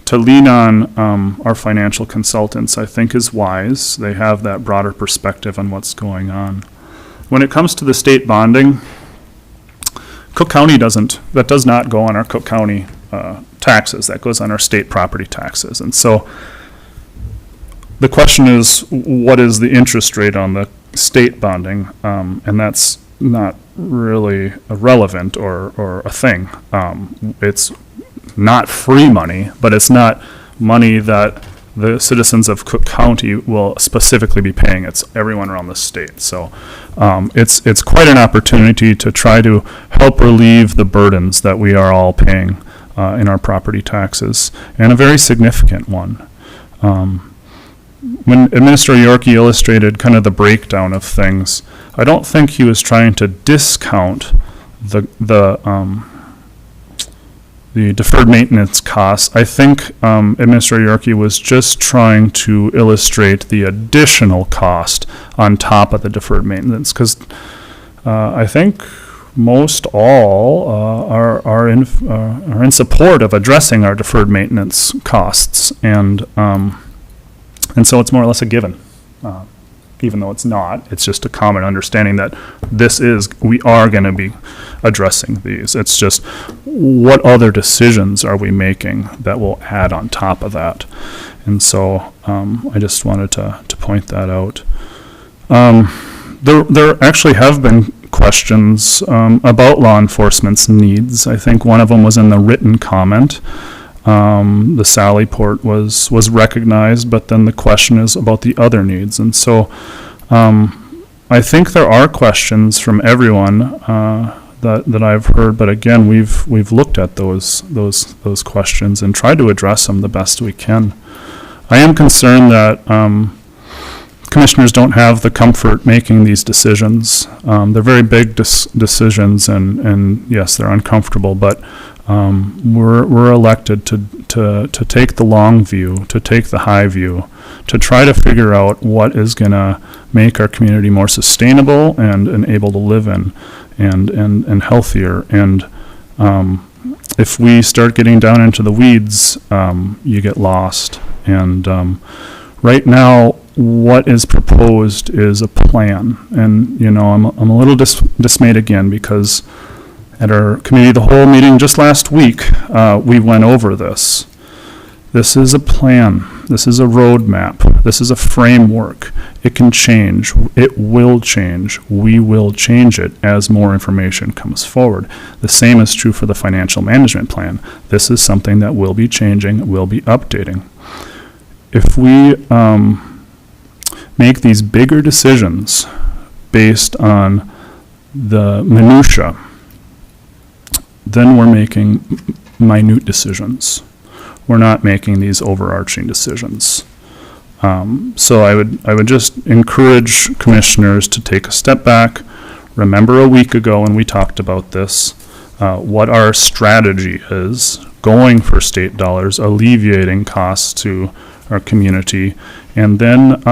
to lean on our financial consultants, I think, is wise. They have that broader perspective on what's going on. When it comes to the state bonding, Cook County that does not go on our Cook County taxes. That goes on our state property taxes. And so the question is, what is the interest rate on the state bonding? And that's not really relevant or a thing. It's not free money, but it's not money that the citizens of Cook County will specifically be paying. It's everyone around the state. So it's quite an opportunity to try to help relieve the burdens that we are all paying in our property taxes, and a very significant one. When Administrator Yorkie illustrated kind of the breakdown of things, I don't think he was trying to discount the deferred maintenance costs. I think Administrator Yorkie was just trying to illustrate the additional cost on top of the deferred maintenance, because I think most all are in support of addressing our deferred maintenance costs, and so it's more or less a given. Even though it's not, it's just a common understanding that we are going to be addressing these. It's just, what other decisions are we making that will add on top of that? And so I just wanted to point that out. There actually have been questions about law enforcement's needs. I think one of them was in the written comment. The Sally Port was recognized, but then the question is about the other needs. And so I think there are questions from everyone that I've heard, but again, we've looked at those questions and tried to address them the best we can. I am concerned that commissioners don't have the comfort making these decisions. They're very big decisions, and yes, they're uncomfortable, but we're elected to take the long view, to take the high view, to try to figure out what is going to make our community more sustainable and able to live in, and healthier. And if we start getting down into the weeds, you get lost. And right now, what is proposed is a plan. And I'm a little dismayed again, because at our committee of the whole meeting just last week, we went over this. This is a plan. This is a roadmap. This is a framework. It can change. It will change. We will change it as more information comes forward. The same is true for the financial management plan. This is something that will be changing, will be updating. If we make these bigger decisions based on the minutia, then we're making minute decisions. We're not making these overarching decisions. So I would just encourage commissioners to take a step back. Remember a week ago when we talked about this, what our strategy is, going for state dollars, alleviating costs to our community, and then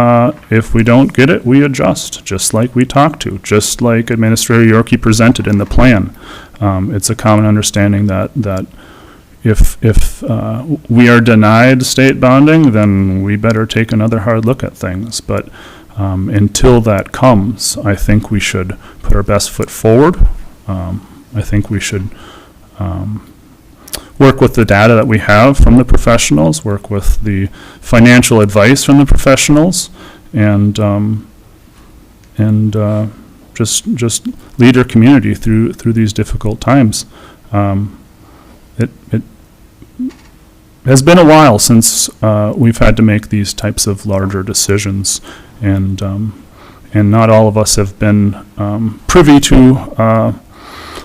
if we don't get it, we adjust, just like we talked to, just like Administrator Yorkie presented in the plan. It's a common understanding that if we are denied state bonding, then we better take another hard look at things. But until that comes, I think we should put our best foot forward. I think we should work with the data that we have from the professionals, work with the financial advice from the professionals, and just lead our community through these difficult times. It has been a while since we've had to make these types of larger decisions, and not all of us have been privy to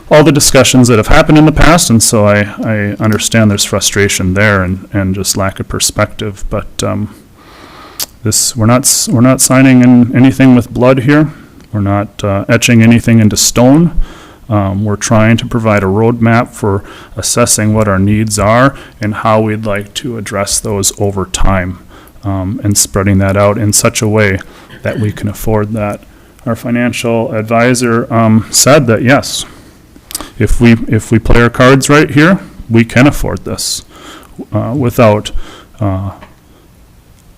all the discussions that have happened in the past, and so I understand there's frustration there and just lack of perspective. But we're not signing in anything with blood here. We're not etching anything into stone. We're trying to provide a roadmap for assessing what our needs are and how we'd like to address those over time, and spreading that out in such a way that we can afford that. Our financial advisor said that, yes, if we play our cards right here, we can afford this without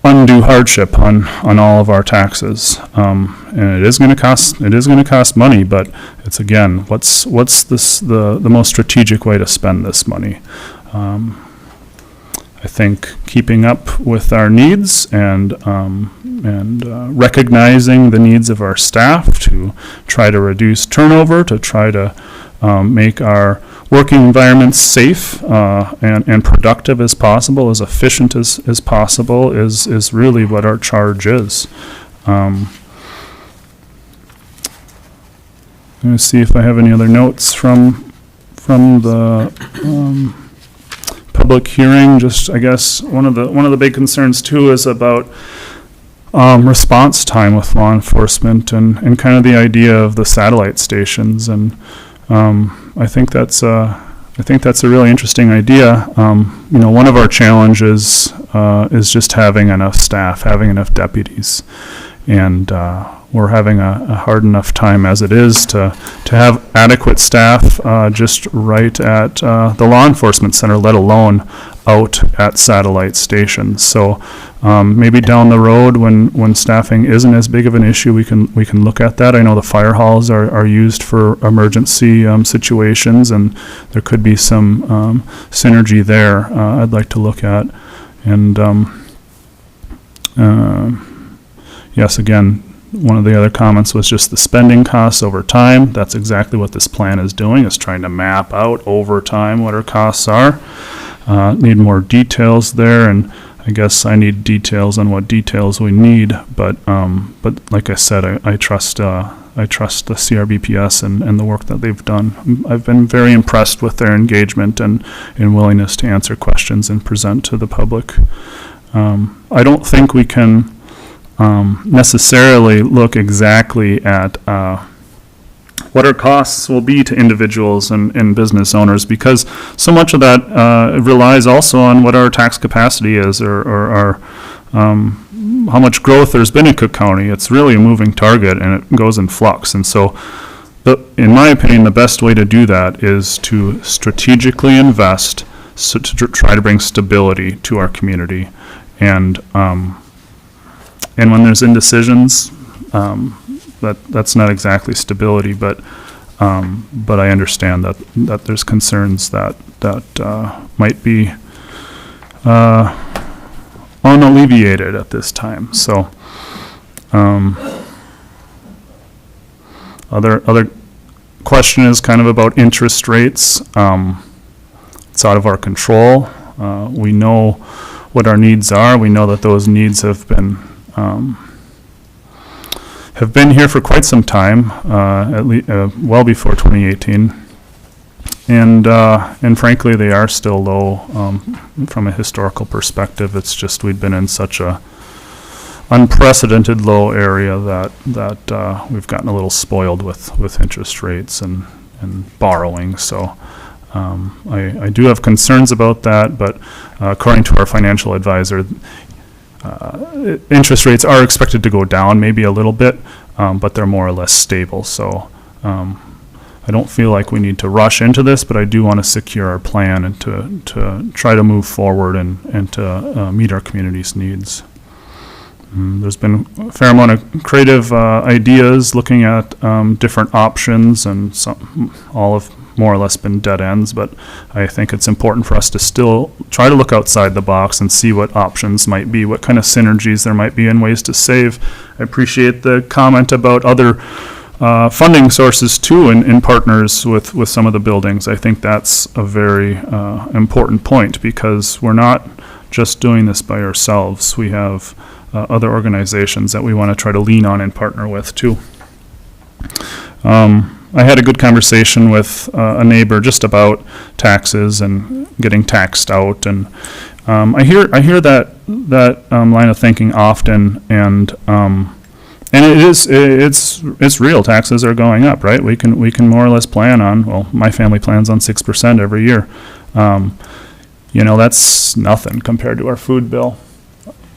undue hardship on all of our taxes, and it is going to cost money. But it's, again, what's the most strategic way to spend this money? I think keeping up with our needs and recognizing the needs of our staff to try to reduce turnover, to try to make our working environments safe and productive as possible, as efficient as possible, is really what our charge is. Let me see if I have any other notes from the public hearing. Just, I guess, one of the big concerns too is about response time with law enforcement and kind of the idea of the satellite stations, and I think that's a really interesting idea. One of our challenges is just having enough staff, having enough deputies, and we're having a hard enough time as it is to have adequate staff just right at the law enforcement center, let alone out at satellite stations. So maybe down the road, when staffing isn't as big of an issue, we can look at that. I know the fire halls are used for emergency situations, and there could be some synergy there I'd like to look at. And yes, again, one of the other comments was just the spending costs over time. That's exactly what this plan is doing, is trying to map out over time what our costs are. Need more details there, and I guess I need details on what details we need. But like I said, I trust the CRBPS and the work that they've done. I've been very impressed with their engagement and willingness to answer questions and present to the public. I don't think we can necessarily look exactly at what our costs will be to individuals and business owners, because so much of that relies also on what our tax capacity is, or our how much growth there's been in Cook County. It's really a moving target, and it goes in flux. And so, in my opinion, the best way to do that is to strategically invest, so to try to bring stability to our community. And when there's indecisions, that's not exactly stability, but I understand that there's concerns that might be unalleviated at this time. So, other question is kind of about interest rates. It's out of our control. We know what our needs are. We know that those needs have been here for quite some time, at least well before 2018, and frankly, they are still low from a historical perspective. It's just we've been in such a unprecedented low area that we've gotten a little spoiled with interest rates and borrowing. So I do have concerns about that, but according to our financial advisor, interest rates are expected to go down maybe a little bit, but they're more or less stable. So I don't feel like we need to rush into this, but I do want to secure our plan and to try to move forward and to meet our community's needs. There's been a fair amount of creative ideas looking at different options, and all have more or less been dead ends, but I think it's important for us to still try to look outside the box and see what options might be, what kind of synergies there might be and ways to save. I appreciate the comment about other funding sources too, in partners with some of the buildings. I think that's a very important point, because we're not just doing this by ourselves. We have other organizations that we want to try to lean on and partner with too. I had a good conversation with a neighbor just about taxes and getting taxed out, and I hear that line of thinking often, and it's real. Taxes are going up, right? We can more or less plan on, well, my family plans on 6% every year. That's nothing compared to our food bill.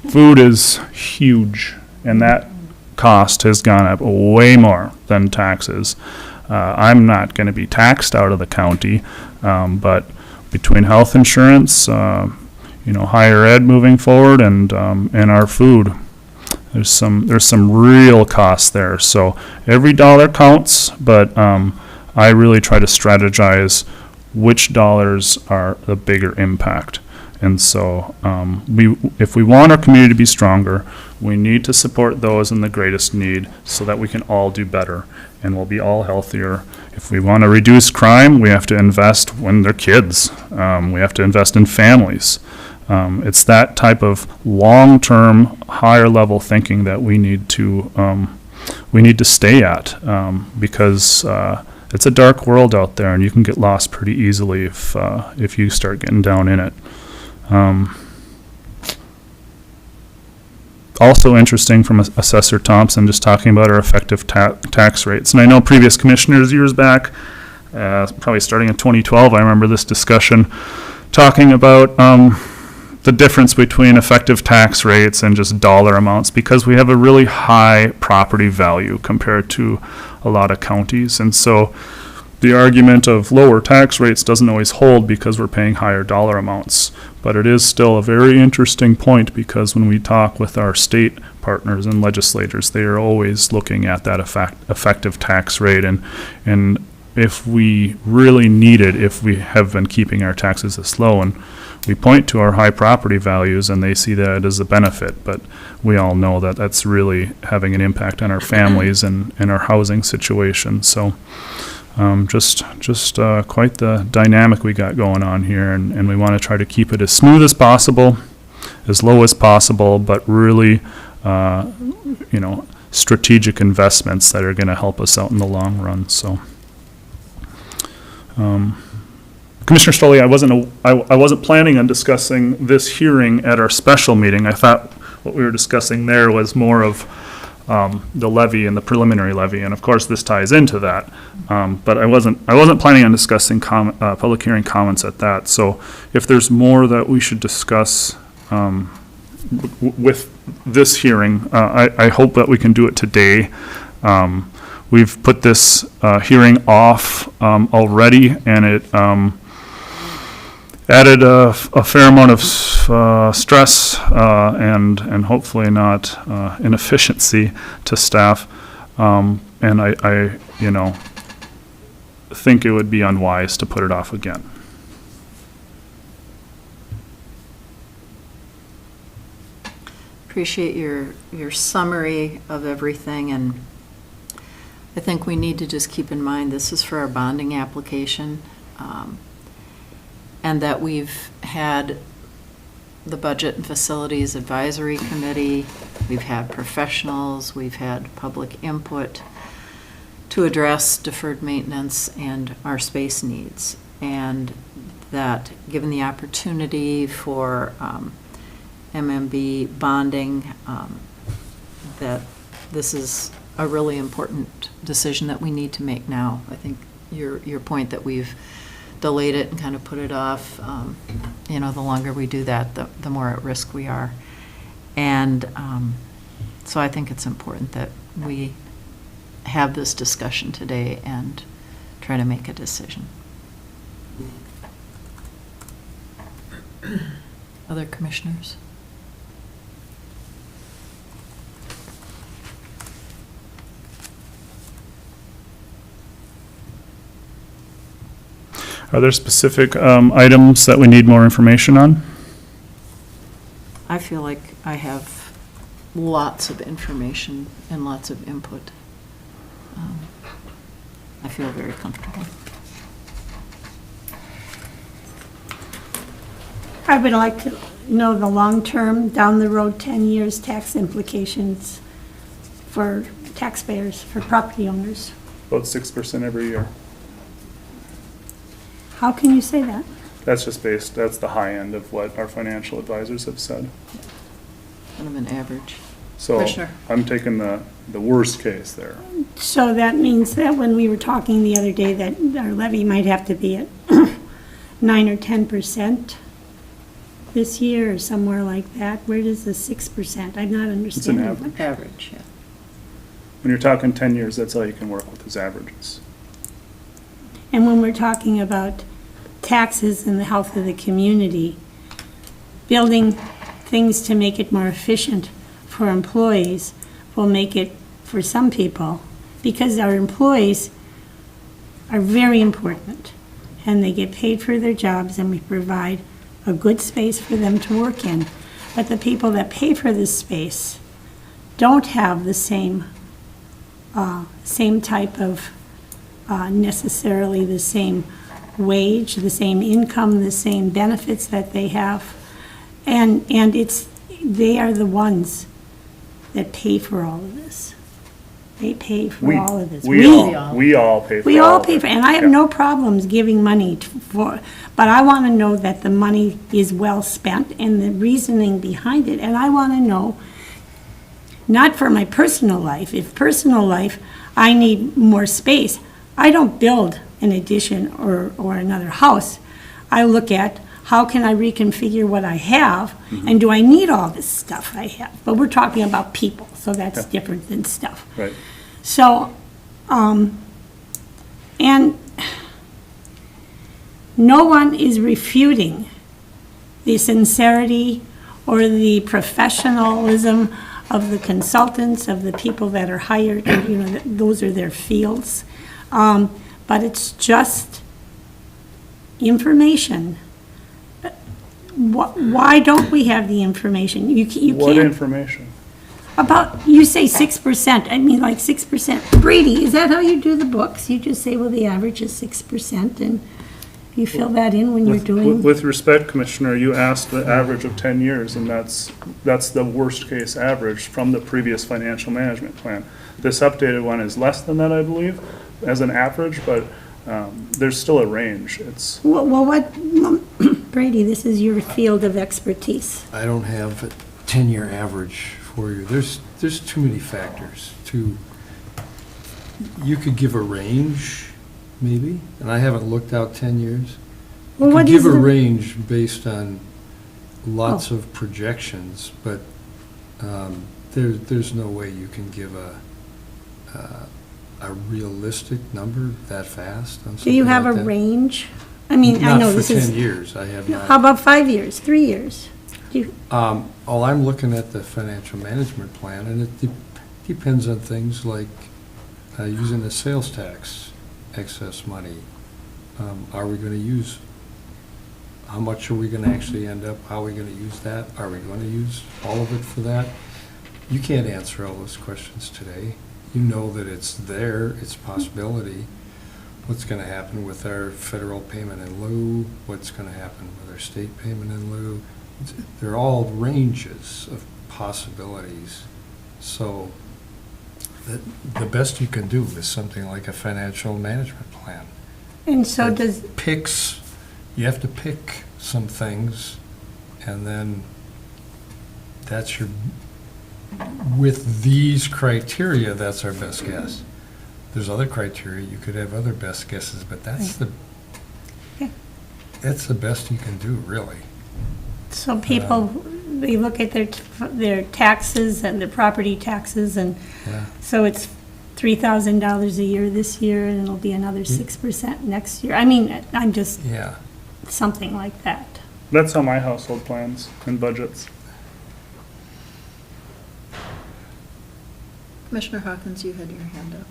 Food is huge, and that cost has gone up way more than taxes. I'm not going to be taxed out of the county, but between health insurance, higher ed moving forward, and our food, there's some real costs there. So every dollar counts, but I really try to strategize which dollars are the bigger impact. And so if we want our community to be stronger, we need to support those in the greatest need so that we can all do better and we'll be all healthier. If we want to reduce crime, we have to invest when they're kids. We have to invest in families. It's that type of long-term, higher-level thinking that we need to stay at because it's a dark world out there, and you can get lost pretty easily if you start getting down in it. Also interesting from Assessor Thompson, just talking about our effective tax rates. And I know previous commissioners years back, probably starting in 2012, I remember this discussion talking about the difference between effective tax rates and just dollar amounts, because we have a really high property value compared to a lot of counties. And so the argument of lower tax rates doesn't always hold because we're paying higher dollar amounts. But it is still a very interesting point, because when we talk with our state partners and legislators, they are always looking at that effective tax rate. And if we really need it, if we have been keeping our taxes this low, and we point to our high property values and they see that as a benefit, but we all know that that's really having an impact on our families and our housing situation. So just quite the dynamic we got going on here, and we want to try to keep it as smooth as possible, as low as possible, but really strategic investments that are going to help us out in the long run. So Commissioner Stolle, I wasn't planning on discussing this hearing at our special meeting. I thought what we were discussing there was more of the levy and the preliminary levy, and of course this ties into that. But I wasn't planning on discussing public hearing comments at that. So if there's more that we should discuss with this hearing, I hope that we can do it today. We've put this hearing off already, and it added a fair amount of stress and hopefully not inefficiency to staff. And I think it would be unwise to put it off again. Appreciate your summary of everything, and I think we need to just keep in mind this is for our bonding application, and that we've had the Budget and Facilities Advisory Committee, we've had professionals, we've had public input to address deferred maintenance and our space needs, and that given the opportunity for MMB bonding, that this is a really important decision that we need to make now. I think your point that we've delayed it and kind of put it off, the longer we do that, the more at risk we are. And so I think it's important that we have this discussion today and try to make a decision. Other commissioners? Are there specific items that we need more information on? I feel like I have lots of information and lots of input. I feel very comfortable. I would like to know the long-term, down the road, 10 years tax implications for taxpayers, for property owners. About 6% every year. How can you say that? That's just based, that's the high end of what our financial advisors have said. Kind of an average. So Commissioner. I'm taking the worst case there. So that means that when we were talking the other day, that our levy might have to be at 9 or 10% this year, or somewhere like that. Where does the 6%? I'm not understanding. It's an average. Average, yeah. When you're talking 10 years, that's all you can work with is averages. And when we're talking about taxes and the health of the community, building things to make it more efficient for employees will make it for some people, because our employees are very important, and they get paid for their jobs, and we provide a good space for them to work in. But the people that pay for this space don't have the same type of, necessarily the same wage, the same income, the same benefits that they have. And they are the ones that pay for all of this. They pay for all of this. We all pay for We all all of pay it. for, and I have Yeah. no problems giving money for, but I want to know that the money is well spent and the reasoning behind it. And I want to know, not for my personal life, if personal life, I need more space, I don't build an addition or another house. I look at, how can I reconfigure what I have, and do I need all this stuff I have? But we're talking about people, so that's different than stuff. Right. So, and no one is refuting the sincerity or the professionalism of the consultants, of the people that are hired, you know, those are their fields. But it's just information. Why don't we have the information? You can't. What information? About, you say 6%, I mean, like 6%. Brady, is that how you do the books? You just say, well, the average is 6%, and you fill that in when you're doing? With respect, Commissioner, you asked the average of 10 years, and that's the worst-case average from the previous financial management plan. This updated one is less than that, I believe, as an average, but there's still a range. It's Well, what, Brady, this is your field of expertise. I don't have a 10-year average for you. There's too many factors to, you could give a range, maybe, and I haven't looked out 10 years. Well, You what could is give a the- range based on lots Oh. of projections, but there's no way you can give a realistic number that fast on Do you something have like a that. range? I mean, I know this is. Not for 10 years, I have not. How about 5 years, 3 years? Do you- Well, I'm looking at the financial management plan, and it depends on things like using the sales tax excess money. Are we going to use, how much are we going to actually end up, how are we going to use that? Are we going to use all of it for that? You can't answer all those questions today. You know that it's there, it's a possibility. What's going to happen with our federal payment in lieu? What's going to happen with our state payment in lieu? They're all ranges of possibilities. So the best you can do is something like a financial management plan. And so That does, picks, you have to pick some things, and then that's your, with these criteria, that's our best guess. There's other criteria, you could have other best guesses, but that's that's the best you can do, really. so people, they look at their taxes and their property taxes, and Yeah. so it's $3,000 a year this year, and it'll be another 6% next year. I mean, I'm just, Yeah. something like that. That's how my household plans and budgets. Commissioner Hawkins, you had your hand up.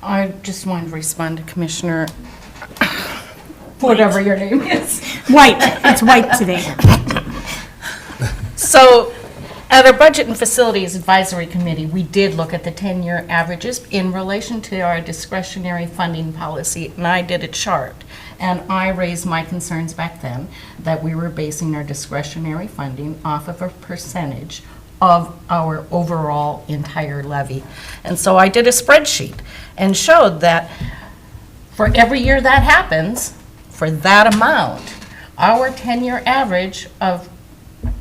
I just wanted to respond to Commissioner, whatever your name is. White, it's white today. So, at our Budget and Facilities Advisory Committee, we did look at the 10-year averages in relation to our discretionary funding policy, and I did a chart. And I raised my concerns back then that we were basing our discretionary funding off of a percentage of our overall entire levy. And so I did a spreadsheet and showed that for every year that happens, for that amount, our 10-year average of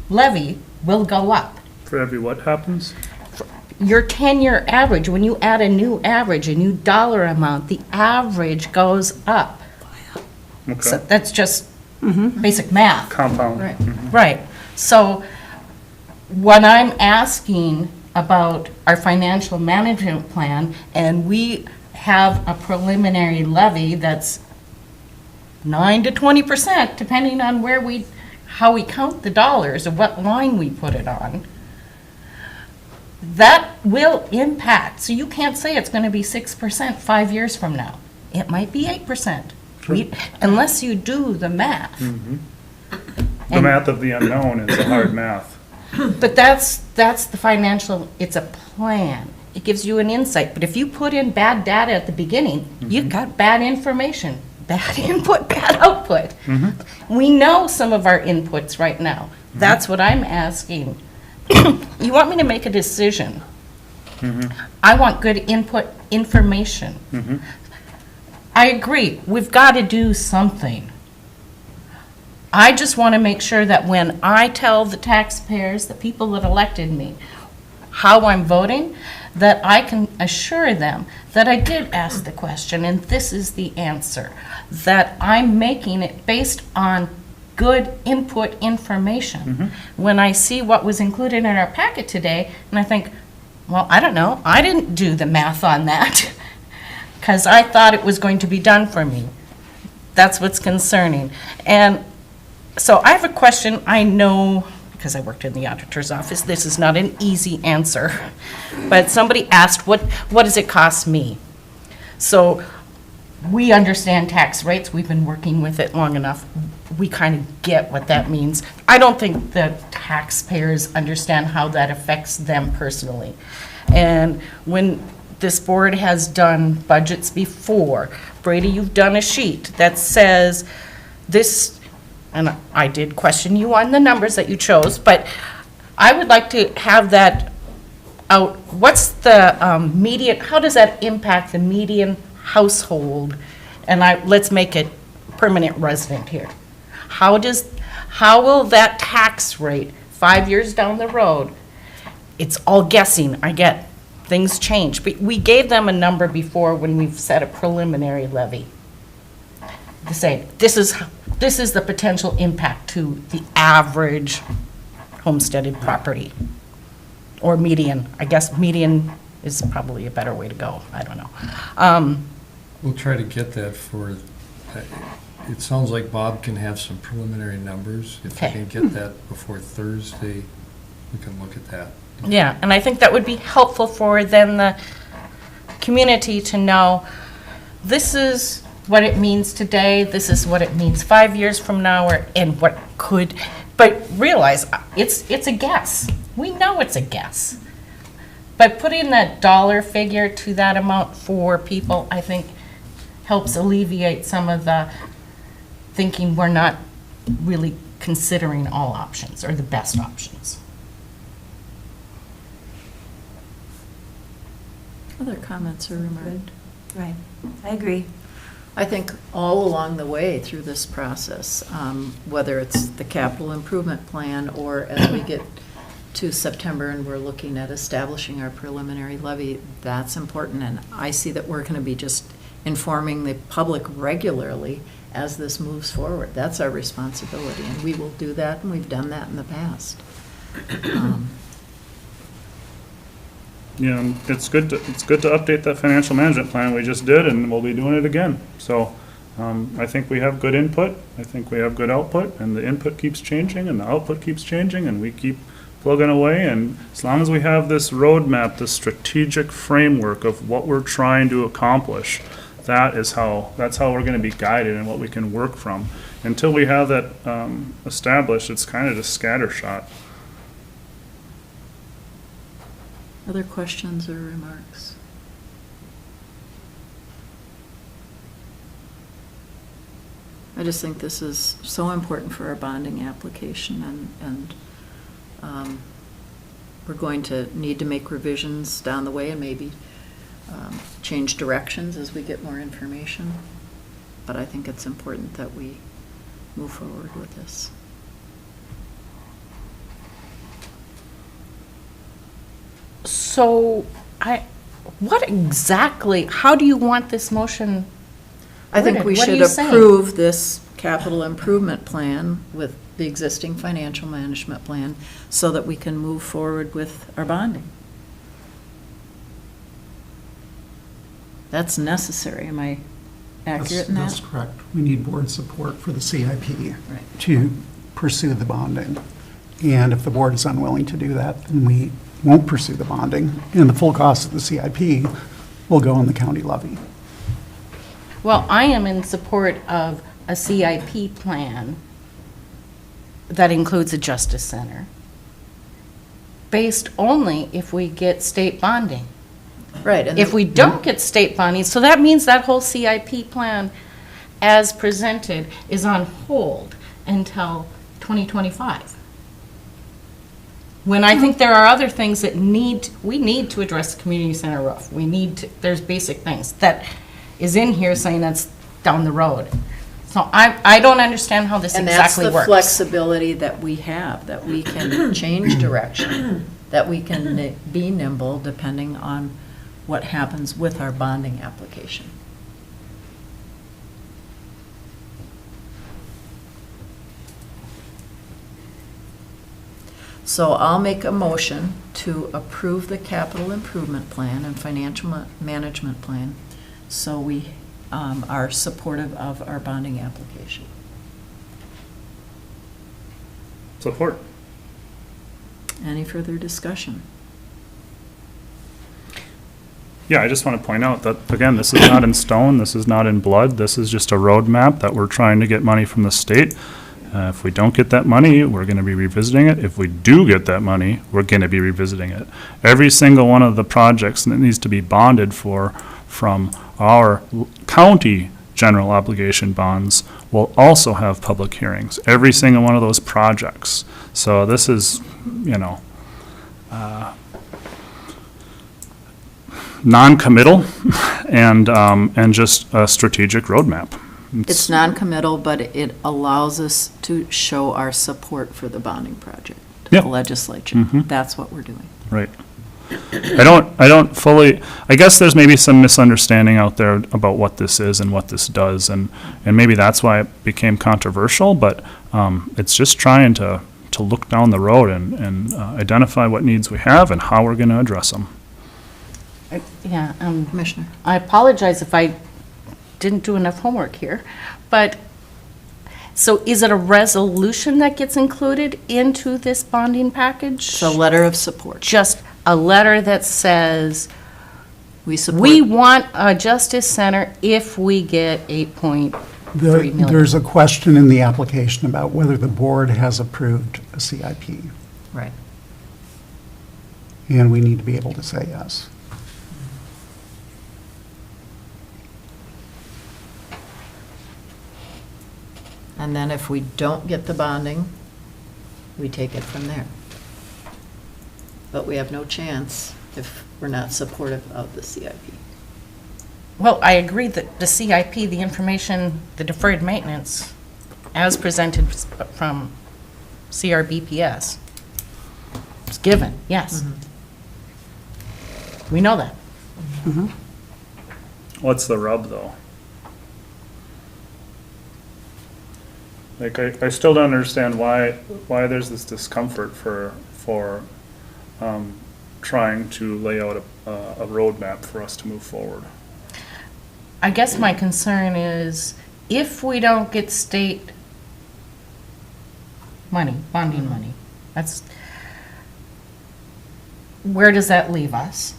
levy will go up. For every what happens? Your 10-year average, when you add a new average, a new dollar amount, the average goes up. So Okay. that's just basic math. Compound. Right. Right. So when I'm asking about our financial management plan, and we have a preliminary levy that's 9 to 20%, depending on how we count the dollars or what line we put it on, that will impact. So you can't say it's going to be 6% 5 years from now. It might be 8%. Unless you do the math. The math of the unknown is a hard math. But that's the financial, it's a plan. It gives you an insight. But if you put in bad data at the beginning, you've got bad information, bad input, bad output. We know some of our inputs right now. That's what I'm asking. You want me to make a decision. I want good input information. I agree, we've got to do something. I just want to make sure that when I tell the taxpayers, the people that elected me, how I'm voting, that I can assure them that I did ask the question and this is the answer, that I'm making it based on good input information. When I see what was included in our packet today, and I think, well, I don't know, I didn't do the math on that because I thought it was going to be done for me. That's what's concerning. And so I have a question. I know, because I worked in the auditor's office, this is not an easy answer. But somebody asked, what does it cost me? So we understand tax rates. We've been working with it long enough. We kind of get what that means. I don't think the taxpayers understand how that affects them personally. And when this board has done budgets before, Brady, you've done a sheet that says this, and I did question you on the numbers that you chose, but I would like to have that out. What's the median, how does that impact the median household? And let's make it permanent resident here. How will that tax rate 5 years down the road? It's all guessing, I get things change, but we gave them a number before when we've set a preliminary levy to say this is the potential impact to the average homesteaded property, or median. I guess median is probably a better way to go. I don't know. We'll try to get that for, it sounds like Bob can have some preliminary numbers. If we can get that before Thursday, we can look at that. Yeah, and I think that would be helpful for then the community to know this is what it means today, this is what it means 5 years from now, and what could, but realize it's a guess. We know it's a guess. But putting that dollar figure to that amount for people, I think, helps alleviate some of the thinking we're not really considering all options or the best options. Other comments or remarks? Right, I agree. I think all along the way through this process, whether it's the capital improvement plan or as we get to September and we're looking at establishing our preliminary levy, that's important. And I see that we're going to be just informing the public regularly as this moves forward. That's our responsibility, and we will do that, and we've done that in the past. Yeah, and it's good to update that financial management plan we just did, and we'll be doing it again. So I think we have good input, I think we have good output, and the input keeps changing and the output keeps changing, and we keep plugging away. And as long as we have this roadmap, this strategic framework of what we're trying to accomplish, that's how we're going to be guided and what we can work from. Until we have that established, it's kind of just scattershot. Other questions or remarks? I just think this is so important for our bonding application, and we're going to need to make revisions down the way and maybe change directions as we get more information. But I think it's important that we move forward with this. So, what exactly, how do you want this motion? I think we What are should you saying? approve this capital improvement plan with the existing financial management plan so that we can move forward with our bonding. That's necessary. Am I accurate in that? That's correct. We need board support for the CIP Right. to pursue the bonding. And if the board is unwilling to do that, then we won't pursue the bonding, and the full cost of the CIP will go on the county levy. Well, I am in support of a CIP plan that includes a justice center, based only if we get state bonding. Right. And If we don't get state bonding, so that means that whole CIP plan as presented is on hold until 2025. When I think there are other things that we need to address the community center roof. There's basic things that is in here saying that's down the road. So I don't understand how this exactly And that's works. the flexibility that we have, that we can change direction, that we can be nimble depending on what happens with our bonding application. So I'll make a motion to approve the capital improvement plan and financial management plan so we are supportive of our bonding application. Support. Any further discussion? Yeah, I just want to point out that, again, this is not in stone, this is not in blood, this is just a roadmap that we're trying to get money from the state. If we don't get that money, we're going to be revisiting it. If we do get that money, we're going to be revisiting it. Every single one of the projects that needs to be bonded for from our county general obligation bonds will also have public hearings. Every single one of those projects. So this is, non-committal and just a strategic roadmap. It's non-committal, but it allows us to show our support for the bonding project to Yep. the legislature. Mhm. That's what we're doing. Right. I don't fully, I guess there's maybe some misunderstanding out there about what this is and what this does, and maybe that's why it became controversial, but it's just trying to look down the road and identify what needs we have and how we're going to address them. Yeah, Commissioner. I apologize if I didn't do enough homework here, but, so is it a resolution that gets included into this bonding package? It's a letter of support. Just a letter that says, We support. we want a justice center if we get 8.3 million. There's a question in the application about whether the board has approved a CIP, Right. and we need to be able to say yes. And then if we don't get the bonding, we take it from there. But we have no chance if we're not supportive of the CIP. Well, I agree that the CIP, the information, the deferred maintenance, as presented from CRBPS, is given, yes. We know that. What's the rub, though? Like, I still don't understand why there's this discomfort for trying to lay out a roadmap for us to move forward. I guess my concern is if we don't get state money, bonding money, where does that leave us?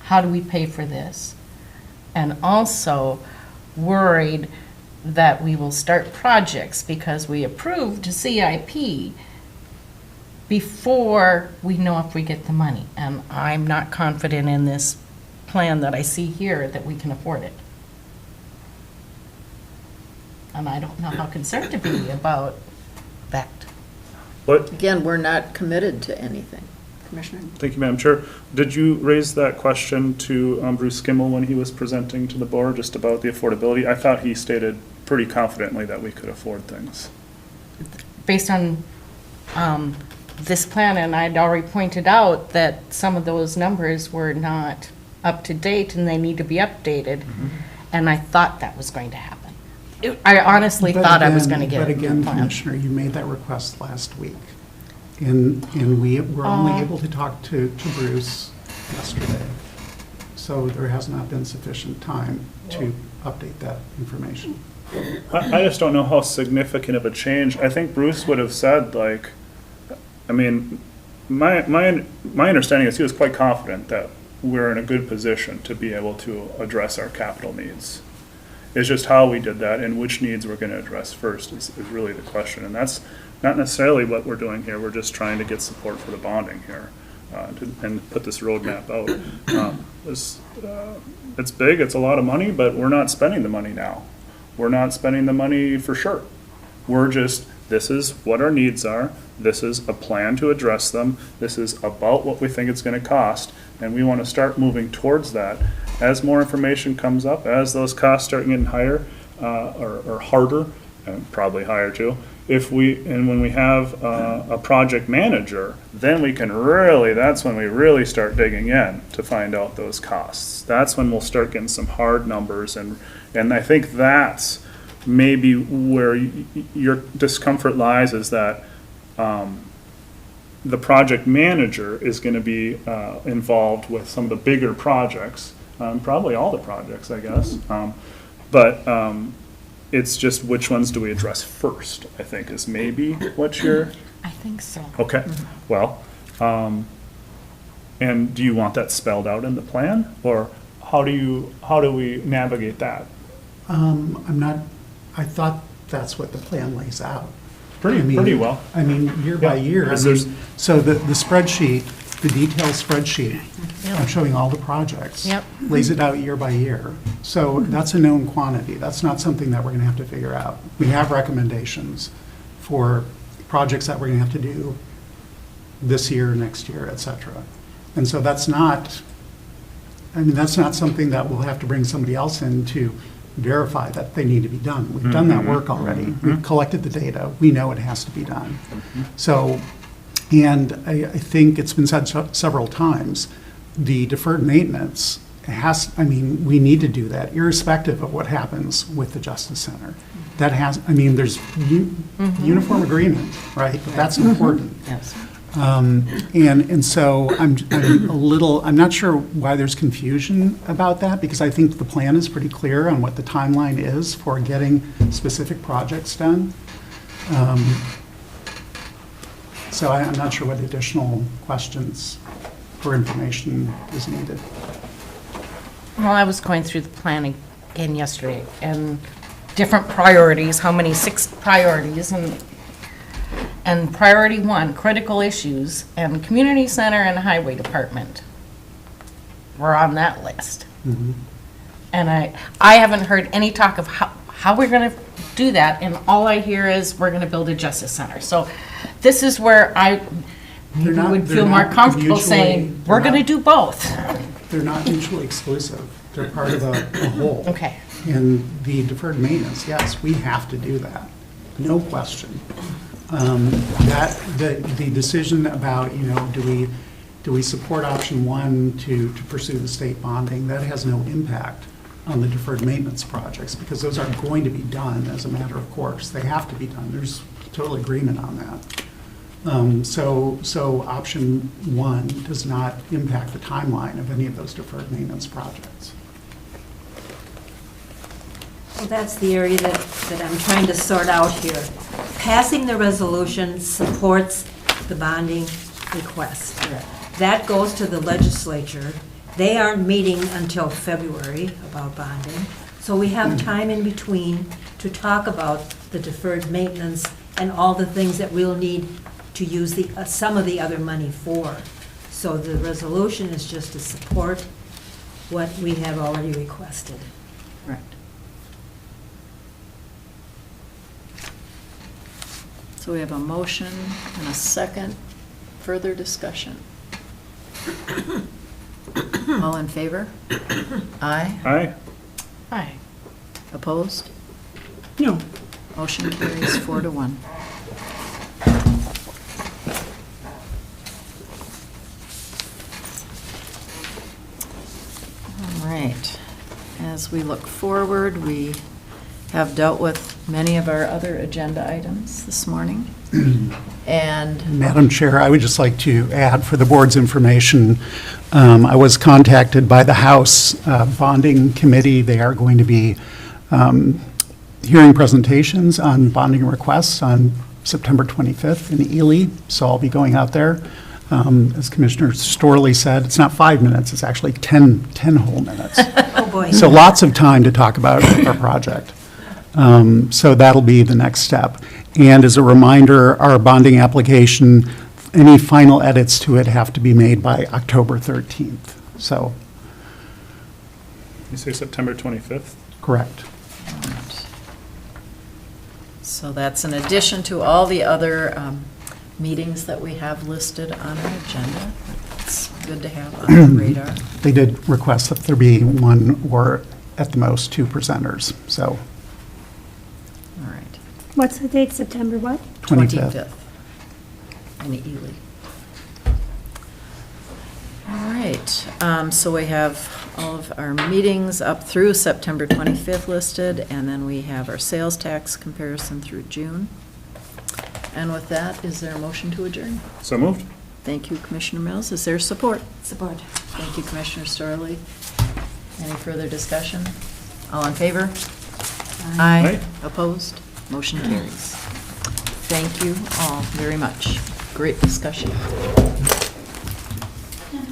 How do we pay for this? And also worried that we will start projects because we approved CIP before we know if we get the money. And I'm not confident in this plan that I see here that we can afford it. And I don't know how concerned to be about that. But, Again, we're not committed to anything. Commissioner? thank you, Madam Chair. Did you raise that question to Bruce Skimmel when he was presenting to the board, just about the affordability? I thought he stated pretty confidently that we could afford things. Based on this plan, and I'd already pointed out that some of those numbers were not up to date and they need to be updated. And I thought that was going to happen. I honestly But thought I was again- going to get But a new again, plan. Commissioner, you made that request last week. And we were only able to talk to Bruce yesterday. So there has not been sufficient time to update that information. I just don't know how significant of a change. I think Bruce would have said, like, I mean, my understanding is he was quite confident that we're in a good position to be able to address our capital needs. It's just how we did that and which needs we're going to address first is really the question. And that's not necessarily what we're doing here. We're just trying to get support for the bonding here and put this roadmap out. It's big, it's a lot of money, but we're not spending the money now. We're not spending the money for sure. We're just, this is what our needs are. This is a plan to address them. This is about what we think it's going to cost. And we want to start moving towards that. As more information comes up, as those costs start getting higher or harder, and probably higher too, when we have a project manager, then we can really, that's when we really start digging in to find out those costs. That's when we'll start getting some hard numbers, and I think that's maybe where your discomfort lies, is that the project manager is going to be involved with some of the bigger projects, probably all the projects, I guess. But it's just which ones do we address first, I think, is maybe what you're... I think so. Okay, well, and do you want that spelled out in the plan? Or how do we navigate that? I thought that's what the plan lays out. Pretty well. I mean, year by year. I mean, so the spreadsheet, the detailed spreadsheet, I'm showing all the projects. Yep. Lays it out year by year. So that's a known quantity. That's not something that we're going to have to figure out. We have recommendations for projects that we're going to have to do this year, next year, et cetera. And so that's not something that we'll have to bring somebody else in to verify that they need to be done. We've done that work already. We've collected the data. We know it has to be done. So, and I think it's been said several times, the deferred maintenance we need to do that irrespective of what happens with the Justice Center. There's uniform agreement, right? But that's important. Yes. And so I'm not sure why there's confusion about that, because I think the plan is pretty clear on what the timeline is for getting specific projects done. So I'm not sure what additional questions for information is needed. Well, I was going through the plan again yesterday, and different priorities, 6 priorities, and priority 1, critical issues, and community center and highway department were on that list. And I haven't heard any talk of how we're going to do that, and all I hear is we're going to build a justice center. So this is where I would feel more comfortable saying, we're going to do both. They're not mutually exclusive. They're part of a whole. Okay. And the deferred maintenance, yes, we have to do that, no question. The decision about, do we support option 1 to pursue the state bonding, that has no impact on the deferred maintenance projects, because those are going to be done as a matter of course. They have to be done. There's total agreement on that. So option 1 does not impact the timeline of any of those deferred maintenance projects. Well, that's the area that I'm trying to sort out here. Passing the resolution supports the bonding request. That goes to the legislature. They aren't meeting until February about bonding. So we have time in between to talk about the deferred maintenance and all the things that we'll need to use some of the other money for. So the resolution is just to support what we have already requested. Right. So we have a motion and a second. Further discussion? All in favor? Aye. Aye. Aye. Opposed? No. Motion carries 4-1. All right. As we look forward, we have dealt with many of our other agenda items this morning. And Madam Chair, I would just like to add for the board's information, I was contacted by the House Bonding Committee. They are going to be hearing presentations on bonding requests on September 25th in Ely, so I'll be going out there. As Commissioner Storley said, it's not 5 minutes, it's actually 10 whole minutes. Oh, boy. So lots of time to talk about our project. So that'll be the next step. And as a reminder, our bonding application, any final edits to it have to be made by October 13th. So, You say September 25th? correct. so that's in addition to all the other meetings that we have listed on our agenda. It's good to have on the radar. They did request that there be one or at the most 2 presenters, so All right. What's the date, September what? 25th. In Ely. All right, so we have all of our meetings up through September 25th listed, and then we have our sales tax comparison through June. And with that, is there a motion to adjourn? So moved. Thank you, Commissioner Mills. Is there support? Support. Thank you, Commissioner Storley. Any further discussion? All in favor? Aye. Opposed? Motion carries. Thank you all very much. Great discussion.